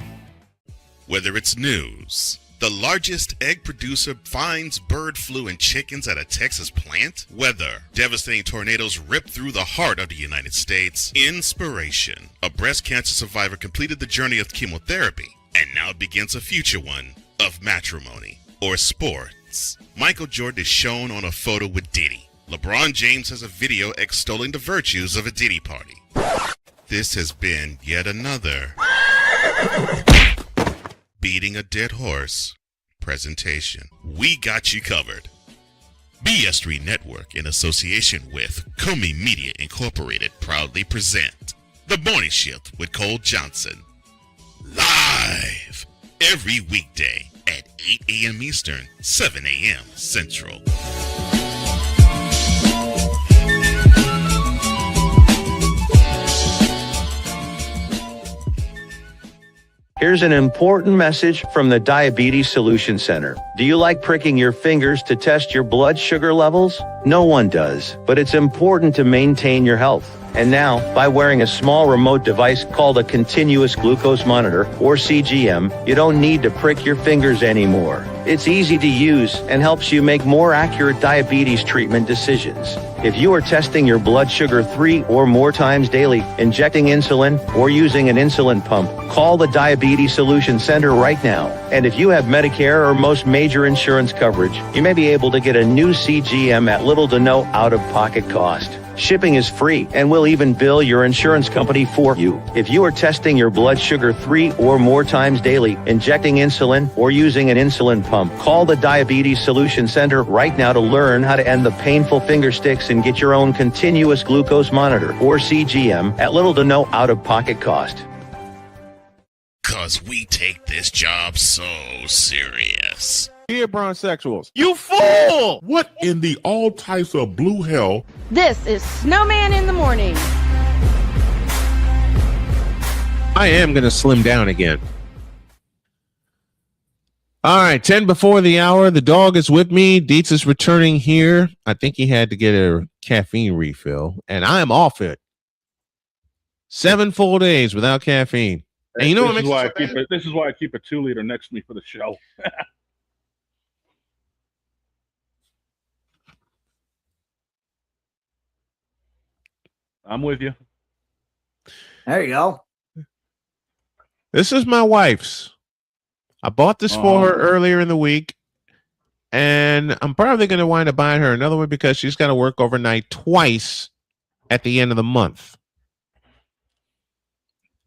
[SPEAKER 6] Whether it's news, the largest egg producer finds bird flu in chickens at a Texas plant, weather, devastating tornadoes rip through the heart of the United States, inspiration, a breast cancer survivor completed the journey of chemotherapy, and now begins a future one of matrimony or sports. Michael Jordan is shown on a photo with Diddy. LeBron James has a video extolling the virtues of a Diddy party. This has been yet another beating a dead horse presentation. We got you covered. BS3 Network, in association with Comey Media Incorporated, proudly present The Morning Shift with Cole Johnson. Live every weekday at 8 a.m. Eastern, 7 a.m. Central.
[SPEAKER 12] Here's an important message from the Diabetes Solution Center. Do you like pricking your fingers to test your blood sugar levels? No one does, but it's important to maintain your health. And now, by wearing a small remote device called a continuous glucose monitor, or CGM, you don't need to prick your fingers anymore. It's easy to use and helps you make more accurate diabetes treatment decisions. If you are testing your blood sugar 3 or more times daily, injecting insulin, or using an insulin pump, call the Diabetes Solution Center right now. And if you have Medicare or most major insurance coverage, you may be able to get a new CGM at little to no out-of-pocket cost. Shipping is free, and we'll even bill your insurance company for you. If you are testing your blood sugar 3 or more times daily, injecting insulin, or using an insulin pump, call the Diabetes Solution Center right now to learn how to end the painful finger sticks and get your own continuous glucose monitor, or CGM, at little to no out-of-pocket cost.
[SPEAKER 6] 'Cause we take this job so serious.
[SPEAKER 1] Dear bronsexuals, you fool!
[SPEAKER 2] What in the all types of blue hell?
[SPEAKER 4] This is Snowman in the morning.
[SPEAKER 1] I am going to slim down again. All right, 10 before the hour. The dog is with me. Dietz is returning here. I think he had to get a caffeine refill, and I am off it. 7 full days without caffeine. And you know what
[SPEAKER 9] this
[SPEAKER 1] makes
[SPEAKER 9] is why I keep a 2-liter next to me for the show. I'm with you.
[SPEAKER 8] There you go.
[SPEAKER 1] This is my wife's. I bought this for her earlier in the week, and I'm probably going to wind up buying her another one because she's got to work overnight twice at the end of the month.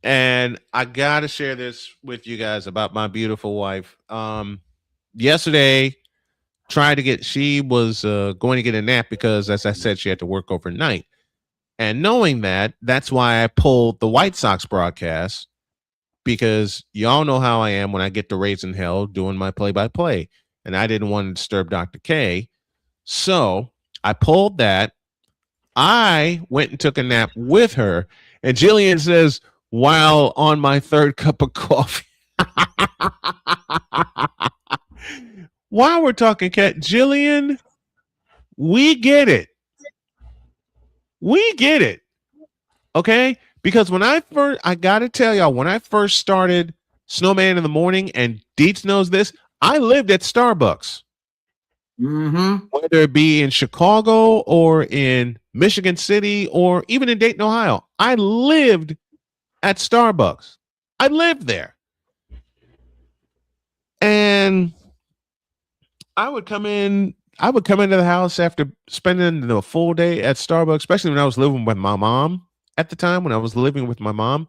[SPEAKER 1] And I got to share this with you guys about my beautiful wife. Yesterday, she was going to get a nap because, as I said, she had to work overnight. And knowing that, that's why I pulled the White Sox broadcast, because y'all know how I am when I get to raising hell doing my play-by-play. And I didn't want to disturb Dr. K. So I pulled that. I went and took a nap with her. And Jillian says, while on my 3rd cup of coffee. While we're talking, Kat, Jillian, we get it. We get it. Okay? Because when I got to tell y'all, when I first started Snowman in the morning, and Dietz knows this, I lived at Starbucks.
[SPEAKER 8] Mm-hmm.
[SPEAKER 1] Whether it be in Chicago or in Michigan City or even in Dayton, Ohio, I lived at Starbucks. I lived there. And I would come into the house after spending the full day at Starbucks, especially when I was living with my mom at the time, when I was living with my mom.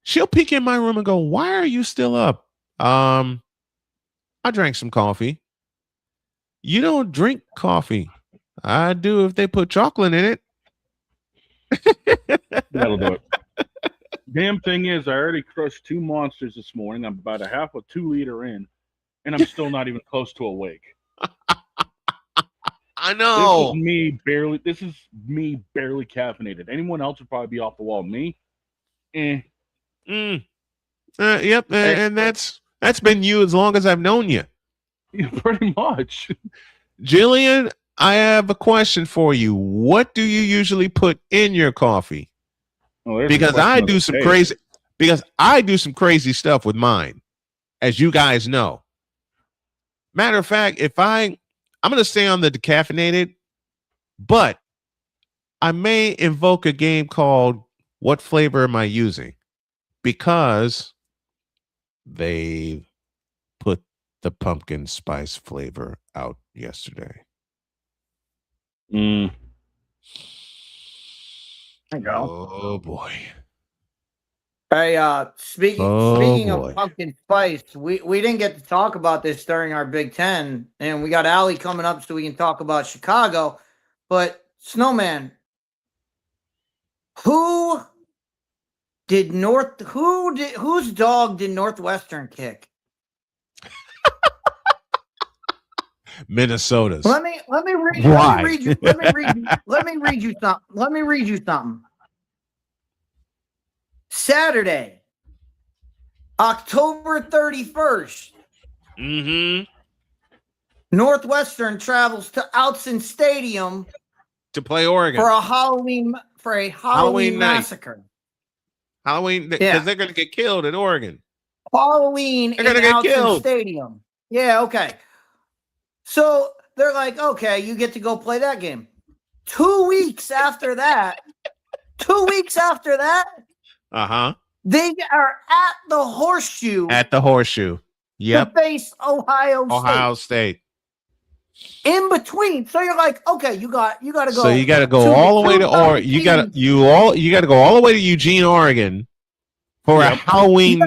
[SPEAKER 1] She'll peek in my room and go, "Why are you still up?" I drank some coffee. You don't drink coffee. I do if they put chocolate in it.
[SPEAKER 9] That'll do it. Damn thing is, I already crushed 2 monsters this morning. I'm about a half a 2-liter in, and I'm still not even close to awake.
[SPEAKER 1] I know.
[SPEAKER 9] This is me barely caffeinated. Anyone else would probably be off the wall. Me?
[SPEAKER 1] Yep. And that's been you as long as I've known you.
[SPEAKER 9] Yeah, pretty much.
[SPEAKER 1] Jillian, I have a question for you. What do you usually put in your coffee? Because I do some crazy stuff with mine, as you guys know. Matter of fact, I'm going to stay on the decaffeinated, but I may invoke a game called What Flavor Am I Using? Because they put the pumpkin spice flavor out yesterday.
[SPEAKER 8] There you go.
[SPEAKER 1] Oh boy.
[SPEAKER 8] Hey, speaking of pumpkin spice, we didn't get to talk about this during our Big Ten, and we got Allie coming up so we can talk about Chicago. But Snowman, who whose dog did Northwestern kick?
[SPEAKER 1] Minnesota's.
[SPEAKER 8] Let me read you something. Saturday, October 31st. Northwestern travels to Outson Stadium
[SPEAKER 1] to play Oregon
[SPEAKER 8] for a Halloween
[SPEAKER 1] night.
[SPEAKER 8] massacre.
[SPEAKER 1] Halloween, because they're going to get killed in Oregon.
[SPEAKER 8] Halloween in Outson Stadium. Yeah, okay. So they're like, okay, you get to go play that game. 2 weeks after that, they are at the Horseshoe.
[SPEAKER 1] Yep.
[SPEAKER 8] To face Ohio
[SPEAKER 1] State.
[SPEAKER 8] In between, so you're like, okay, you got to go.
[SPEAKER 1] So you got to go all the way to Oregon. You got to go all the way to Eugene, Oregon, for a Halloween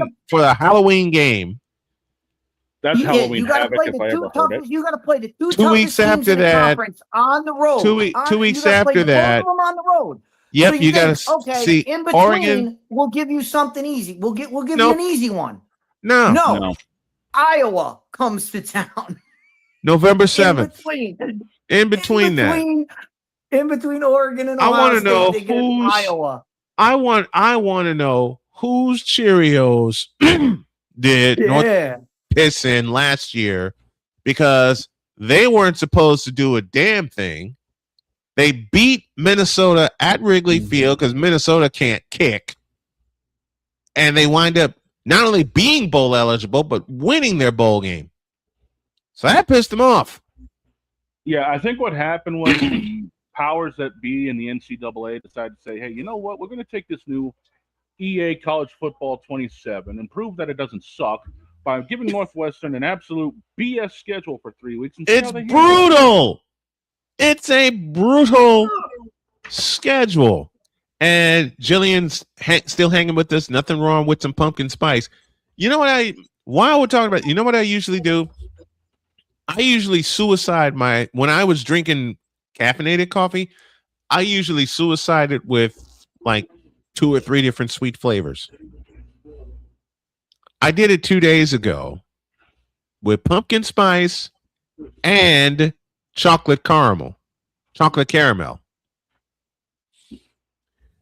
[SPEAKER 1] game.
[SPEAKER 9] That's Halloween
[SPEAKER 8] havoc if I ever heard it. You got to play the 2
[SPEAKER 1] weeks after that
[SPEAKER 8] on the road.
[SPEAKER 1] 2 weeks after that,
[SPEAKER 8] both of them on the road.
[SPEAKER 1] Yep,
[SPEAKER 8] so
[SPEAKER 1] you got to see
[SPEAKER 8] in between.
[SPEAKER 1] Oregon.
[SPEAKER 8] We'll give you something easy. We'll give you an easy one.
[SPEAKER 1] No.
[SPEAKER 8] Iowa comes to town.
[SPEAKER 1] November 7th. In between
[SPEAKER 8] Oregon and Ohio
[SPEAKER 1] I want to know
[SPEAKER 8] who's Iowa.
[SPEAKER 1] I want to know whose Cheerios did North piss in last year, because they weren't supposed to do a damn thing. They beat Minnesota at Wrigley Field because Minnesota can't kick, and they wind up not only being bowl eligible but winning their bowl game. So that pissed them off.
[SPEAKER 9] Yeah, I think what happened was the powers that be in the NCAA decided to say, hey, you know what? We're going to take this new EA College Football 27 and prove that it doesn't suck by giving Northwestern an absolute BS schedule for 3 weeks. And
[SPEAKER 1] it's brutal. It's a brutal schedule. And Jillian's still hanging with us. Nothing wrong with some pumpkin spice. You know what while we're talking about, you know what I usually do? I usually suicide when I was drinking caffeinated coffee, I usually suicide it with like 2 or 3 different sweet flavors. I did it 2 days ago with pumpkin spice and chocolate caramel.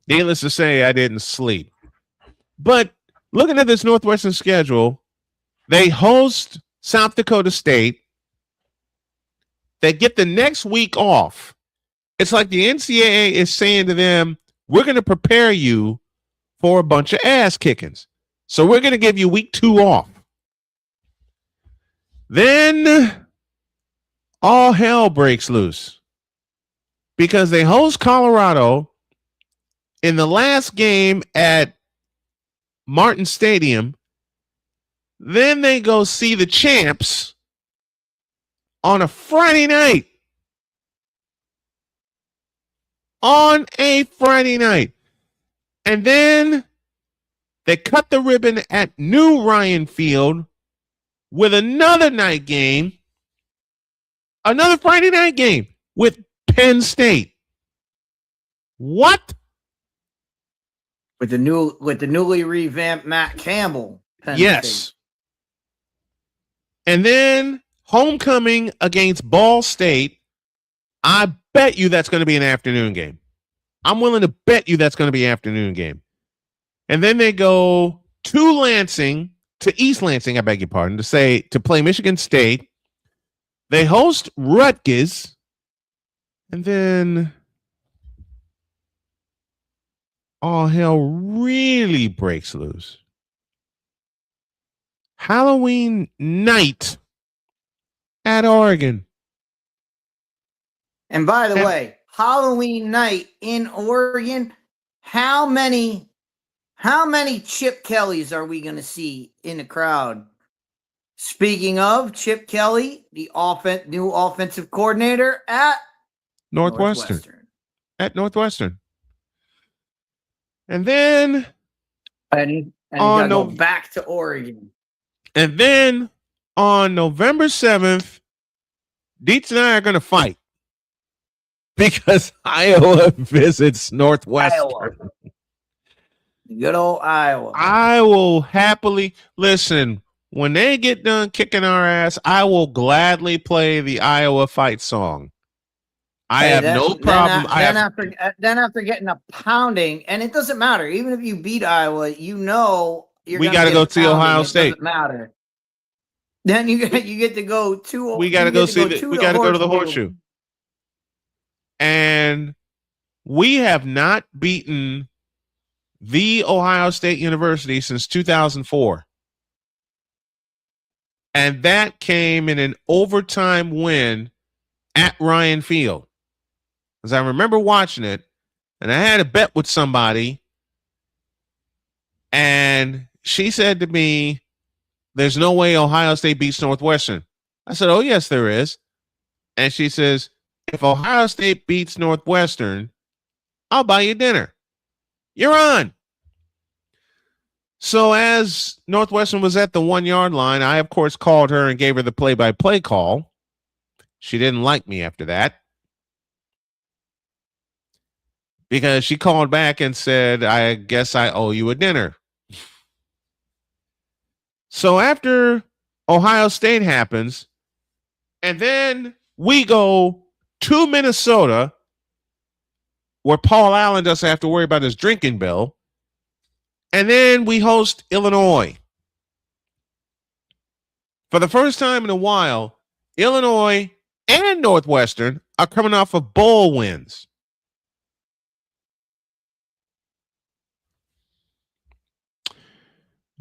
[SPEAKER 1] Needless to say, I didn't sleep. But looking at this Northwestern schedule, they host South Dakota State. They get the next week off. It's like the NCAA is saying to them, we're going to prepare you for a bunch of ass kickings. So we're going to give you week 2 off. Then all hell breaks loose because they host Colorado in the last game at Martin Stadium. Then they go see the champs on a Friday night. And then they cut the ribbon at New Ryan Field with another night game, another Friday night game with Penn State. What?
[SPEAKER 8] With the newly revamped Matt Campbell. Penn
[SPEAKER 1] yes.
[SPEAKER 8] State.
[SPEAKER 1] And then homecoming against Ball State. I bet you that's going to be an afternoon game. I'm willing to bet you that's going to be an afternoon game. And then they go to East Lansing, I beg your pardon, to play Michigan State. They host Rutgers. And then all hell really breaks loose. Halloween night at Oregon.
[SPEAKER 8] And by the way, Halloween night in Oregon, how many Chip Kellys are we going to see in the crowd? Speaking of Chip Kelly, the new offensive coordinator at
[SPEAKER 1] Northwestern. At Northwestern. And then
[SPEAKER 8] you gotta go back to Oregon.
[SPEAKER 1] And then on November 7th, Dietz and I are going to fight because Iowa visits Northwestern.
[SPEAKER 8] Good old Iowa.
[SPEAKER 1] I will happily listen. When they get done kicking our ass, I will gladly play the Iowa fight song. I have no problem.
[SPEAKER 8] Then after getting a pounding, and it doesn't matter. Even if you beat Iowa, you know
[SPEAKER 1] we got to go see Ohio State.
[SPEAKER 8] It doesn't matter. Then you get to go to.
[SPEAKER 1] We got to go see. We got to go to the Horseshoe. And we have not beaten the Ohio State University since 2004. And that came in an overtime win at Ryan Field. Because I remember watching it, and I had a bet with somebody, and she said to me, there's no way Ohio State beats Northwestern. I said, oh, yes, there is. And she says, if Ohio State beats Northwestern, I'll buy you dinner. You're on. So as Northwestern was at the 1 yard line, I, of course, called her and gave her the play-by-play call. She didn't like me after that because she called back and said, I guess I owe you a dinner. So after Ohio State happens, and then we go to Minnesota, where Paul Allen doesn't have to worry about his drinking bill. And then we host Illinois. For the first time in a while, Illinois and Northwestern are coming off of bowl wins.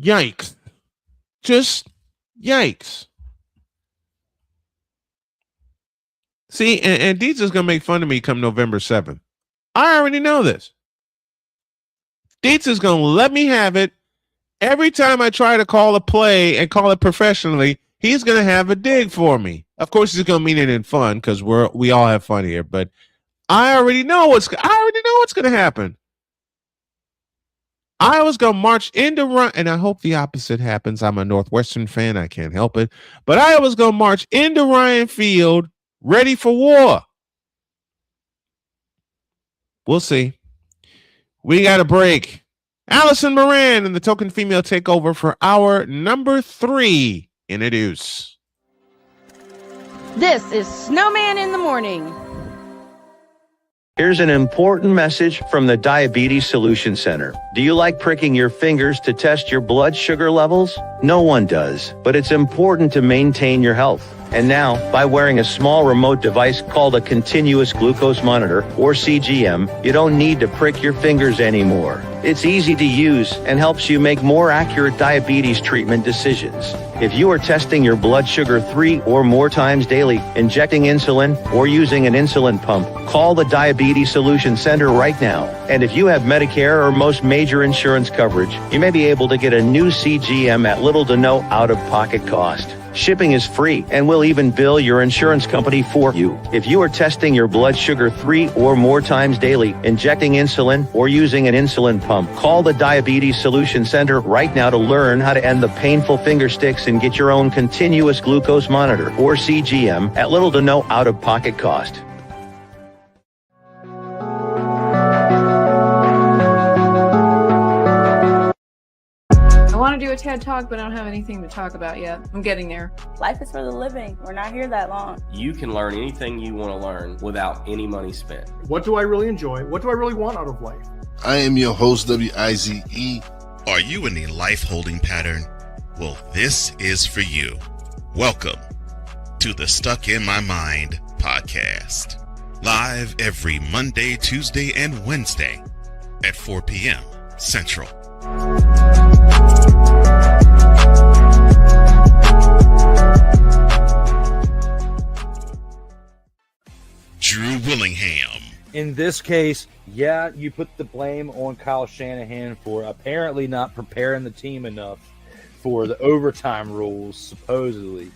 [SPEAKER 1] Yikes. Just yikes. See, and Dietz is going to make fun of me come November 7th. I already know this. Dietz is going to let me have it. Every time I try to call a play and call it professionally, he's going to have a dig for me. Of course, he's going to mean it in fun because we all have fun here. But I already know what's going to happen. I was going to march into run, and I hope the opposite happens. I'm a Northwestern fan. I can't help it. But I was going to march into Ryan Field ready for war. We'll see. We got a break. Allison Moran and the Token Female take over for our number 3 in a deuce.
[SPEAKER 4] This is Snowman in the Morning.
[SPEAKER 12] Here's an important message from the Diabetes Solution Center. Do you like pricking your fingers to test your blood sugar levels? No one does, but it's important to maintain your health. And now, by wearing a small remote device called a continuous glucose monitor, or CGM, you don't need to prick your fingers anymore. It's easy to use and helps you make more accurate diabetes treatment decisions. If you are testing your blood sugar 3 or more times daily, injecting insulin, or using an insulin pump, call the Diabetes Solution Center right now. And if you have Medicare or most major insurance coverage, you may be able to get a new CGM at little to no out-of-pocket cost. Shipping is free, and we'll even bill your insurance company for you. If you are testing your blood sugar 3 or more times daily, injecting insulin, or using an insulin pump, call the Diabetes Solution Center right now to learn how to end the painful finger sticks and get your own continuous glucose monitor, or CGM, at little to no out-of-pocket cost.
[SPEAKER 13] I want to do a TED Talk, but I don't have anything to talk about yet. I'm getting there.
[SPEAKER 14] Life is for the living. We're not here that long.
[SPEAKER 15] You can learn anything you want to learn without any money spent.
[SPEAKER 16] What do I really enjoy? What do I really want out of life?
[SPEAKER 6] I am your host, WIZE. Are you in a life holding pattern? Well, this is for you. Welcome to the Stuck in My Mind podcast. Live every Monday, Tuesday, and Wednesday at 4 p.m. Central. Drew Willingham.
[SPEAKER 17] In this case, yeah, you put the blame on Kyle Shanahan for apparently not preparing the team enough for the overtime rules, supposedly.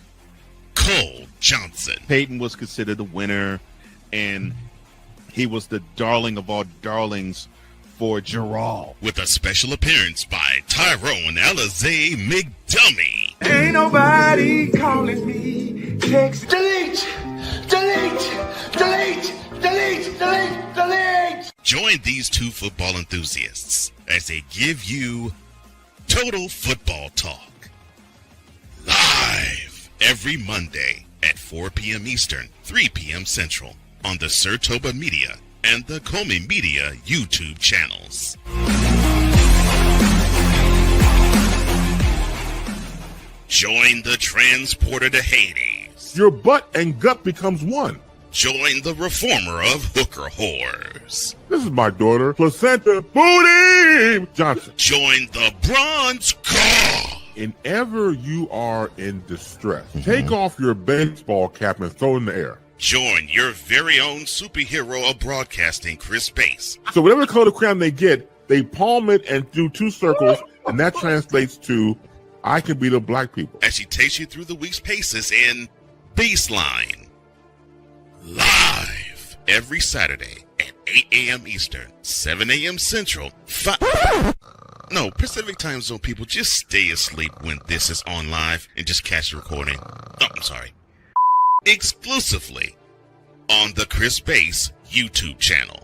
[SPEAKER 6] Cole Johnson.
[SPEAKER 18] Peyton was considered the winner, and he was the darling of all darlings for Darrell.
[SPEAKER 6] With a special appearance by Tyrone Alizé McDummy.
[SPEAKER 11] Ain't nobody calling me. Text. Delete! Delete! Delete! Delete! Delete! Delete!
[SPEAKER 6] Join these two football enthusiasts as they give you Total Football Talk. Live every Monday at 4 p.m. Eastern, 3 p.m. Central on the Sertoba Media and the Comey Media YouTube channels. Join the transporter to Hades.
[SPEAKER 2] Your butt and gut becomes one.
[SPEAKER 6] Join the reformer of hooker whores.
[SPEAKER 2] This is my daughter, Placenta Booty Johnson.
[SPEAKER 6] Join the bronze car.
[SPEAKER 2] Whenever you are in distress, take off your baseball cap and throw it in the air.
[SPEAKER 6] Join your very own superhero of broadcasting, Chris Bass.
[SPEAKER 2] So whatever color crayon they get, they palm it and do 2 circles, and that translates to I can beat up black people.
[SPEAKER 6] As she takes you through the week's paces in Baseline. Live every Saturday at 8 a.m. Eastern, 7 a.m. Central, Pacific Time Zone people, just stay asleep when this is on live and just catch the recording. Oh, I'm sorry. Exclusively on the Chris Bass YouTube channel.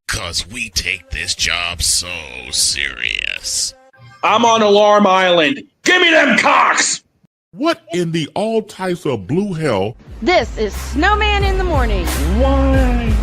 [SPEAKER 6] Cause we take this job so serious.
[SPEAKER 5] I'm on Alarm Island. Give me them cocks!
[SPEAKER 2] What in the all types of blue hell?
[SPEAKER 4] This is Snowman in the morning.
[SPEAKER 9] Why?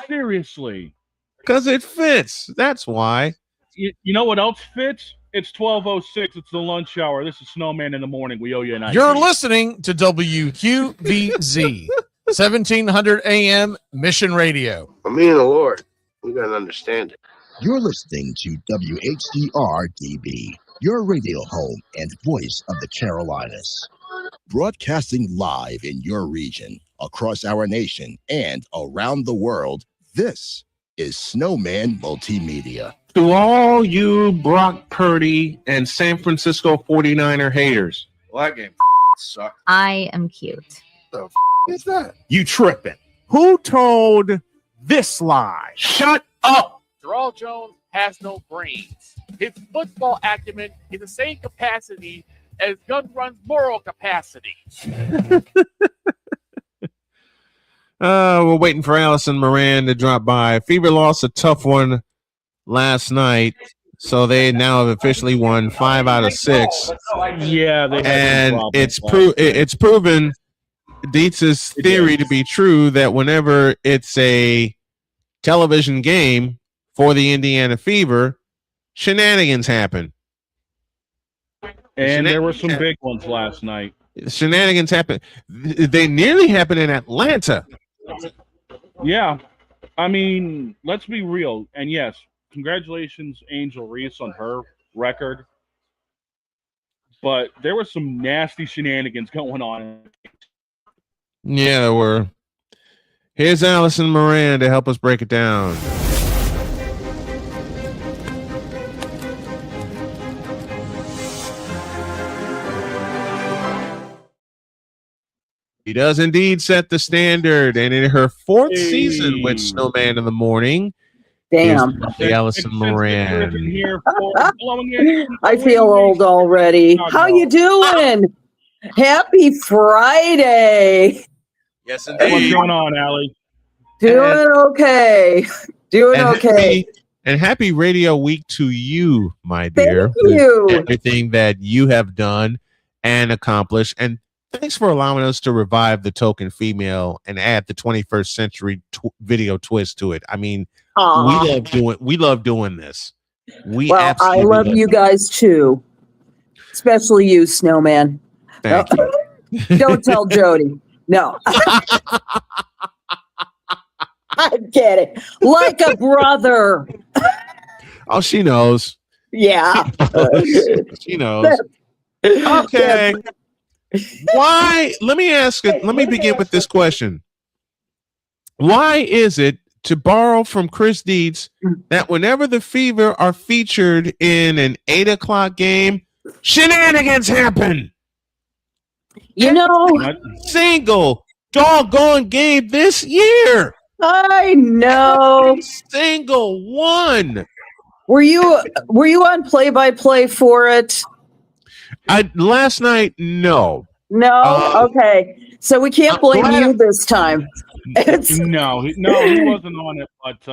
[SPEAKER 9] Seriously.
[SPEAKER 1] Because it fits. That's why.
[SPEAKER 9] You know what else fits? It's 12:06. It's the lunch hour. This is Snowman in the morning. We owe you an
[SPEAKER 22] You're listening to WQVZ, 1700 AM Mission Radio.
[SPEAKER 23] For me and the Lord, we got to understand it.
[SPEAKER 24] You're listening to WHDR-DB, your radio home and voice of the Carolinas. Broadcasting live in your region, across our nation, and around the world, this is Snowman Multimedia.
[SPEAKER 1] To all you Brock Purdy and San Francisco 49er haters.
[SPEAKER 23] Well, that game sucked.
[SPEAKER 10] I am cute.
[SPEAKER 23] The is that?
[SPEAKER 1] You tripping. Who told this lie? Shut up.
[SPEAKER 25] Darrell Jones has no brains. His football acumen is the same capacity as Gun Run's moral capacity.
[SPEAKER 1] We're waiting for Allison Moran to drop by. Fever lost a tough one last night, so they now have officially won 5 out of 6.
[SPEAKER 9] Yeah,
[SPEAKER 1] and it's proven Dietz's theory to be true that whenever it's a television game for the Indiana Fever, shenanigans happen.
[SPEAKER 9] And there were some big ones last night.
[SPEAKER 1] Shenanigans happen. They nearly happened in Atlanta.
[SPEAKER 9] Yeah. I mean, let's be real. And yes, congratulations, Angel Reese, on her record. But there were some nasty shenanigans going on.
[SPEAKER 1] Yeah, there were. Here's Allison Moran to help us break it down. He does indeed set the standard, and in her 4th season with Snowman in the morning,
[SPEAKER 26] damn,
[SPEAKER 1] Allison Moran.
[SPEAKER 26] I feel old already. How you doing? Happy Friday.
[SPEAKER 1] Yes, indeed.
[SPEAKER 9] What's going on, Allie?
[SPEAKER 26] Doing okay. Doing okay.
[SPEAKER 1] Happy Radio Week to you, my dear.
[SPEAKER 26] Thank you.
[SPEAKER 1] Everything that you have done and accomplished, and thanks for allowing us to revive the token female and add the 21st century video twist to it. I mean, we love doing this.
[SPEAKER 26] I love you guys too, especially you, Snowman.
[SPEAKER 1] Thank you.
[SPEAKER 26] Don't tell Jody. No. I get it. Like a brother.
[SPEAKER 1] Oh, she knows.
[SPEAKER 26] Yeah.
[SPEAKER 1] She knows. Okay. Why? Let me begin with this question. Why is it, to borrow from Chris Dietz, that whenever the Fever are featured in an 8 o'clock game, shenanigans happen?
[SPEAKER 26] You know,
[SPEAKER 1] single doggone game this year.
[SPEAKER 26] I know.
[SPEAKER 1] Every single one.
[SPEAKER 26] Were you on play-by-play for it?
[SPEAKER 1] Last night, no.
[SPEAKER 26] No? Okay. So we can't blame you this time.
[SPEAKER 9] No, he wasn't on it. But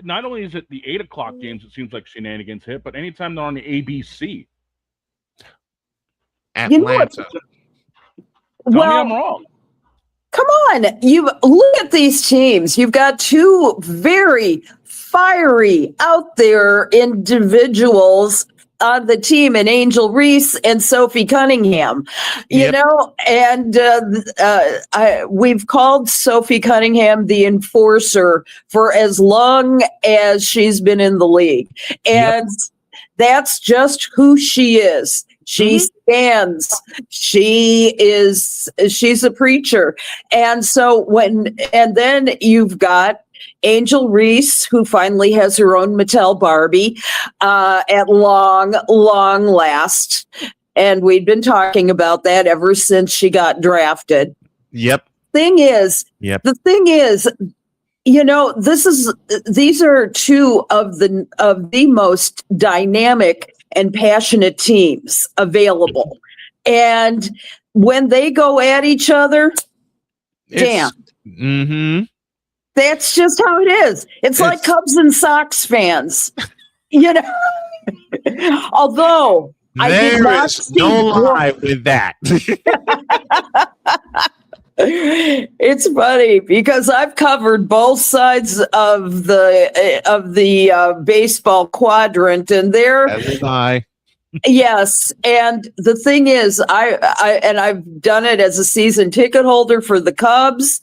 [SPEAKER 9] not only is it the 8 o'clock games, it seems like shenanigans hit, but anytime they're on the ABC.
[SPEAKER 1] Atlanta.
[SPEAKER 9] Tell me I'm wrong.
[SPEAKER 26] Come on. You look at these teams. You've got two very fiery out there individuals on the team, and Angel Reese and Sophie Cunningham, you know, and we've called Sophie Cunningham the enforcer for as long as she's been in the league. And that's just who she is. She stands. She's a preacher. And so then you've got Angel Reese, who finally has her own Mattel Barbie at long last. And we've been talking about that ever since she got drafted.
[SPEAKER 1] Yep.
[SPEAKER 26] The thing is, you know, these are two of the most dynamic and passionate teams available. And when they go at each other, damn. That's just how it is. It's like Cubs and Sox fans, you know. Although
[SPEAKER 1] there's no lie with that.
[SPEAKER 26] It's funny because I've covered both sides of the baseball quadrant, and yes. And the thing is, I've done it as a season ticket holder for the Cubs.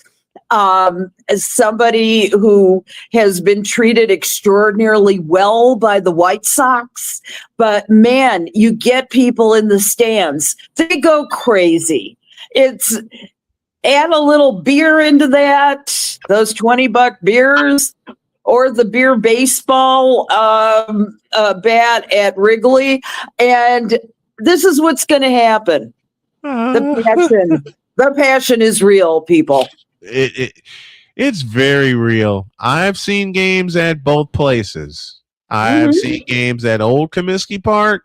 [SPEAKER 26] As somebody who has been treated extraordinarily well by the White Sox, but man, you get people in the stands, they go crazy. It's add a little beer into that, those $20 beers, or the beer baseball bat at Wrigley, and this is what's going to happen. The passion is real, people.
[SPEAKER 1] It's very real. I've seen games at both places. I've seen games at Old Comiskey Park.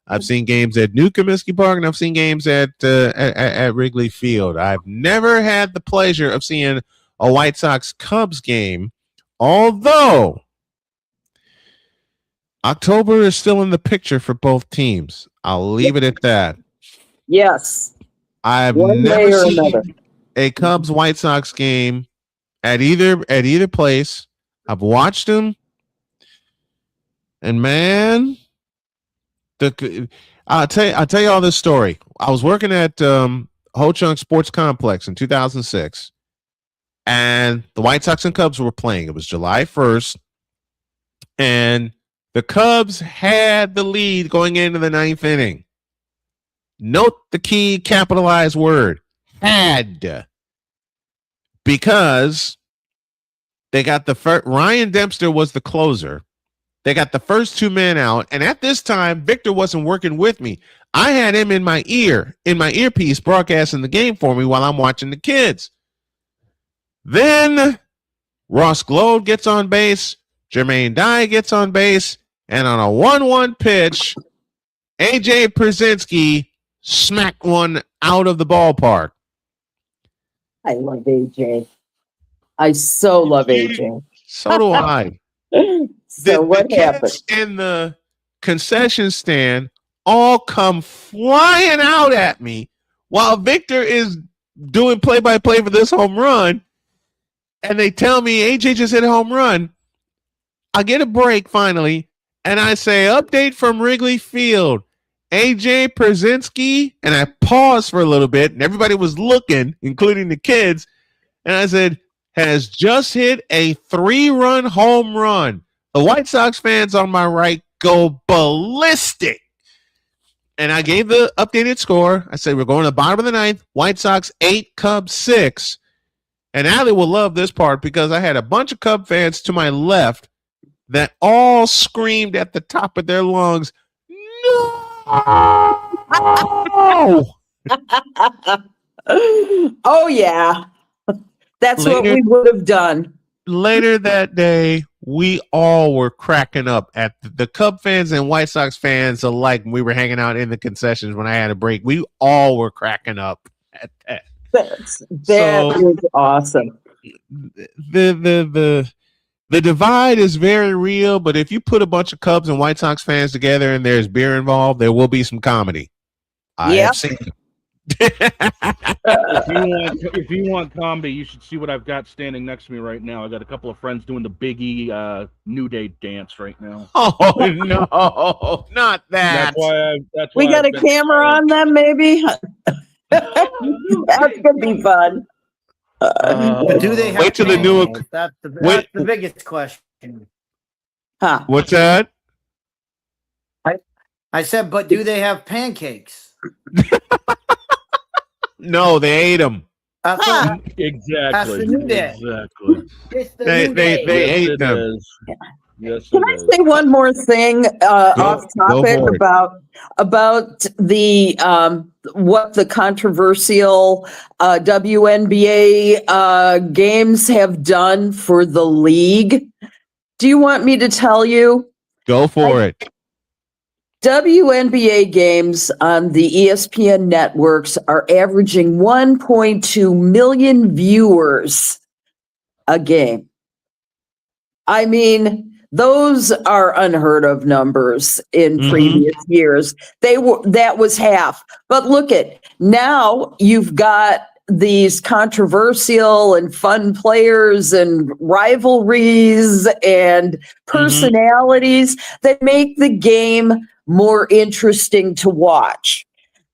[SPEAKER 1] I've seen games at New Comiskey Park, and I've seen games at Wrigley Field. I've never had the pleasure of seeing a White Sox Cubs game, although October is still in the picture for both teams. I'll leave it at that.
[SPEAKER 26] Yes.
[SPEAKER 1] I've never seen a Cubs White Sox game at either place. I've watched them, and man, I'll tell you all this story. I was working at Ho Chunk Sports Complex in 2006, and the White Sox and Cubs were playing. It was July 1st, and the Cubs had the lead going into the 9th inning. Note the key capitalized word, had, because they got the first. Ryan Dempster was the closer. They got the first two men out, and at this time, Victor wasn't working with me. I had him in my earpiece, broadcasting the game for me while I'm watching the kids. Then Ross Glode gets on base, Jermaine Dye gets on base, and on a 1-1 pitch, AJ Przinsky smacked one out of the ballpark.
[SPEAKER 26] I love AJ. I so love AJ.
[SPEAKER 1] So do I.
[SPEAKER 26] So what happened?
[SPEAKER 1] In the concession stand all come flying out at me while Victor is doing play-by-play for this home run, and they tell me AJ just hit a home run. I get a break finally, and I say, update from Wrigley Field. AJ Przinsky, and I paused for a little bit, and everybody was looking, including the kids, and I said, has just hit a 3-run home run. The White Sox fans on my right go ballistic. And I gave the updated score. I said, we're going to the bottom of the 9th. White Sox 8, Cubs 6. And Allie will love this part because I had a bunch of Cub fans to my left that all screamed at the top of their lungs, no!
[SPEAKER 26] Oh, yeah. That's what we would have done.
[SPEAKER 1] Later that day, we all were cracking up at the Cub fans and White Sox fans alike. We were hanging out in the concessions when I had a break. We all were cracking up at that.
[SPEAKER 26] That was awesome.
[SPEAKER 1] The divide is very real, but if you put a bunch of Cubs and White Sox fans together and there's beer involved, there will be some comedy. I have seen it.
[SPEAKER 9] If you want comedy, you should see what I've got standing next to me right now. I got a couple of friends doing the Biggie New Day dance right now.
[SPEAKER 1] Oh no, not that.
[SPEAKER 9] That's
[SPEAKER 26] We
[SPEAKER 9] why
[SPEAKER 26] got
[SPEAKER 9] I've
[SPEAKER 26] a
[SPEAKER 9] been-
[SPEAKER 26] camera on them, maybe. That's gonna be fun.
[SPEAKER 3] Do they have
[SPEAKER 1] wait till the new?
[SPEAKER 3] That's the biggest question.
[SPEAKER 26] Huh?
[SPEAKER 1] What's that?
[SPEAKER 3] I said, but do they have pancakes?
[SPEAKER 1] No, they ate them.
[SPEAKER 9] Exactly.
[SPEAKER 3] the New Day.
[SPEAKER 9] Exactly.
[SPEAKER 3] It's the
[SPEAKER 1] They
[SPEAKER 3] New Day.
[SPEAKER 1] ate them.
[SPEAKER 9] Yes,
[SPEAKER 26] Can I say one more thing off topic
[SPEAKER 1] for it.
[SPEAKER 26] about the what the controversial WNBA games have done for the league? Do you want me to tell you?
[SPEAKER 1] Go for it.
[SPEAKER 26] WNBA games on the ESPN networks are averaging 1.2 million viewers a game. I mean, those are unheard of numbers in previous years. That was half. But look at now you've got these controversial and fun players and rivalries and personalities that make the game more interesting to watch.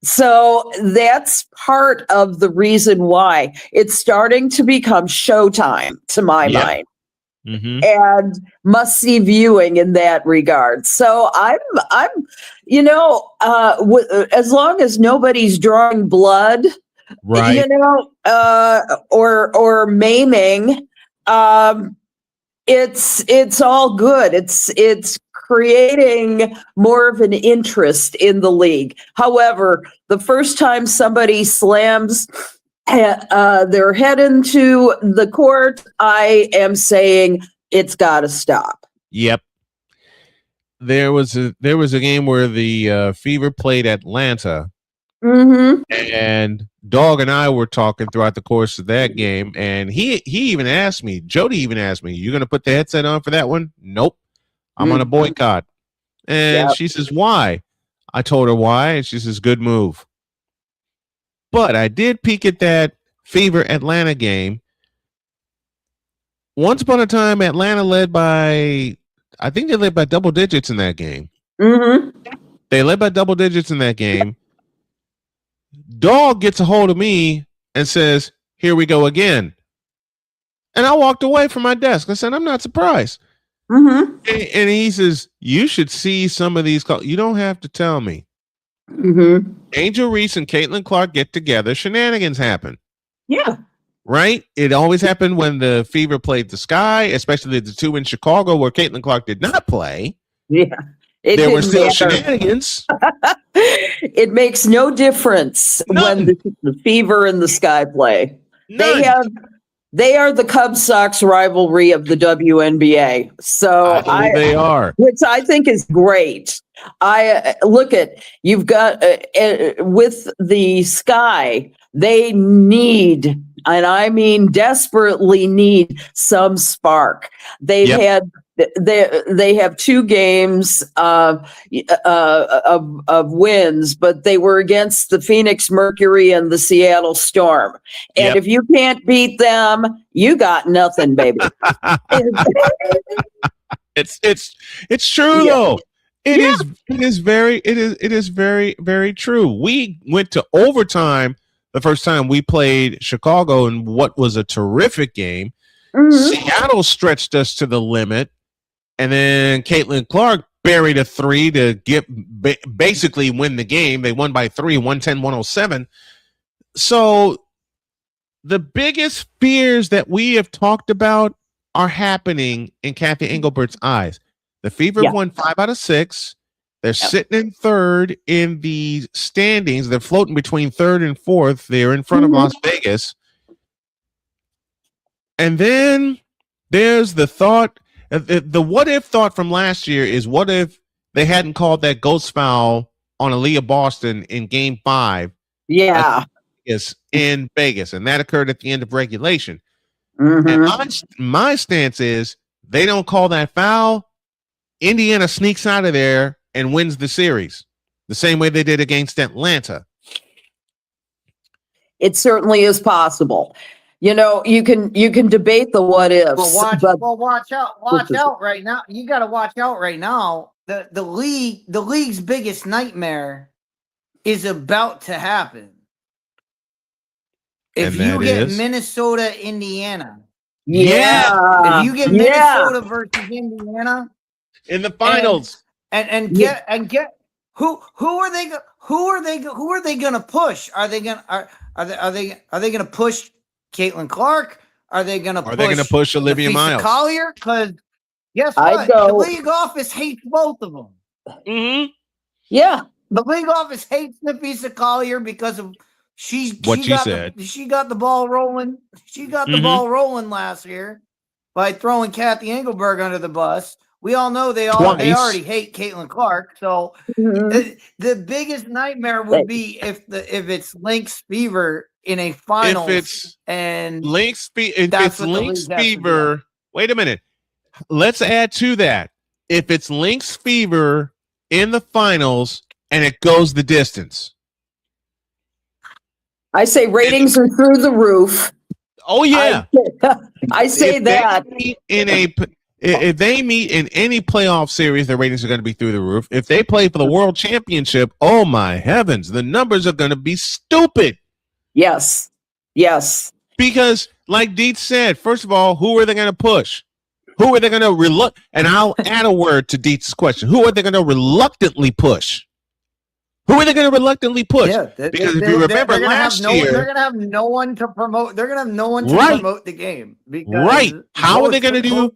[SPEAKER 26] So that's part of the reason why it's starting to become showtime to my mind. And must see viewing in that regard. So I'm, as long as nobody's drawing blood,
[SPEAKER 1] right?
[SPEAKER 26] Or maiming, it's all good. It's creating more of an interest in the league. However, the first time somebody slams their head into the court, I am saying it's got to stop.
[SPEAKER 1] Yep. There was a game where the Fever played Atlanta, and Dog and I were talking throughout the course of that game, and he even asked me, Jody even asked me, "You going to put the headset on for that one?" Nope, I'm on a boycott. And she says, "Why?" I told her why, and she says, "Good move." But I did peek at that Fever Atlanta game. Once upon a time, Atlanta led by, I think they led by double digits in that game. They led by double digits in that game. Dog gets a hold of me and says, "Here we go again." And I walked away from my desk. I said, "I'm not surprised." And he says, "You should see some of these calls. You don't have to tell me." Angel Reese and Caitlin Clark get together. Shenanigans happen.
[SPEAKER 26] Yeah.
[SPEAKER 1] Right? It always happened when the Fever played the Sky, especially the two in Chicago where Caitlin Clark did not play.
[SPEAKER 26] Yeah.
[SPEAKER 1] There were still shenanigans.
[SPEAKER 26] It makes no difference when the Fever and the Sky play. They are the Cubs Sox rivalry of the WNBA. So
[SPEAKER 1] they are,
[SPEAKER 26] which I think is great. I look at you've got with the Sky. They need, and I mean desperately need, some spark. They have 2 games of wins, but they were against the Phoenix Mercury and the Seattle Storm. And if you can't beat them, you got nothing, baby.
[SPEAKER 1] It's true though. It is very, very true. We went to overtime the first time we played Chicago in what was a terrific game. Seattle stretched us to the limit, and then Caitlin Clark buried a 3 to basically win the game. They won by 3, 110-107. So the biggest fears that we have talked about are happening in Kathy Engelbert's eyes. The Fever won 5 out of 6. They're sitting in 3rd in the standings. They're floating between 3rd and 4th. They're in front of Las Vegas. And then there's the thought The what if thought from last year is what if they hadn't called that ghost foul on Aaliyah Boston in Game 5?
[SPEAKER 26] Yeah,
[SPEAKER 1] is in Vegas, and that occurred at the end of regulation.
[SPEAKER 26] Mhm.
[SPEAKER 1] And my stance is they don't call that foul. Indiana sneaks out of there and wins the series the same way they did against Atlanta.
[SPEAKER 26] It certainly is possible. You know, you can debate the what ifs.
[SPEAKER 3] Watch out right now. You got to watch out right now. The league's biggest nightmare is about to happen. If you get Minnesota, Indiana.
[SPEAKER 26] Yeah.
[SPEAKER 3] If you get Minnesota versus Indiana
[SPEAKER 26] in the finals.
[SPEAKER 3] And get who are they gonna push? Are they gonna push Caitlin Clark? Are they gonna
[SPEAKER 1] push Olivia
[SPEAKER 3] Nafisa
[SPEAKER 1] Miles?
[SPEAKER 3] Collier? Because guess what? The league office hates both of them.
[SPEAKER 26] Mm-hmm. Yeah.
[SPEAKER 3] The league office hates Nafisa Collier because of she got the ball rolling. She got the ball rolling last year by throwing Kathy Engelberg under the bus. We all know they already hate Caitlin Clark. So the biggest nightmare would be if it's Lynx Fever in a finals.
[SPEAKER 1] If it's Lynx
[SPEAKER 3] Fever.
[SPEAKER 1] Wait a minute. Let's add to that. If it's Lynx Fever in the finals and it goes the distance.
[SPEAKER 26] I say ratings are through the roof.
[SPEAKER 1] Oh yeah.
[SPEAKER 26] I say that.
[SPEAKER 1] If they meet in any playoff series, their ratings are going to be through the roof. If they play for the world championship, oh my heavens, the numbers are going to be stupid.
[SPEAKER 26] Yes.
[SPEAKER 1] Because like Dietz said, first of all, who are they going to push? Who are they going to And I'll add a word to Dietz's question. Who are they going to reluctantly push? Who are they going to reluctantly push?
[SPEAKER 3] Yeah,
[SPEAKER 1] because if you remember last year,
[SPEAKER 3] they're going to have no one to promote. They're going to have no one to promote the game.
[SPEAKER 1] Right? How are they going to do?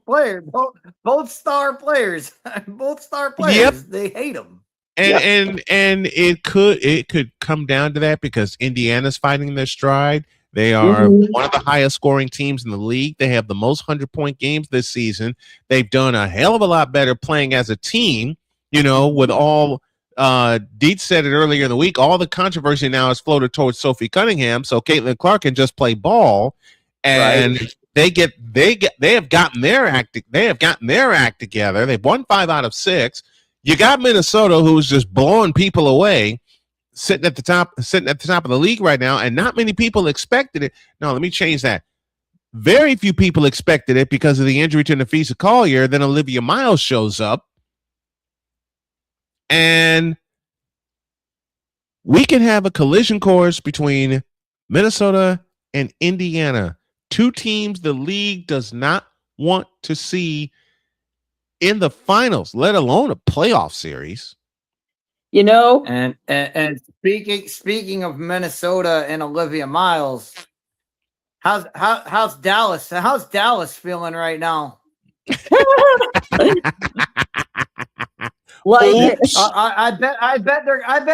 [SPEAKER 3] Both star players. Yep. They hate them.
[SPEAKER 1] And it could come down to that because Indiana's fighting their stride. They are one of the highest scoring teams in the league. They have the most 100-point games this season. They've done a hell of a lot better playing as a team. You know, with all. Dietz said it earlier in the week. All the controversy now is floated towards Sophie Cunningham, so Caitlin Clark can just play ball, and they have gotten their act together. They've won 5 out of 6. You got Minnesota, who's just blowing people away, sitting at the top of the league right now, and not many people expected it. No, let me change that. Very few people expected it because of the injury to Nafisa Collier. Then Olivia Miles shows up. And we can have a collision course between Minnesota and Indiana, 2 teams the league does not want to see in the finals, let alone a playoff series.
[SPEAKER 26] You know,
[SPEAKER 3] and speaking of Minnesota and Olivia Miles, how's Dallas? How's Dallas feeling right now?
[SPEAKER 26] Like
[SPEAKER 3] I bet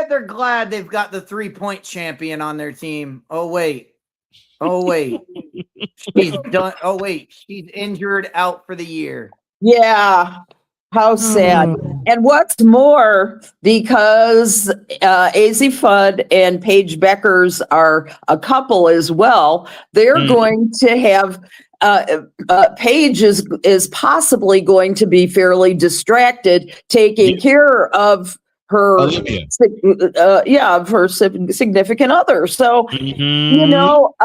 [SPEAKER 3] they're glad they've got the 3-point champion on their team. Oh wait. She's done. Oh wait, she's injured out for the year.
[SPEAKER 26] Yeah. How sad. And what's more, because AZ Fudd and Paige Beckers are a couple as well, they're going to have Paige is possibly going to be fairly distracted taking care of her of her significant other. So you know,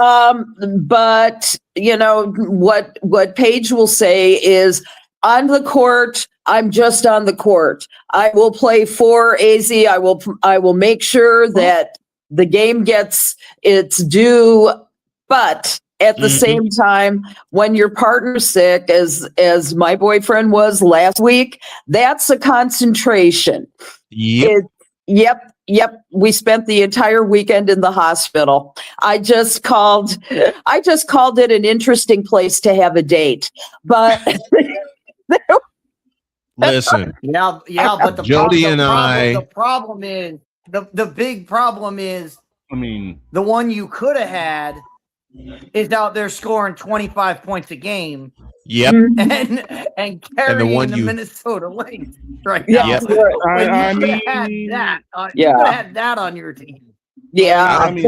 [SPEAKER 26] but you know what Paige will say is, on the court, I'm just on the court. I will play for AZ. I will make sure that the game gets its due, but at the same time, when your partner's sick, as my boyfriend was last week, that's a concentration. Yep. We spent the entire weekend in the hospital. I just called it an interesting place to have a date. But
[SPEAKER 1] listen.
[SPEAKER 3] But the big problem is,
[SPEAKER 9] I mean,
[SPEAKER 3] the one you could have had is out there scoring 25 points a game
[SPEAKER 1] Yep.
[SPEAKER 3] And carrying the Minnesota Lynx right now.
[SPEAKER 1] Yep.
[SPEAKER 9] I
[SPEAKER 3] You
[SPEAKER 9] mean,
[SPEAKER 3] could have had that on your team.
[SPEAKER 26] Yeah.
[SPEAKER 9] I mean,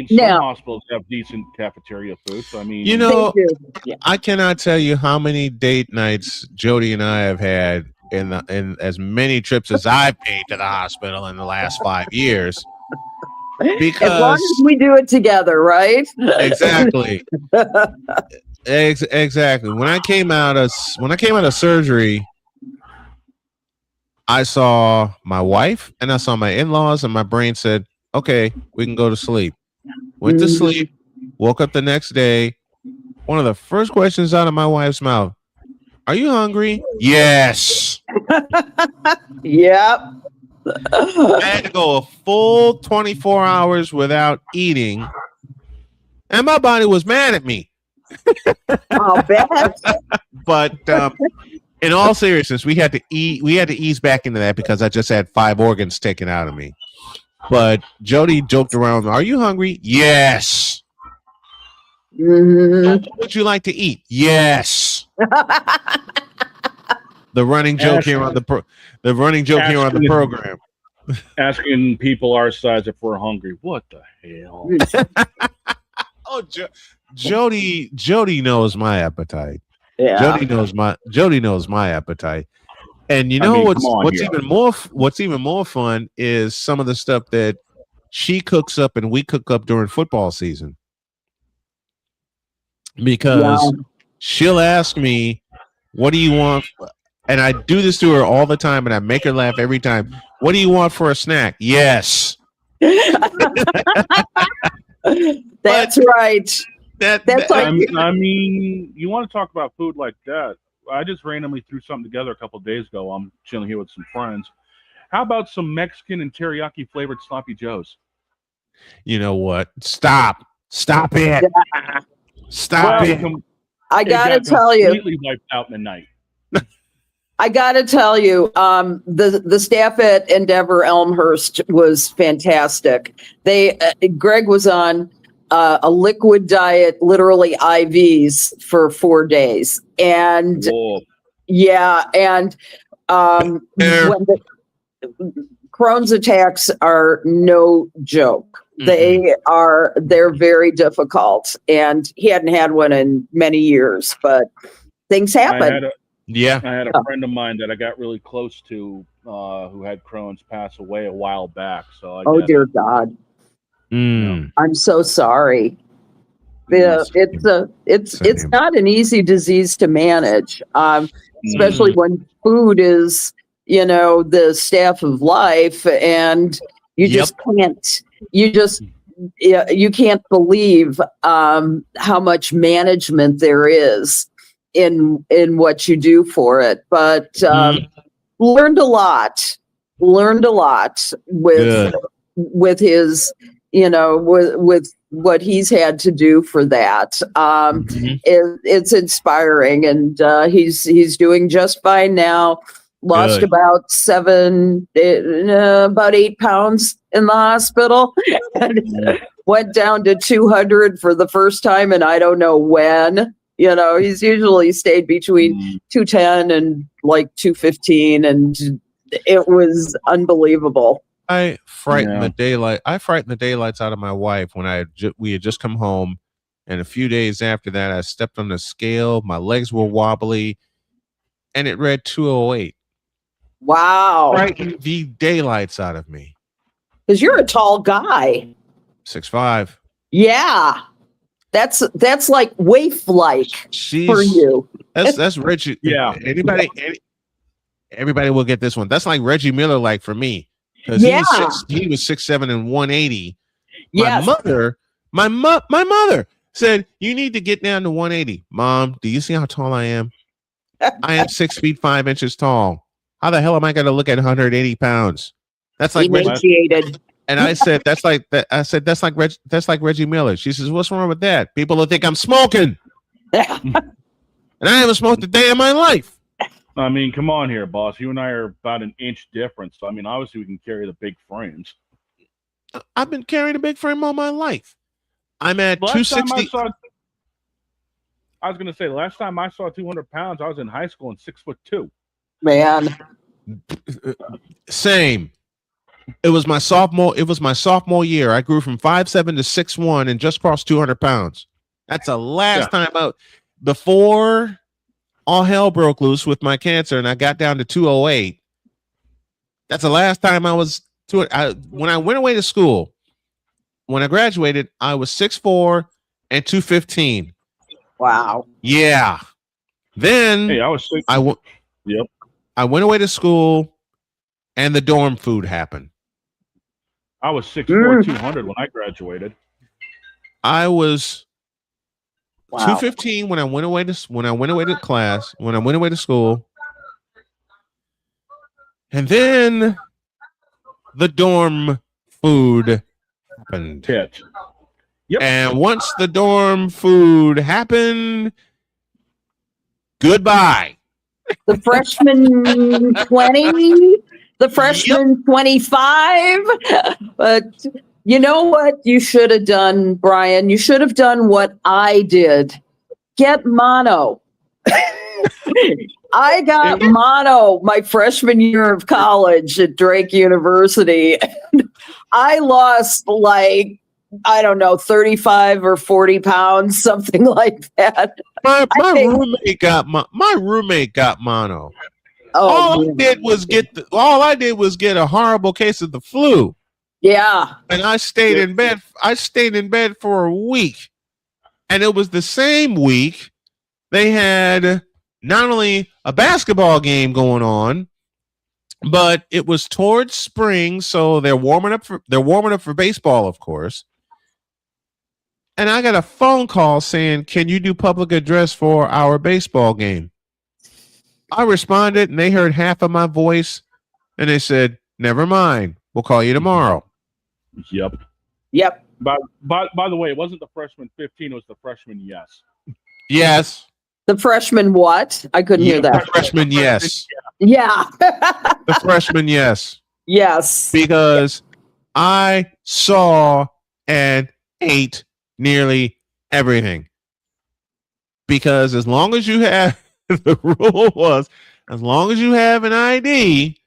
[SPEAKER 9] some hospitals have decent cafeteria food. So I mean,
[SPEAKER 1] You know, I cannot tell you how many date nights Jody and I have had in as many trips as I've paid to the hospital in the last 5 years. Because
[SPEAKER 26] as long as we do it together, right?
[SPEAKER 1] Exactly. Exactly. When I came out of surgery, I saw my wife and I saw my in-laws, and my brain said, "Okay, we can go to sleep." Went to sleep. Woke up the next day. One of the first questions out of my wife's mouth: "Are you hungry?" Yes.
[SPEAKER 26] Yep.
[SPEAKER 1] I had to go a full 24 hours without eating, and my body was mad at me.
[SPEAKER 26] I'll bet.
[SPEAKER 1] But in all seriousness, we had to ease back into that because I just had 5 organs taken out of me. But Jody joked around, "Are you hungry?" Yes.
[SPEAKER 26] Mm-hmm.
[SPEAKER 1] What would you like to eat? Yes. The running joke here on the program.
[SPEAKER 9] Asking people our size if we're hungry. What the hell?
[SPEAKER 1] Oh, Jody knows my appetite.
[SPEAKER 26] Yeah.
[SPEAKER 1] Jody knows my appetite. And you know what's even more fun is some of the stuff that she cooks up and we cook up during football season. Because she'll ask me, "What do you want?" And I do this to her all the time, and I make her laugh every time. "What do you want for a snack?" Yes.
[SPEAKER 26] That's right. That's like,
[SPEAKER 9] I mean, you want to talk about food like that? I just randomly threw something together a couple of days ago. I'm chilling here with some friends. How about some Mexican and teriyaki flavored sloppy joes?
[SPEAKER 1] You know what? Stop it. Stop it.
[SPEAKER 26] I gotta tell you,
[SPEAKER 9] completely wiped out in the night.
[SPEAKER 26] I gotta tell you, the staff at Endeavor Elmhurst was fantastic. Greg was on a liquid diet, literally IVs for 4 days, and when Crohn's attacks are no joke. They're very difficult, and he hadn't had one in many years, but things happen.
[SPEAKER 1] I
[SPEAKER 9] had a friend of mine that I got really close to who had Crohn's pass away a while back. So
[SPEAKER 26] dear God. I'm so sorry. Yeah, it's not an easy disease to manage, especially when food is, the staff of life, and you just can't. You can't believe how much management there is in what you do for it. But learned a lot with his, with what he's had to do for that. It's inspiring, and he's doing just fine now. Lost about 8 pounds in the hospital, and went down to 200 for the first time, and I don't know when. He's usually stayed between 210 and like 215, and it was unbelievable.
[SPEAKER 1] I frightened the daylights out of my wife when we had just come home, and a few days after that, I stepped on the scale. My legs were wobbly, and it read 208.
[SPEAKER 26] Wow!
[SPEAKER 1] Frightened the daylights out of me.
[SPEAKER 26] Because you're a tall guy.
[SPEAKER 1] 6'5".
[SPEAKER 26] Yeah, that's like waif-like for you.
[SPEAKER 1] That's Reggie.
[SPEAKER 9] Yeah.
[SPEAKER 1] Everybody will get this one. That's like Reggie Miller, like for me. Because he was 6'7" and 180.
[SPEAKER 26] Yes.
[SPEAKER 1] My mother said, "You need to get down to 180. Mom, do you see how tall I am? I am 6 feet 5 inches tall. How the hell am I going to look at 180 pounds? That's like
[SPEAKER 26] emaciated."
[SPEAKER 1] And I said, "That's like that." I said, "That's like Reggie Miller." She says, "What's wrong with that? People will think I'm smoking." And I haven't smoked a day in my life.
[SPEAKER 9] I mean, come on here, boss. You and I are about an inch difference. So, I mean, obviously we can carry the big frames.
[SPEAKER 1] I've been carrying a big frame all my life. I'm at 260.
[SPEAKER 9] I was gonna say last time I saw 200 pounds, I was in high school and 6'2".
[SPEAKER 26] Man.
[SPEAKER 1] Same. It was my sophomore year. I grew from 5'7" to 6'1" and just crossed 200 pounds. That's the last time out before all hell broke loose with my cancer and I got down to 208. That's the last time I was when I went away to school. When I graduated, I was 6'4" and 215.
[SPEAKER 26] Wow.
[SPEAKER 1] Yeah. Then
[SPEAKER 9] I was Yep.
[SPEAKER 1] I went away to school and the dorm food happened.
[SPEAKER 9] I was 6'4", 200 when I graduated.
[SPEAKER 1] I was 215 when I went away to class, when I went away to school. And then the dorm food happened.
[SPEAKER 9] Yep.
[SPEAKER 1] And once the dorm food happened, goodbye.
[SPEAKER 26] The freshman 20, the freshman 25. But you know what you should have done, Brian? You should have done what I did. Get mono. I got mono my freshman year of college at Drake University. I lost like, I don't know, 35 or 40 pounds, something like that.
[SPEAKER 1] My roommate got mono.
[SPEAKER 26] Oh,
[SPEAKER 1] all I did was get a horrible case of the flu.
[SPEAKER 26] Yeah.
[SPEAKER 1] And I stayed in bed. I stayed in bed for a week. And it was the same week they had not only a basketball game going on, but it was towards spring, so they're warming up for baseball, of course. And I got a phone call saying, "Can you do public address for our baseball game?" I responded, and they heard half of my voice, and they said, "Never mind. We'll call you tomorrow."
[SPEAKER 9] Yep. By the way, it wasn't the freshman 15; it was the freshman yes.
[SPEAKER 1] Yes.
[SPEAKER 26] The freshman what? I couldn't hear that.
[SPEAKER 1] The freshman yes.
[SPEAKER 26] Yeah.
[SPEAKER 1] The freshman yes.
[SPEAKER 26] Yes.
[SPEAKER 1] Because I saw and ate nearly everything. Because as long as you have, the rule was, as long as you have an ID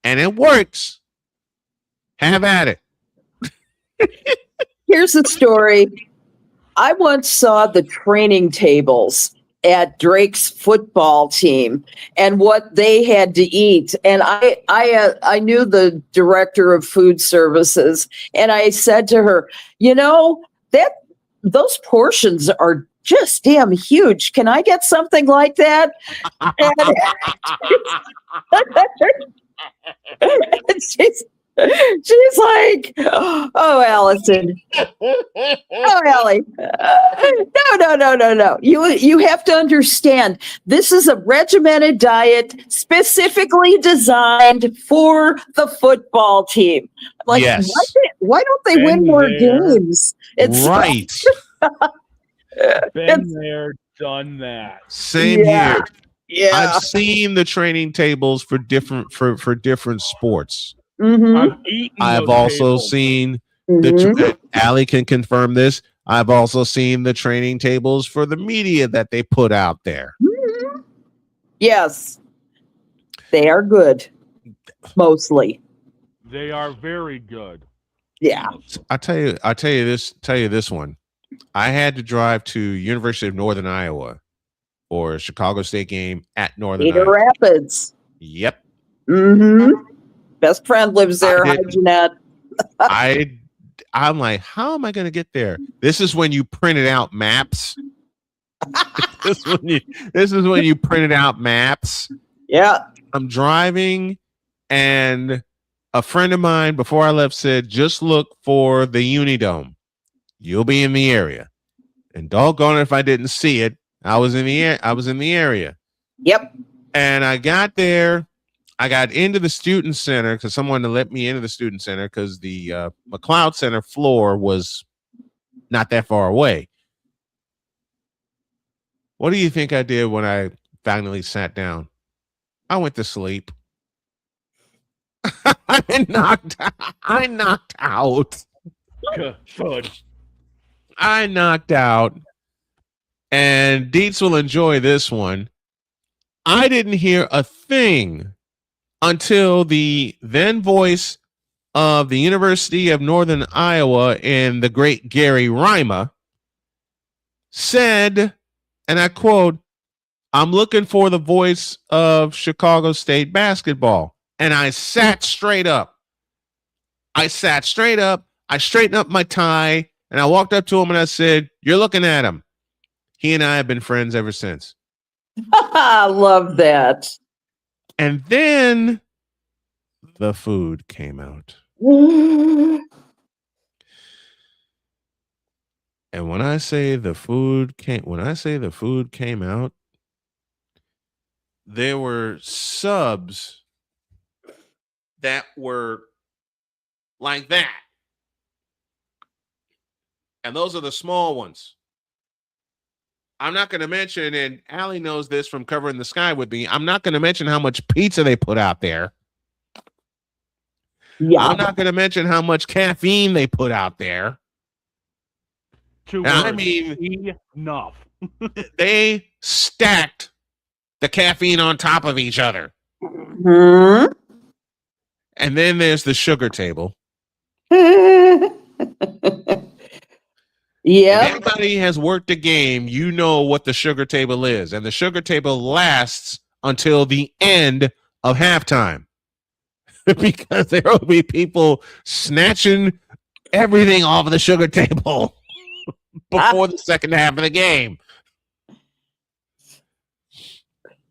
[SPEAKER 1] and it works, have at it.
[SPEAKER 26] Here's the story. I once saw the training tables at Drake's football team and what they had to eat. And I knew the director of food services, and I said to her, you know, those portions are just damn huge. Can I get something like that? And she's like, "Oh, Allison. Oh, Allie. No. You have to understand, this is a regimented diet specifically designed for the football team." Like,
[SPEAKER 1] yes.
[SPEAKER 26] Why don't they win more games? It's
[SPEAKER 1] right.
[SPEAKER 9] Been there, done that.
[SPEAKER 1] Same here.
[SPEAKER 26] Yeah.
[SPEAKER 1] I've seen the training tables for different sports.
[SPEAKER 26] Mm-hmm.
[SPEAKER 1] I've also seen Allie can confirm this. I've also seen the training tables for the media that they put out there.
[SPEAKER 26] Mm-hmm. Yes, they are good. Mostly,
[SPEAKER 9] they are very good.
[SPEAKER 26] Yeah,
[SPEAKER 1] I tell you this one. I had to drive to University of Northern Iowa for a Chicago State game at Northern
[SPEAKER 26] Cedar
[SPEAKER 1] Iowa.
[SPEAKER 26] Rapids.
[SPEAKER 1] Yep.
[SPEAKER 26] Mm-hmm. Best friend lives there. Hi, Jeanette.
[SPEAKER 1] I'm like, how am I going to get there? This is when you printed out maps. This is when you printed out maps.
[SPEAKER 26] Yeah.
[SPEAKER 1] I'm driving, and a friend of mine before I left said, "Just look for the Unidome. You'll be in the area." And doggone it if I didn't see it. I was in the area.
[SPEAKER 26] Yep.
[SPEAKER 1] And I got there. I got into the student center because someone let me into the student center because the McLeod Center floor was not that far away. What do you think I did when I finally sat down? I went to sleep. I knocked out.
[SPEAKER 9] Good.
[SPEAKER 1] I knocked out. and Dietz will enjoy this one. I didn't hear a thing until the then voice of the University of Northern Iowa and the great Gary Rima said, and I quote, "I'm looking for the voice of Chicago State basketball." And I sat straight up. I straightened up my tie, and I walked up to him and I said, "You're looking at him." He and I have been friends ever since.
[SPEAKER 26] I love that.
[SPEAKER 1] And then the food came out. And when I say the food came out, there were subs that were like that. And those are the small ones. I'm not going to mention, and Allie knows this from covering the sky with me, I'm not going to mention how much pizza they put out there. Yeah. I'm not going to mention how much caffeine they put out there. I mean,
[SPEAKER 9] enough.
[SPEAKER 1] They stacked the caffeine on top of each other.
[SPEAKER 26] Mm-hmm.
[SPEAKER 1] And then there's the sugar table.
[SPEAKER 26] Yeah.
[SPEAKER 1] If anybody has worked a game, you know what the sugar table is. And the sugar table lasts until the end of halftime. Because there will be people snatching everything off of the sugar table before the second half of the game.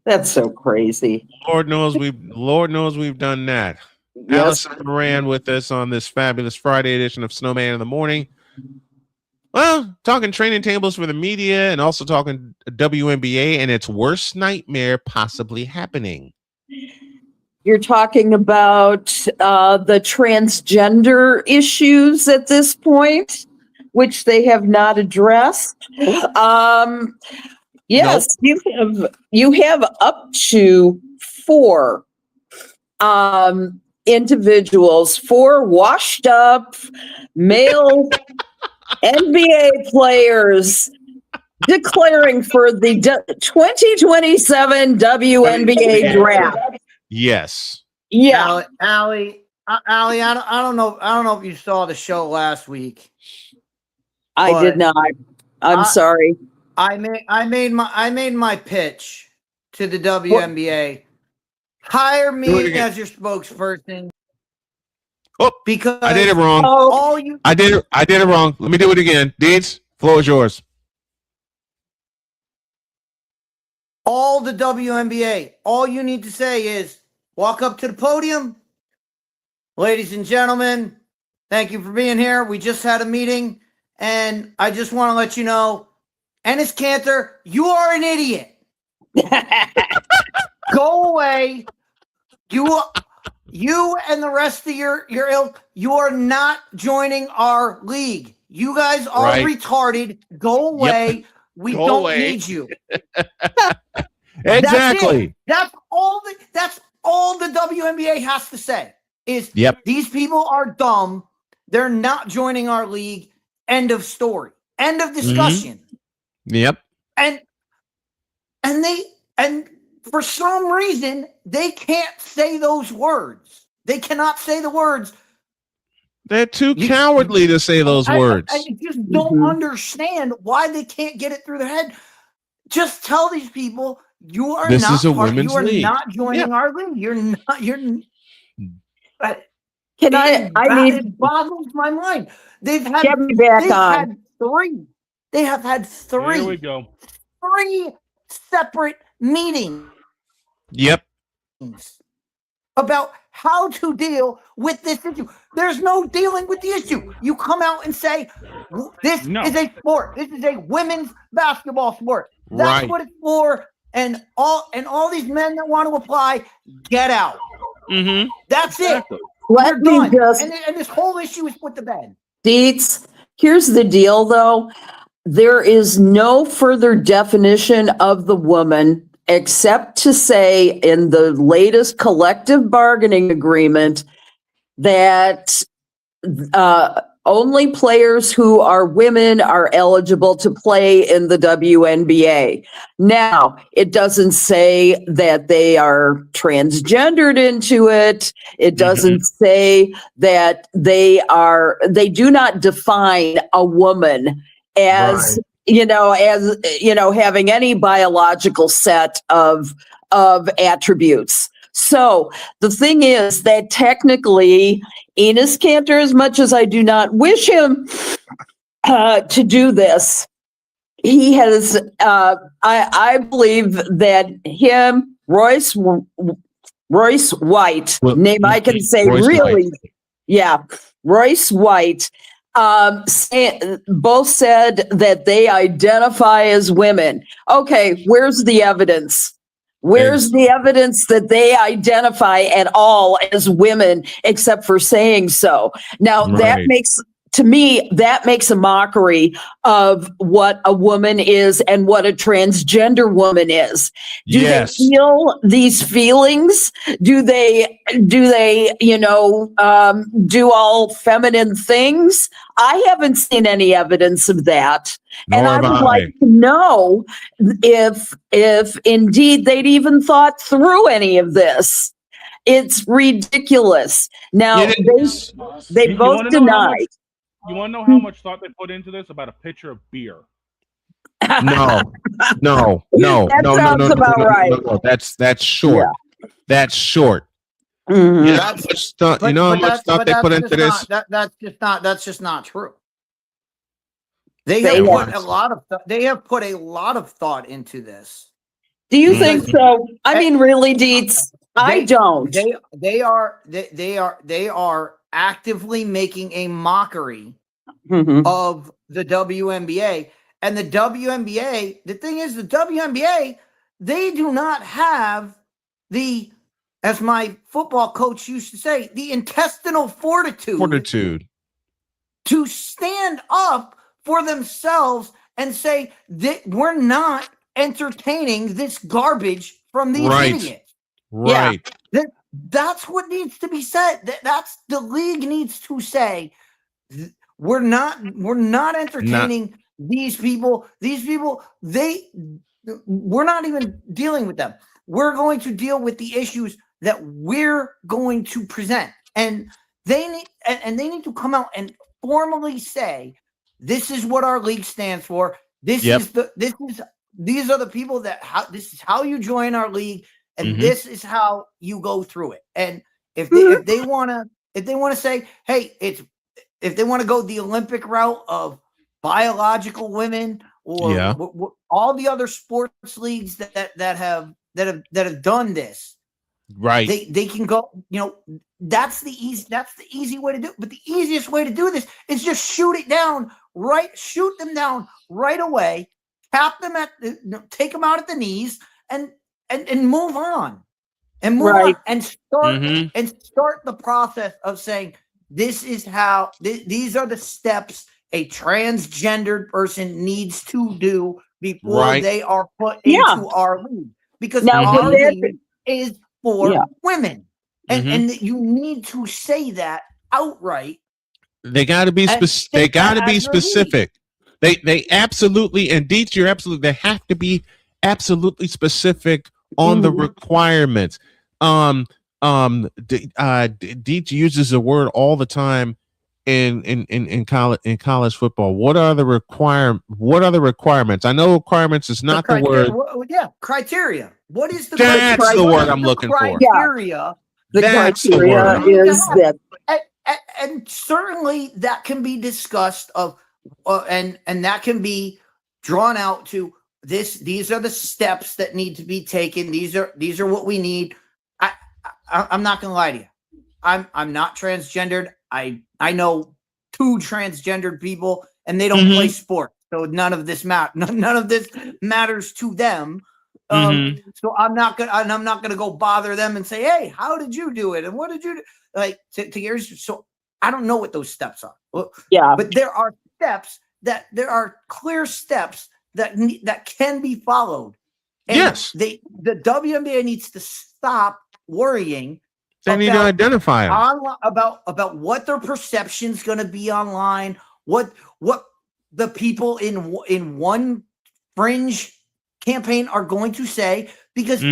[SPEAKER 26] That's so crazy.
[SPEAKER 1] Lord knows we've done that.
[SPEAKER 26] Yes.
[SPEAKER 1] Allison Moran with us on this fabulous Friday edition of Snowman in the Morning. Well, talking training tables for the media and also talking WNBA and its worst nightmare possibly happening.
[SPEAKER 26] You're talking about the transgender issues at this point, which they have not addressed. Yes, nope. you have up to 4 individuals, 4 washed up male NBA players declaring for the 2027 WNBA draft.
[SPEAKER 1] Yes.
[SPEAKER 26] Yeah.
[SPEAKER 3] Allie, I don't know if you saw the show last week.
[SPEAKER 26] I did not. I'm sorry.
[SPEAKER 3] I made my pitch to the WNBA. Hire me as your spokesperson.
[SPEAKER 1] Oh,
[SPEAKER 3] because
[SPEAKER 1] I did it wrong. I did it wrong. Let me do it again. Dietz, floor is yours.
[SPEAKER 3] All the WNBA, all you need to say is walk up to the podium. Ladies and gentlemen, thank you for being here. We just had a meeting, and I just want to let you know, Enes Kanter, you are an idiot. Go away. You and the rest of your ilk, you are not joining our league. You guys are retarded. Go away. Yep. We don't need you.
[SPEAKER 1] Exactly.
[SPEAKER 3] That's all the WNBA has to say is these people are dumb. They're not joining our league. End of story. End of discussion.
[SPEAKER 1] Mm-hmm. Yep.
[SPEAKER 3] And for some reason, they can't say those words. They cannot say the words.
[SPEAKER 1] They're too cowardly to say those words.
[SPEAKER 3] I just don't understand why they can't get it through their head. Just tell these people you are
[SPEAKER 1] this
[SPEAKER 3] not
[SPEAKER 1] is a women's league.
[SPEAKER 3] You are not joining our league. You're not. It boggles my mind. They've had.
[SPEAKER 26] Get me back on.
[SPEAKER 3] They have had 3.
[SPEAKER 9] Here we go.
[SPEAKER 3] 3 separate meetings.
[SPEAKER 1] Yep.
[SPEAKER 3] About how to deal with this issue. There's no dealing with the issue. You come out and say, this is a sport. This is a women's basketball sport. That's what it's for. And all these men that want to apply, get out.
[SPEAKER 1] Mm-hmm.
[SPEAKER 3] That's it.
[SPEAKER 26] Let me just.
[SPEAKER 3] And this whole issue is put to bed.
[SPEAKER 26] Dietz, here's the deal, though. There is no further definition of the woman except to say in the latest collective bargaining agreement that only players who are women are eligible to play in the WNBA. Now, it doesn't say that they are transgendered into it. It doesn't say that they do not define a woman as, having any biological set of attributes. So the thing is that technically Enes Kanter, as much as I do not wish him to do this, he has, I believe that him, Royce White, name I can say
[SPEAKER 1] Royce
[SPEAKER 26] really,
[SPEAKER 1] White.
[SPEAKER 26] yeah, Royce White, both said that they identify as women. Okay, where's the evidence? Where's the evidence that they identify at all as women, except for saying so? Now, that makes a mockery of what a woman is and what a transgender woman is. Do they feel these feelings? Do they, do all feminine things? I haven't seen any evidence of that. And I would like to know if indeed they'd even thought through any of this. It's ridiculous. Now, they both denied.
[SPEAKER 9] You want to know how much thought they put into this? About a pitcher of beer.
[SPEAKER 1] No.
[SPEAKER 26] That sounds about right.
[SPEAKER 1] No. That's short.
[SPEAKER 26] Yeah.
[SPEAKER 1] That's short.
[SPEAKER 26] Mm-hmm.
[SPEAKER 1] You know how much thought they put into this?
[SPEAKER 3] That's just not true. They have put a lot of thought into this.
[SPEAKER 26] Do you think so? I mean, really, Dietz? I don't.
[SPEAKER 3] They are actively making a mockery of the WNBA. And the WNBA, the thing is, the WNBA, they do not have the, as my football coach used to say, the intestinal fortitude to stand up for themselves and say that we're not entertaining this garbage from these idiots.
[SPEAKER 1] Right.
[SPEAKER 3] Yeah. That's what needs to be said. That's the league needs to say. We're not entertaining these people. These people, we're not even dealing with them. We're going to deal with the issues that we're going to present. And they need to come out and formally say, this is what our league stands for. These are the people this is how you join our league. And this is how you go through it. And if they want to say, hey, if they want to go the Olympic route of biological women or all the other sports leagues that have done this,
[SPEAKER 1] right?
[SPEAKER 3] They can go. That's the easy way to do it. But the easiest way to do this is just shoot them down right away, tap them take them out at the knees, and move on, and start the process of saying, this is how these are the steps a transgendered person needs to do before they are put into our league, because our league is for women, and you need to say that outright.
[SPEAKER 1] They got to be specific. They got to be specific. They absolutely, and Dietz, you're absolutely. They have to be absolutely specific on the requirements. Dietz uses a word all the time in college football. What are the requirements? I know requirements is not the word.
[SPEAKER 3] Criteria. What is the
[SPEAKER 1] That's
[SPEAKER 3] criteria?
[SPEAKER 1] the word I'm looking for.
[SPEAKER 3] Criteria.
[SPEAKER 26] The criteria is that,
[SPEAKER 3] and certainly that can be discussed and that can be drawn out to this. These are the steps that need to be taken. These are what we need. I'm not gonna lie to you. I'm not transgendered. I know 2 transgendered people, and they don't play sports, so none of this matters to them. So I'm not gonna go bother them and say, hey, how did you do it, and what did you do? Like to yours. So I don't know what those steps are. But there are clear steps that can be followed. And the WNBA needs to stop worrying
[SPEAKER 1] They need to identify them.
[SPEAKER 3] About what their perception's going to be online, what the people in one fringe campaign are going to say, because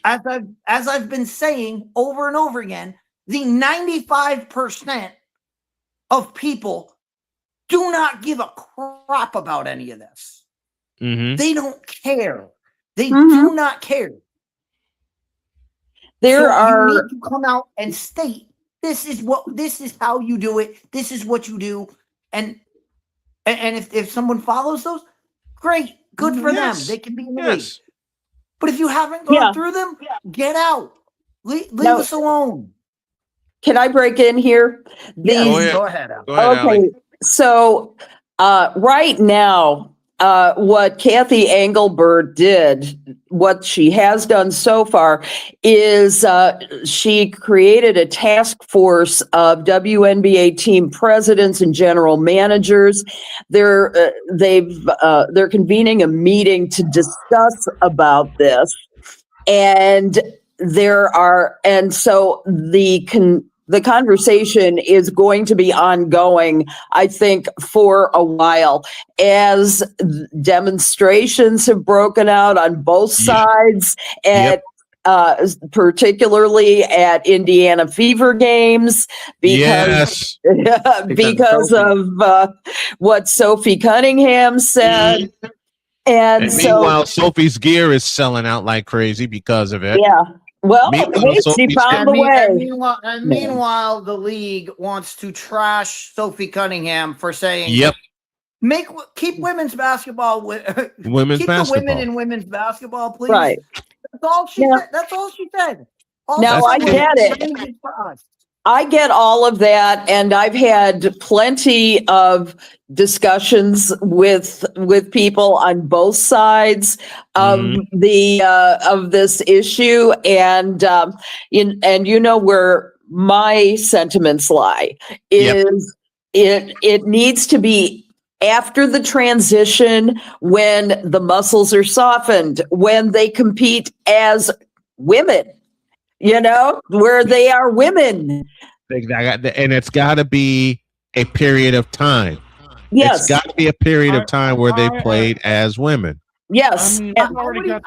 [SPEAKER 3] as I've been saying over and over again, the 95% of people do not give a crap about any of this. They don't care. They do not care. You need to come out and state this is how you do it. This is what you do, and if someone follows those, great, good for them. They can be in the league. But if you haven't gone through them, get out. Leave us alone.
[SPEAKER 26] Can I break in here?
[SPEAKER 3] Go ahead.
[SPEAKER 26] Okay, so right now, what Kathy Engelbert did, what she has done so far, is she created a task force of WNBA team presidents and general managers. They're convening a meeting to discuss about this, and so the conversation is going to be ongoing, I think, for a while, as demonstrations have broken out on both sides, particularly at Indiana Fever games, because of what Sophie Cunningham said. And
[SPEAKER 1] meanwhile, Sophie's gear is selling out like crazy because of it.
[SPEAKER 26] Yeah. Well, she found the way.
[SPEAKER 3] Meanwhile, the league wants to trash Sophie Cunningham for saying, keep women's basketball the women in women's basketball, please."
[SPEAKER 26] Right.
[SPEAKER 3] That's all she said. That's all she said.
[SPEAKER 26] Now I get it. I get all of that, and I've had plenty of discussions with people on both sides of of this issue, and you know where my sentiments lie is it needs to be after the transition, when the muscles are softened, when they compete as women. Where they are women.
[SPEAKER 1] And it's got to be a period of time.
[SPEAKER 26] Yes.
[SPEAKER 1] It's got to be a period of time where they played as women.
[SPEAKER 26] Yes.
[SPEAKER 3] I would even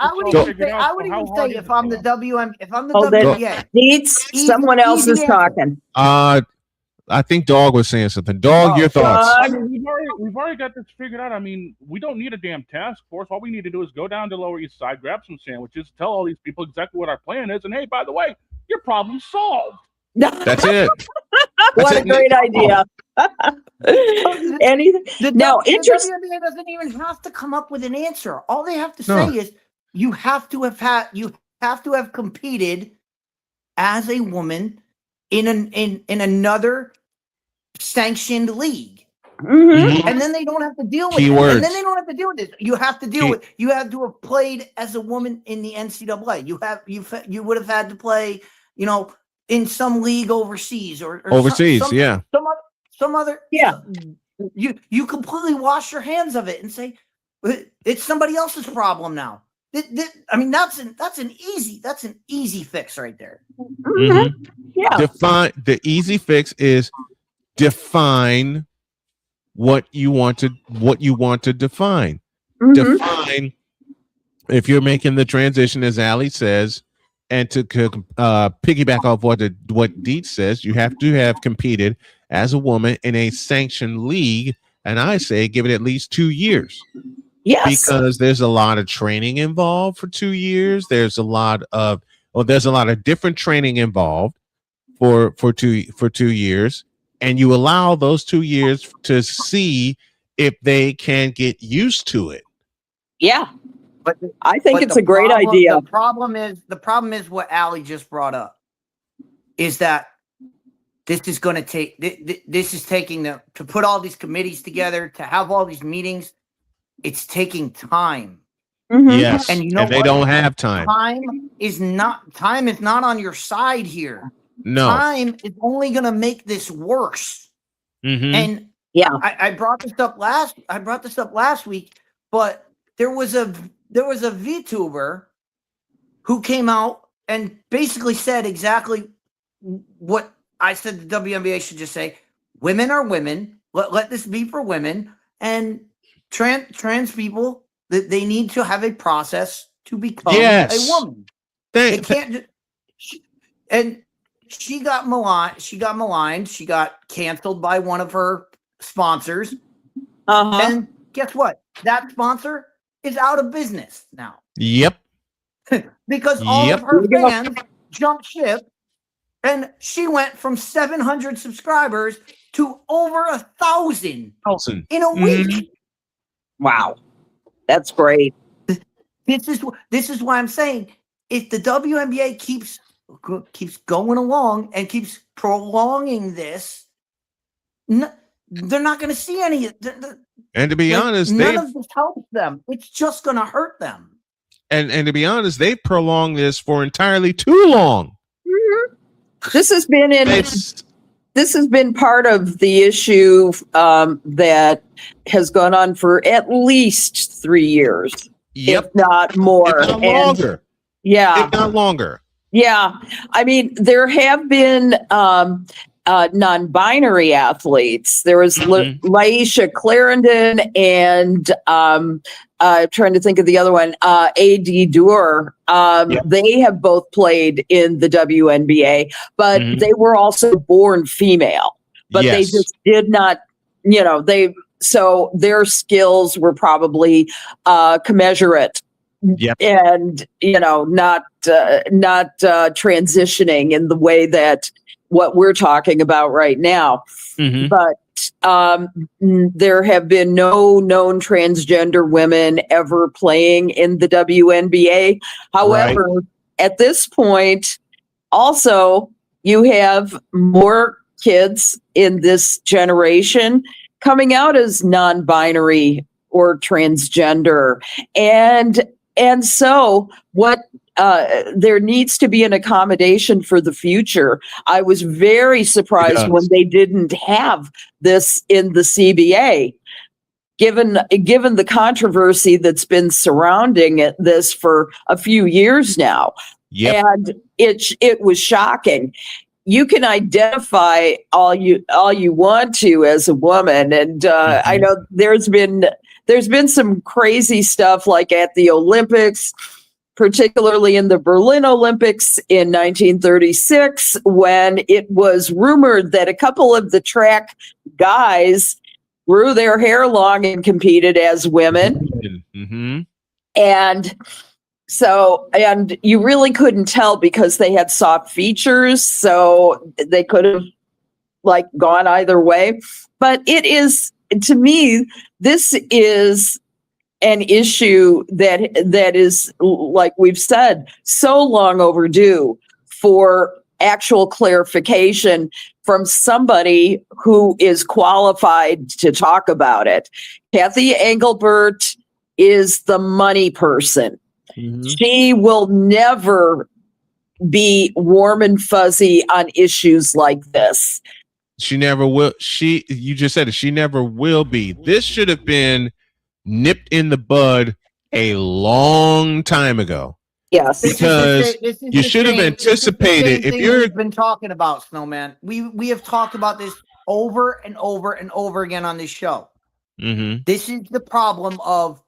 [SPEAKER 3] say if I'm the WNBA.
[SPEAKER 26] Dietz, someone else is talking.
[SPEAKER 1] I think Dog was saying something. Dog, your thoughts?
[SPEAKER 9] We've already got this figured out. I mean, we don't need a damn task force. All we need to do is go down to Lower East Side, grab some sandwiches, tell all these people exactly what our plan is, and hey, by the way, your problem's solved.
[SPEAKER 1] That's it.
[SPEAKER 26] What a great idea. Anything? Now,
[SPEAKER 3] the WNBA doesn't even have to come up with an answer. All they have to say is you have to have competed as a woman in another sanctioned league. And then they don't have to deal with it. And then they don't have to deal with it. You have to deal with. You have to have played as a woman in the NCAA. You would have had to play, in some league overseas or
[SPEAKER 1] overseas,
[SPEAKER 3] some other. You completely wash your hands of it and say it's somebody else's problem now. I mean, that's an easy fix right there.
[SPEAKER 26] Yeah.
[SPEAKER 1] The easy fix is define what you want to define. Define if you're making the transition, as Ali says, and to piggyback off what Dietz says, you have to have competed as a woman in a sanctioned league, and I say give it at least 2 years.
[SPEAKER 26] Yes,
[SPEAKER 1] because there's a lot of training involved for 2 years. There's a lot of different training involved for 2 years, and you allow those 2 years to see if they can get used to it.
[SPEAKER 26] Yeah, but I think it's a great idea.
[SPEAKER 3] The problem is what Ali just brought up is that this is going to take. This is taking to put all these committees together, to have all these meetings. It's taking time.
[SPEAKER 1] Yes, and they don't have time.
[SPEAKER 3] Time is not on your side here.
[SPEAKER 1] No,
[SPEAKER 3] time is only going to make this worse. And I brought this up last week, but there was a VTuber who came out and basically said exactly what I said the WNBA should just say, women are women. Let this be for women. And trans people, they need to have a process to become a woman. They can't and she got maligned. She got canceled by one of her sponsors. And guess what? That sponsor is out of business now.
[SPEAKER 1] Yep.
[SPEAKER 3] Because all of her fans jumped ship, and she went from 700 subscribers to over 1,000 in a week.
[SPEAKER 26] Wow, that's great.
[SPEAKER 3] This is why I'm saying, if the WNBA keeps going along and keeps prolonging this, they're not going to see any.
[SPEAKER 1] And to be honest,
[SPEAKER 3] none of this helps them. It's just going to hurt them.
[SPEAKER 1] And to be honest, they've prolonged this for entirely too long.
[SPEAKER 26] This has been part of the issue that has gone on for at least 3 years, if not more.
[SPEAKER 1] If not longer.
[SPEAKER 26] Yeah.
[SPEAKER 1] If not longer.
[SPEAKER 26] Yeah. I mean, there have been non-binary athletes. There was Laisha Clarendon and trying to think of the other one, A.D. Doer. They have both played in the WNBA, but they were also born female. But they just did not, so their skills were probably commensurate. And not transitioning in the way that what we're talking about right now. But there have been no known transgender women ever playing in the WNBA. However, at this point, also, you have more kids in this generation coming out as non-binary or transgender. And so what there needs to be an accommodation for the future. I was very surprised when they didn't have this in the CBA, given the controversy that's been surrounding this for a few years now. And it was shocking. You can identify all you want to as a woman, and I know there's been some crazy stuff like at the Olympics, particularly in the Berlin Olympics in 1936, when it was rumored that a couple of the track guys grew their hair long and competed as women. And you really couldn't tell because they had soft features, so they could have gone either way. But it is, to me, this is an issue that is, like we've said, so long overdue for actual clarification from somebody who is qualified to talk about it. Kathy Engelbert is the money person. She will never be warm and fuzzy on issues like this.
[SPEAKER 1] She never will. You just said it. She never will be. This should have been nipped in the bud a long time ago.
[SPEAKER 26] Yes,
[SPEAKER 1] because you should have anticipated. If you've
[SPEAKER 3] been talking about, Snowman, we have talked about this over and over and over again on this show. This is the problem of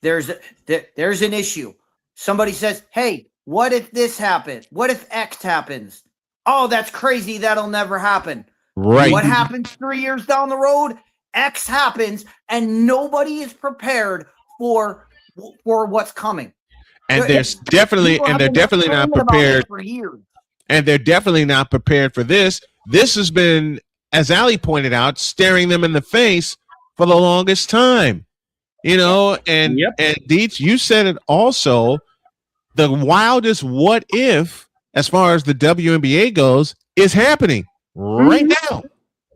[SPEAKER 3] there's an issue. Somebody says, "Hey, what if this happened? What if X happens?" Oh, that's crazy. That'll never happen.
[SPEAKER 1] Right.
[SPEAKER 3] What happens 3 years down the road? X happens, and nobody is prepared for what's coming.
[SPEAKER 1] And they're definitely not prepared
[SPEAKER 3] for years.
[SPEAKER 1] And they're definitely not prepared for this. This has been, as Ali pointed out, staring them in the face for the longest time. And Dietz, you said it also. The wildest what if, as far as the WNBA goes, is happening right now.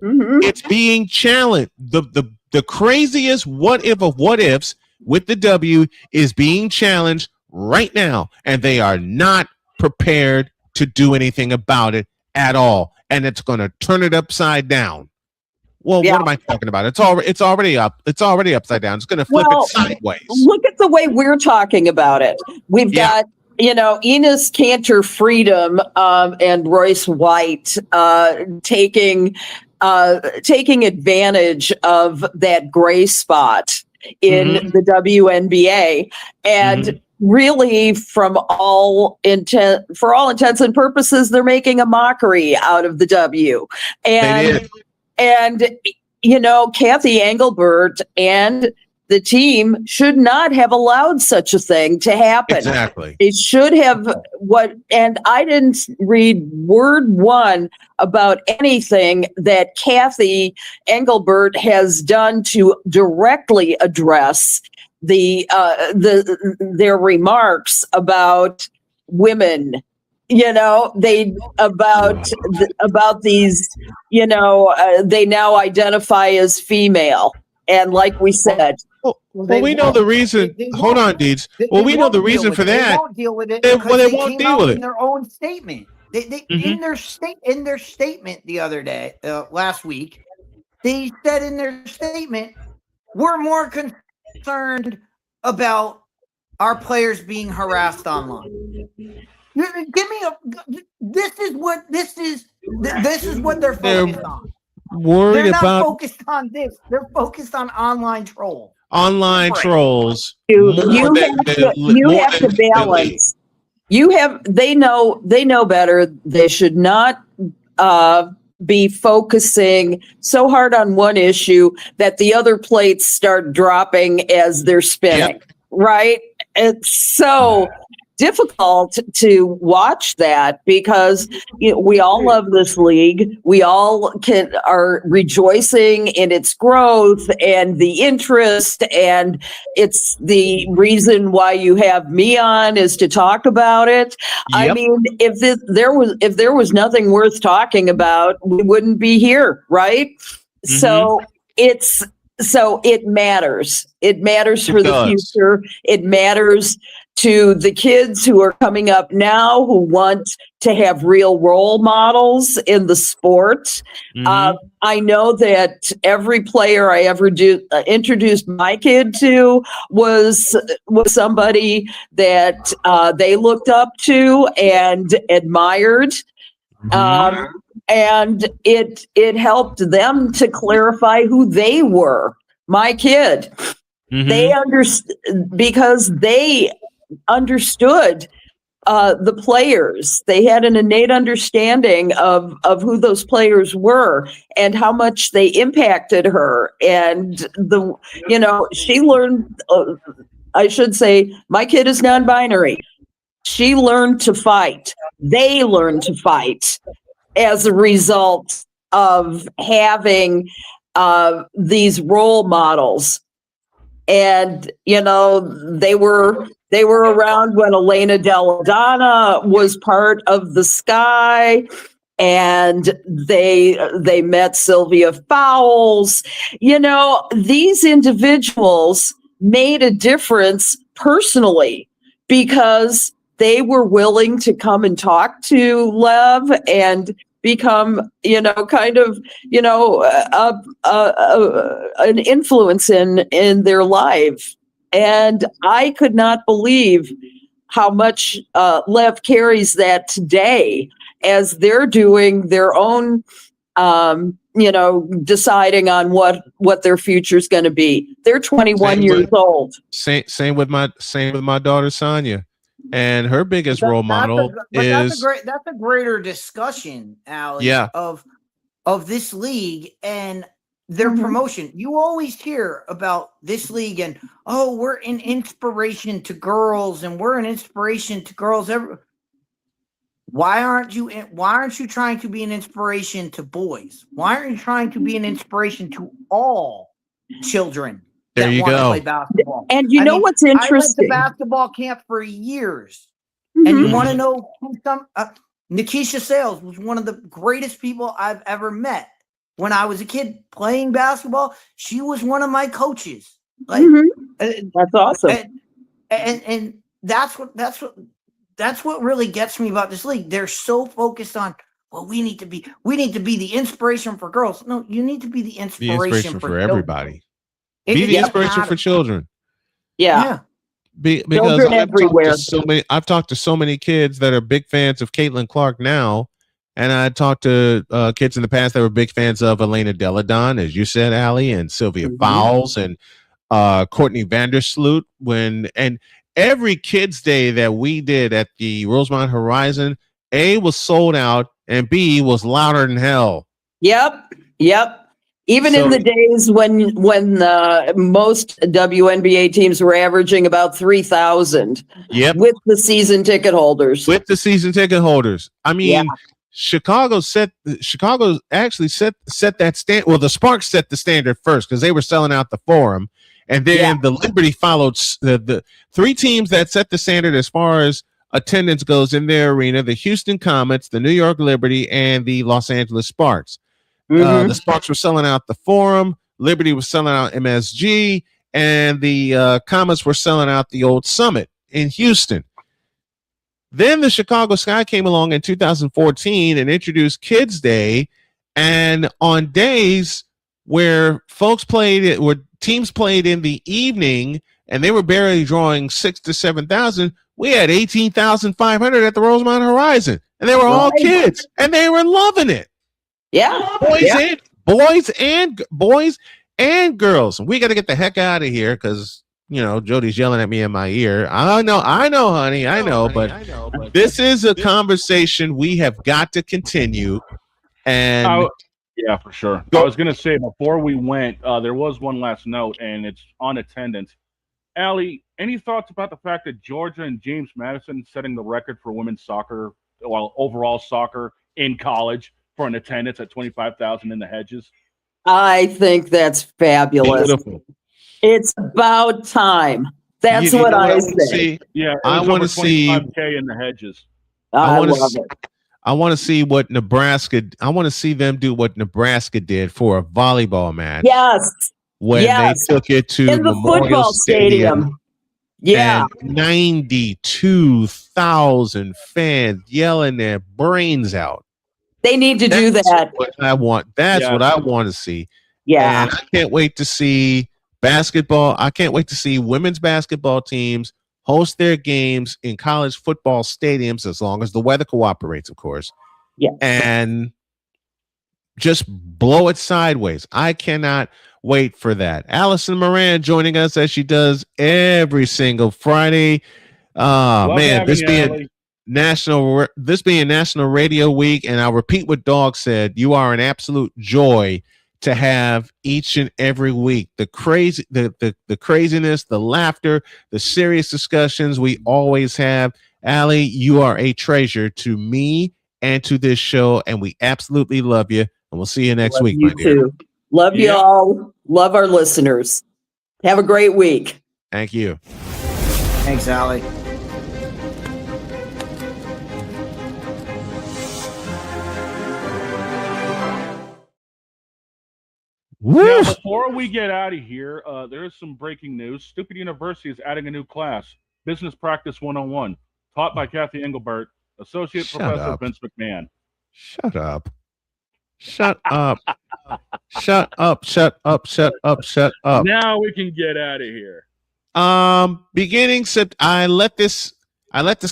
[SPEAKER 1] It's being challenged. The craziest what if of what ifs with the W is being challenged right now, and they are not prepared to do anything about it at all. And it's going to turn it upside down. Well, what am I talking about? It's already up. It's already upside down. It's going to flip it sideways.
[SPEAKER 26] Look at the way we're talking about it. We've got Enos Cantor Freedom and Royce White taking advantage of that gray spot in the WNBA, and really, for all intents and purposes, they're making a mockery out of the W. And Kathy Engelbert and the team should not have allowed such a thing to happen.
[SPEAKER 1] Exactly.
[SPEAKER 26] It should have and I didn't read word one about anything that Kathy Engelbert has done to directly address their remarks about women. About these, they now identify as female. And like we said,
[SPEAKER 1] well, we know the reason. Hold on, Dietz. Well, we know the reason for that.
[SPEAKER 3] They won't deal with it.
[SPEAKER 1] They
[SPEAKER 3] won't deal with it in their own statement. In their statement the other day, last week, they said in their statement, we're more concerned about our players being harassed online. This is what they're focused on. They're not focused on this. They're focused on online trolls.
[SPEAKER 1] Trolls.
[SPEAKER 26] You have to balance. They know better. They should not be focusing so hard on one issue that the other plates start dropping as they're spinning. Right? It's so difficult to watch that because we all love this league. We all are rejoicing in its growth and the interest, and it's the reason why you have me on is to talk about it. Yep. I mean, if there was nothing worth talking about, we wouldn't be here, right? So it matters. It matters for the future. It matters to the kids who are coming up now who want to have real role models in the sport. I know that every player I ever introduced my kid to was somebody that they looked up to and admired. And it helped them to clarify who they were. My kid, they because they understood the players. They had an innate understanding of who those players were and how much they impacted her. And she learned. I should say, my kid is non-binary. She learned to fight. They learned to fight as a result of having these role models. And, they were around when Elena Della was part of the Sky, and they met Sylvia Fowles. These individuals made a difference personally because they were willing to come and talk to Lev and become, an influence in their life. And I could not believe how much Lev carries that today as they're doing their own, deciding on what their future is going to be. They're 21 years old.
[SPEAKER 1] Same with my daughter Sonia. And her biggest role model is
[SPEAKER 3] that's a greater discussion, Alex, of this league and their promotion. You always hear about this league and we're an inspiration to girls and we're an inspiration to girls. Why aren't you trying to be an inspiration to boys? Why aren't you trying to be an inspiration to all children?
[SPEAKER 1] There you go.
[SPEAKER 3] Play basketball.
[SPEAKER 26] And what's interesting?
[SPEAKER 3] I went to basketball camp for years, and you want to know who Nikisha Sales was one of the greatest people I've ever met. When I was a kid playing basketball, she was one of my coaches.
[SPEAKER 26] That's awesome.
[SPEAKER 3] And that's what really gets me about this league. They're so focused on, we need to be the inspiration for girls. No, you need to be the inspiration
[SPEAKER 1] for everybody.
[SPEAKER 3] Be
[SPEAKER 1] the inspiration for children.
[SPEAKER 26] Yeah.
[SPEAKER 1] Because
[SPEAKER 26] Children everywhere.
[SPEAKER 1] I've talked to so many kids that are big fans of Caitlin Clark now, and I talked to kids in the past that were big fans of Elena Deladon, as you said, Allie, and Sylvia Fowles and Courtney Vandersloot. And every Kids Day that we did at the Rosemont Horizon, A, was sold out, and B, was louder than hell.
[SPEAKER 26] Yep. Even in the days when most WNBA teams were averaging about 3,000.
[SPEAKER 1] Yep.
[SPEAKER 26] With the season ticket holders.
[SPEAKER 1] I mean, Chicago actually set that stand. Well, the Sparks set the standard first because they were selling out the Forum, and then the Liberty followed. The three teams that set the standard as far as attendance goes in their arena: the Houston Comets, the New York Liberty, and the Los Angeles Sparks. The Sparks were selling out the Forum, Liberty was selling out MSG, and the Comets were selling out the old Summit in Houston. Then the Chicago Sky came along in 2014 and introduced Kids Day, and on days where teams played in the evening and they were barely drawing 6,000 to 7,000, we had 18,500 at the Rosemont Horizon, and they were all kids, and they were loving it.
[SPEAKER 26] Yeah,
[SPEAKER 1] boys and girls. We got to get the heck out of here because Jody's yelling at me in my ear. I know, honey, I know, but this is a conversation we have got to continue. And
[SPEAKER 9] yeah, for sure. I was gonna say before we went, there was one last note, and it's on attendance. Allie, any thoughts about the fact that Georgia and James Madison setting the record for women's soccer, overall soccer in college, for an attendance at 25,000 in the hedges?
[SPEAKER 26] I think that's fabulous.
[SPEAKER 9] Beautiful.
[SPEAKER 26] It's about time. That's what I say.
[SPEAKER 9] Yeah,
[SPEAKER 1] I want to see
[SPEAKER 9] 25K in the hedges.
[SPEAKER 26] I love it.
[SPEAKER 1] I want to see what Nebraska. I want to see them do what Nebraska did for a volleyball match.
[SPEAKER 26] Yes.
[SPEAKER 1] When they took it to
[SPEAKER 26] in the football stadium. Yeah.
[SPEAKER 1] 92,000 fans yelling their brains out.
[SPEAKER 26] They need to do that.
[SPEAKER 1] What I want. That's what I want to see.
[SPEAKER 26] Yeah.
[SPEAKER 1] And I can't wait to see basketball. I can't wait to see women's basketball teams host their games in college football stadiums, as long as the weather cooperates, of course.
[SPEAKER 26] Yeah.
[SPEAKER 1] And just blow it sideways. I cannot wait for that. Allison Moran joining us as she does every single Friday. Man, this being National Radio Week, and I'll repeat what Dog said. You are an absolute joy to have each and every week. The craziness, the laughter, the serious discussions we always have. Allie, you are a treasure to me and to this show, and we absolutely love you. And we'll see you next week, my dear.
[SPEAKER 26] Too. Love you all. Love our listeners. Have a great week.
[SPEAKER 1] Thank you.
[SPEAKER 3] Thanks, Allie.
[SPEAKER 9] Now, before we get out of here, there is some breaking news. Stupid University is adding a new class, Business Practice 101, taught by Kathy Engelbert, Associate Professor Vince McMahon.
[SPEAKER 1] Shut up. Shut up. Shut up. Shut up. Shut up. Shut up.
[SPEAKER 9] Now we can get out of here.
[SPEAKER 1] I let this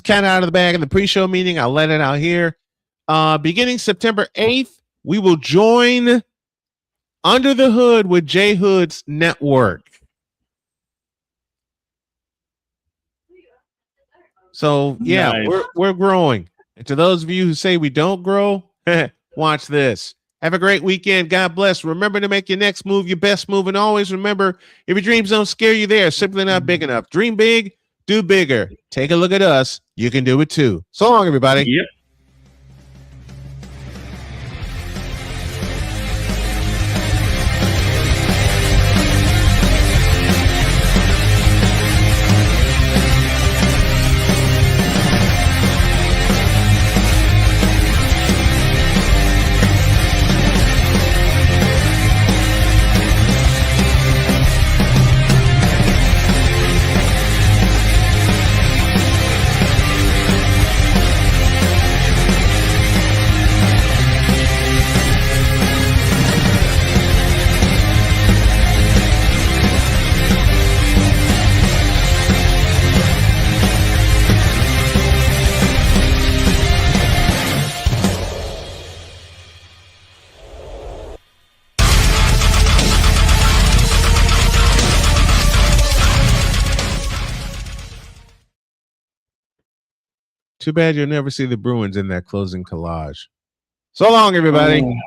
[SPEAKER 1] cat out of the bag in the pre-show meeting. I'll let it out here. Beginning September 8th, we will join Under the Hood with J Hood's network. So yeah,
[SPEAKER 9] Nice.
[SPEAKER 1] we're growing. And to those of you who say we don't grow, watch this. Have a great weekend. God bless. Remember to make your next move your best move, and always remember, if your dreams don't scare you, they are simply not big enough. Dream big, do bigger. Take a look at us. You can do it too. So long, everybody.
[SPEAKER 9] Yep.
[SPEAKER 1] Too bad you'll never see the Bruins in that closing collage. So long, everybody.
[SPEAKER 9] LeBron.